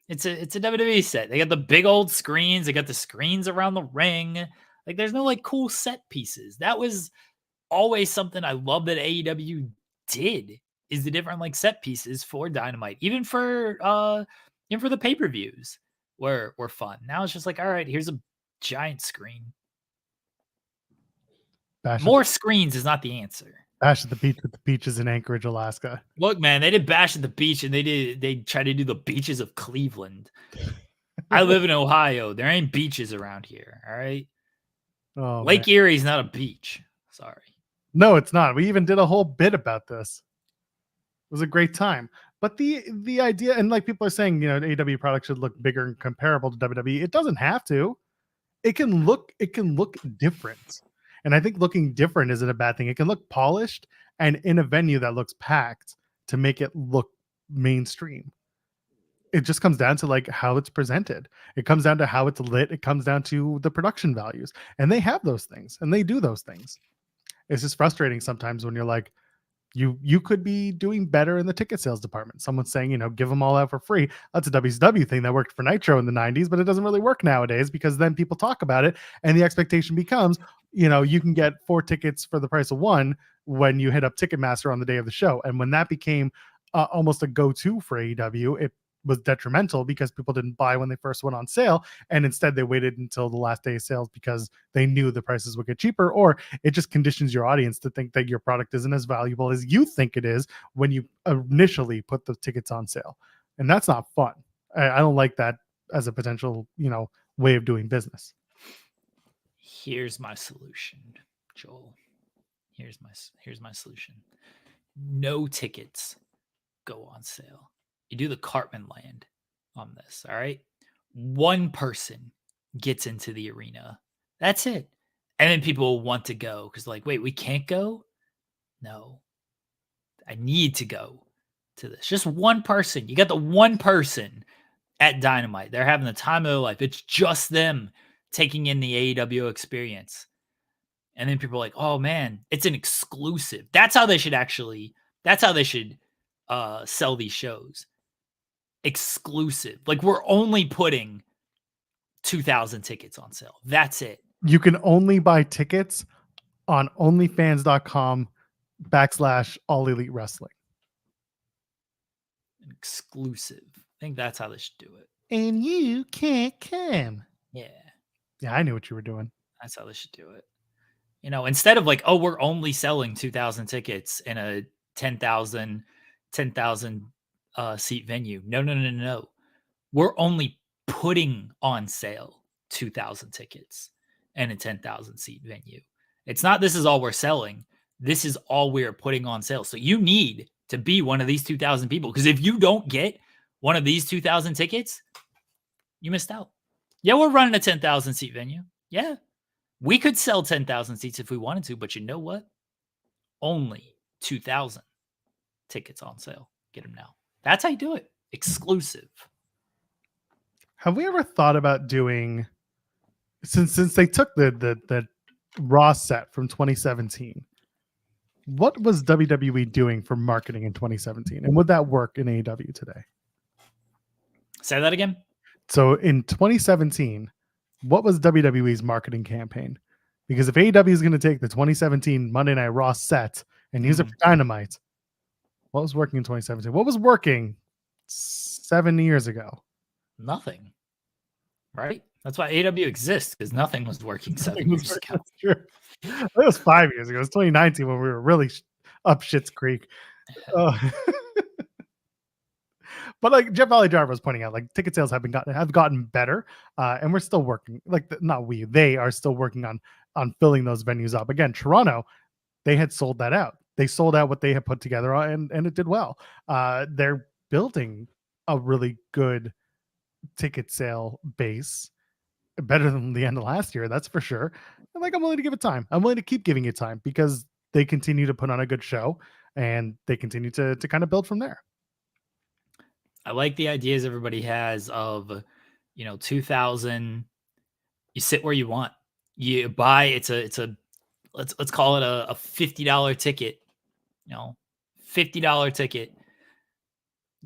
it's a WWE set. They got the big old screens. They got the screens around the ring. Like there's no like cool set pieces. That was always something I love that AEW did, is the different like set pieces for Dynamite, even for the pay-per-views were fun. Now it's just like, all right, here's a giant screen. More screens is not the answer. Bash at the Beach with the beaches in Anchorage, Alaska. Look, man, they did Bash at the Beach and they tried to do the beaches of Cleveland. I live in Ohio. There ain't beaches around here. All right. Oh, Lake Erie is not a beach. Sorry. No, it's not. We even did a whole bit about this. It was a great time. But the idea, and like people are saying, you know, AEW products should look bigger and comparable to WWE. It doesn't have to. It can look different. And I think looking different isn't a bad thing. It can look polished and in a venue that looks packed to make it look mainstream. It just comes down to like how it's presented. It comes down to how it's lit. It comes down to the production values. And they have those things and they do those things. It's just frustrating sometimes when you're like, you could be doing better in the ticket sales department. Someone's saying, you know, give them all out for free. That's a WCW thing that worked for Nitro in the 90s, but it doesn't really work nowadays because then people talk about it and the expectation becomes, you know, you can get 4 tickets for the price of 1 when you hit up Ticketmaster on the day of the show. And when that became almost a go-to for AEW, it was detrimental because people didn't buy when they first went on sale, and instead they waited until the last day of sales because they knew the prices would get cheaper, or it just conditions your audience to think that your product isn't as valuable as you think it is when you initially put the tickets on sale. And that's not fun. I don't like that as a potential, you know, way of doing business. Here's my solution, Joel. Here's my solution. No tickets go on sale. You do the Cartman land on this, all right? One person gets into the arena. That's it. And then people want to go because like, wait, we can't go? No. I need to go to this. Just one person. You got the one person at Dynamite. They're having the time of their life. It's just them taking in the AEW experience. And then people are like, oh man, it's an exclusive. That's how they should sell these shows. Exclusive. Like we're only putting 2,000 tickets on sale. That's it. You can only buy tickets on onlyfans.com/all elite wrestling. An exclusive. I think that's how they should do it. And you can't come. Yeah. Yeah, I knew what you were doing. That's how they should do it. You know, instead of like, oh, we're only selling 2,000 tickets in a 10,000 seat venue. No. We're only putting on sale 2,000 tickets in a 10,000 seat venue. It's not this is all we're selling. This is all we're putting on sale. So you need to be one of these 2,000 people, because if you don't get one of these 2,000 tickets, you missed out. Yeah, we're running a 10,000 seat venue. Yeah, we could sell 10,000 seats if we wanted to, but you know what? Only 2,000 tickets on sale. Get them now. That's how you do it. Exclusive. Have we ever thought about doing, since they took the Raw set from 2017, what was WWE doing for marketing in 2017? And would that work in AEW today? Say that again. So in 2017, what was WWE's marketing campaign? Because if AEW is going to take the 2017 Monday Night Raw set and use it for Dynamite, what was working in 2017? What was working 7 years ago? Nothing. Right? That's why AEW exists, because nothing was working 7 years ago. That's true. It was 5 years ago. It was 2019 when we were really up Schitt's Creek. But like Jeff Valley Driver was pointing out, like ticket sales have gotten better, and we're still working. They are still working on filling those venues up. Again, Toronto, they had sold that out. They sold out what they had put together, and it did well. They're building a really good ticket sale base, better than the end of last year, that's for sure. And like I'm willing to give it time. I'm willing to keep giving it time because they continue to put on a good show, and they continue to kind of build from there. I like the ideas everybody has of, 2000. You sit where you want. You buy. It's a let's call it a $50 ticket. $50 ticket.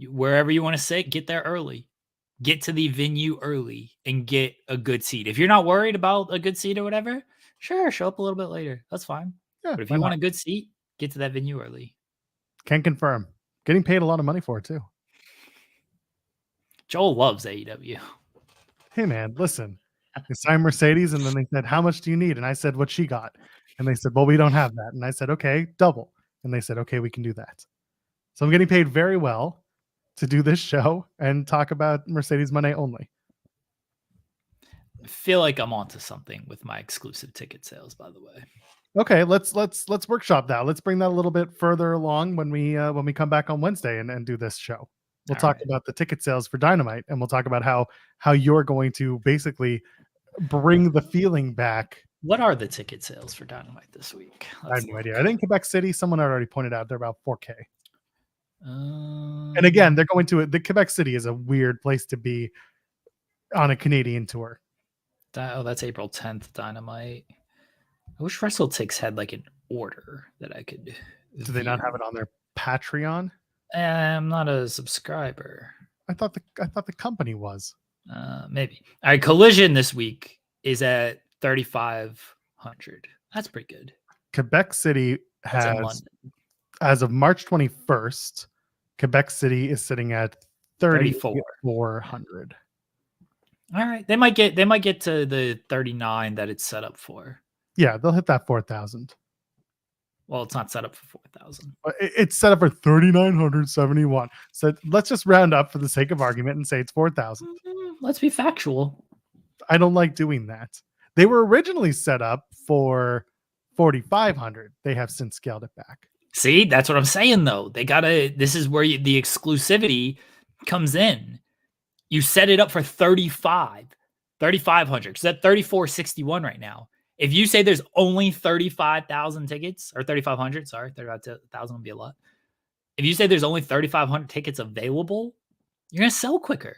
Wherever you want to sit, get there early. Get to the venue early and get a good seat. If you're not worried about a good seat or whatever, sure, show up a little bit later. That's fine. Yeah, but if you want a good seat, get to that venue early. Can confirm. Getting paid a lot of money for it too. Joel loves AEW. Hey man, listen. They signed Mercedes, and then they said, "How much do you need?" And I said, "What she got." And they said, "Well, we don't have that." And I said, "Okay, double." And they said, "Okay, we can do that." So I'm getting paid very well to do this show and talk about Mercedes Money only. I feel like I'm onto something with my exclusive ticket sales, by the way. Okay, let's workshop that. Let's bring that a little bit further along when we come back on Wednesday and do this show. We'll talk about the ticket sales for Dynamite, and we'll talk about how you're going to basically bring the feeling back. What are the ticket sales for Dynamite this week? I have no idea. I think Quebec City, someone had already pointed out, they're about 4K. And And again, they're going to the Quebec City is a weird place to be on a Canadian tour. that's April 10th, Dynamite. I wish WrestleTix had like an order that I could. Do they not have it on their Patreon? I'm not a subscriber. I thought the company was. Maybe. All right, Collision this week is at 3,500. That's pretty good. Quebec City That's in has, London. as of March 21st, Quebec City is sitting at 3,400. All right, they might get to the 39 that it's set up for. Yeah, they'll hit that 4,000. Well, it's not set up for 4,000. It's set up for 3,971. So let's just round up for the sake of argument and say it's 4,000. Let's be factual. I don't like doing that. They were originally set up for 4,500. They have since scaled it back. See, that's what I'm saying, though. This is where the exclusivity comes in. You set it up for 3,500, because that's 3,461 right now. If you say there's only 35,000 tickets, or 3,500, sorry, 35,000 would be a lot. If you say there's only 3,500 tickets available, you're going to sell quicker.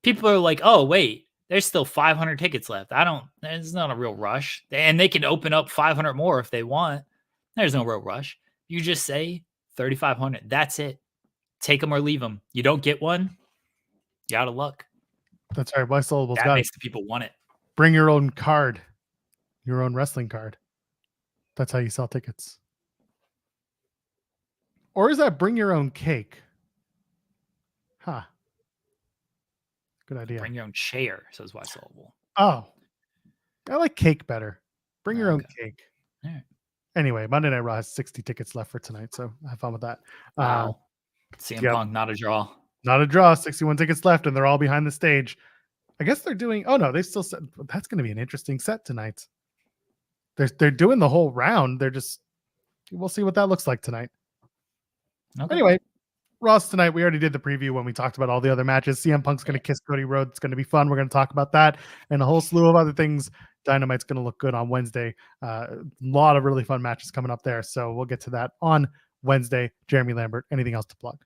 People are like, oh, wait, there's still 500 tickets left. There's not a real rush. And they can open up 500 more if they want. There's no real rush. You just say 3,500. That's it. Take them or leave them. You don't get one, you're out of luck. That's right. Why Syllables That got makes it. the people want it. Bring your own card, your own wrestling card. That's how you sell tickets. Or is that bring your own cake? Huh. Good idea. Bring your own chair, says Why Syllable. Oh, I like cake better. Bring your own cake. All right. Anyway, Monday Night Raw has 60 tickets left for tonight, so have fun with that. Wow. CM Punk, not a draw. Not a draw. 61 tickets left, and they're all behind the stage. I guess they're doing. Oh no, they still said that's going to be an interesting set tonight. They're doing the whole round. We'll see what that looks like tonight. Okay. Anyway, Ross tonight. We already did the preview when we talked about all the other matches. CM Punk's going to kiss Cody Rhodes. It's going to be fun. We're going to talk about that and a whole slew of other things. Dynamite's going to look good on Wednesday. A lot of really fun matches coming up there. So we'll get to that on Wednesday. Jeremy Lambert, anything else to plug?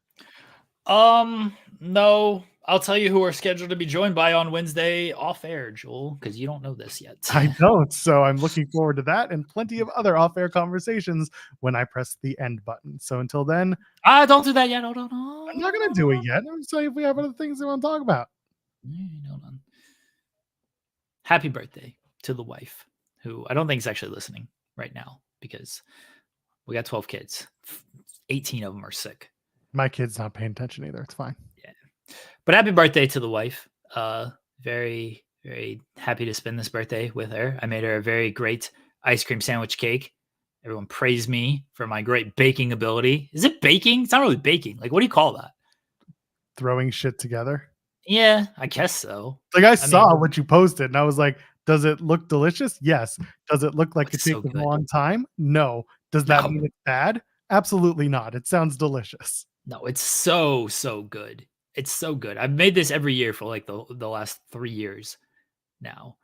No. I'll tell you who we're scheduled to be joined by on Wednesday off air, Joel, because you don't know this yet. I don't. So I'm looking forward to that and plenty of other off-air conversations when I press the end button. So until then, don't do that yet. No. I'm not going to do it yet. I'm saying if we have other things we want to talk about. Hold on. Happy birthday to the wife, who I don't think is actually listening right now because we got 12 kids. 18 of them are sick. My kid's not paying attention either. It's fine. Yeah. But happy birthday to the wife. Very, very happy to spend this birthday with her. I made her a very great ice cream sandwich cake. Everyone praised me for my great baking ability. Is it baking? It's not really baking. Like, what do you call that? throwing shit together? Yeah, I guess so. Like I I saw mean, what you posted and I was like, does it look delicious? Yes. Does it look like it it's takes so a good. long time? No. Does that No. mean it's bad? Absolutely not. It sounds delicious. No, it's so good. It's so good. I've made this every year for like the last 3 years now.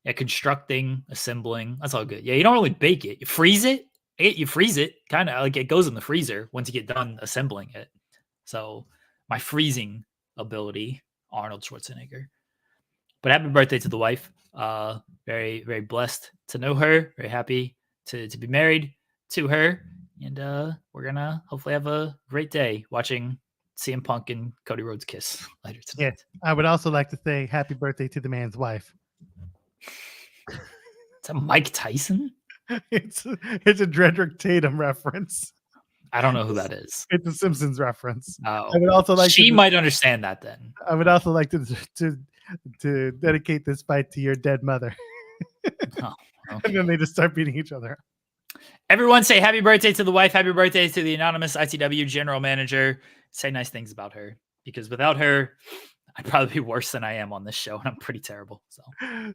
Yeah, constructing, assembling, that's all good. Yeah, you don't really bake it. You freeze it. You freeze it, kind of like it goes in the freezer once you get done assembling it. So my freezing ability, Arnold Schwarzenegger. But happy birthday to the wife. Very, very blessed to know her. Very happy to be married to her. And we're gonna hopefully have a great day watching CM Punk and Cody Rhodes kiss later Yeah. tonight. I would also like to say happy birthday to the man's wife. Is that Mike Tyson? It's a Dredrick Tatum reference. I don't know who that is. It's a Simpsons reference. Oh, I would also like she to might understand that then. I would also like to dedicate this fight to your dead mother. Oh, And okay. then they just start beating each other. Everyone say happy birthday to the wife. Happy birthday to the anonymous ITW general manager. Say nice things about her because without her, I'd probably be worse than I am on this show, and I'm pretty terrible. So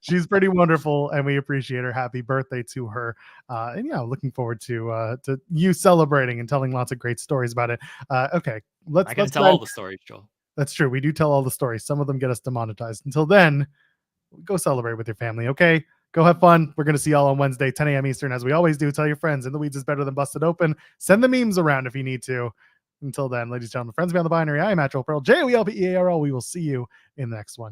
She's pretty wonderful, and we appreciate her. Happy birthday to her. And yeah, looking forward to you celebrating and telling lots of great stories about it. Okay, I can let's tell all the stories, Joel. That's true. We do tell all the stories. Some of them get us demonetized. Until then, go celebrate with your family. Okay, go have fun. We're gonna see y'all on Wednesday, 10 a.m. Eastern, as we always do. Tell your friends. In the Weeds is better than Busted Open. Send the memes around if you need to. Until then, ladies and gentlemen, friends beyond the binary, I am Joel Pearl, JOELPEARL. We will see you in the next one.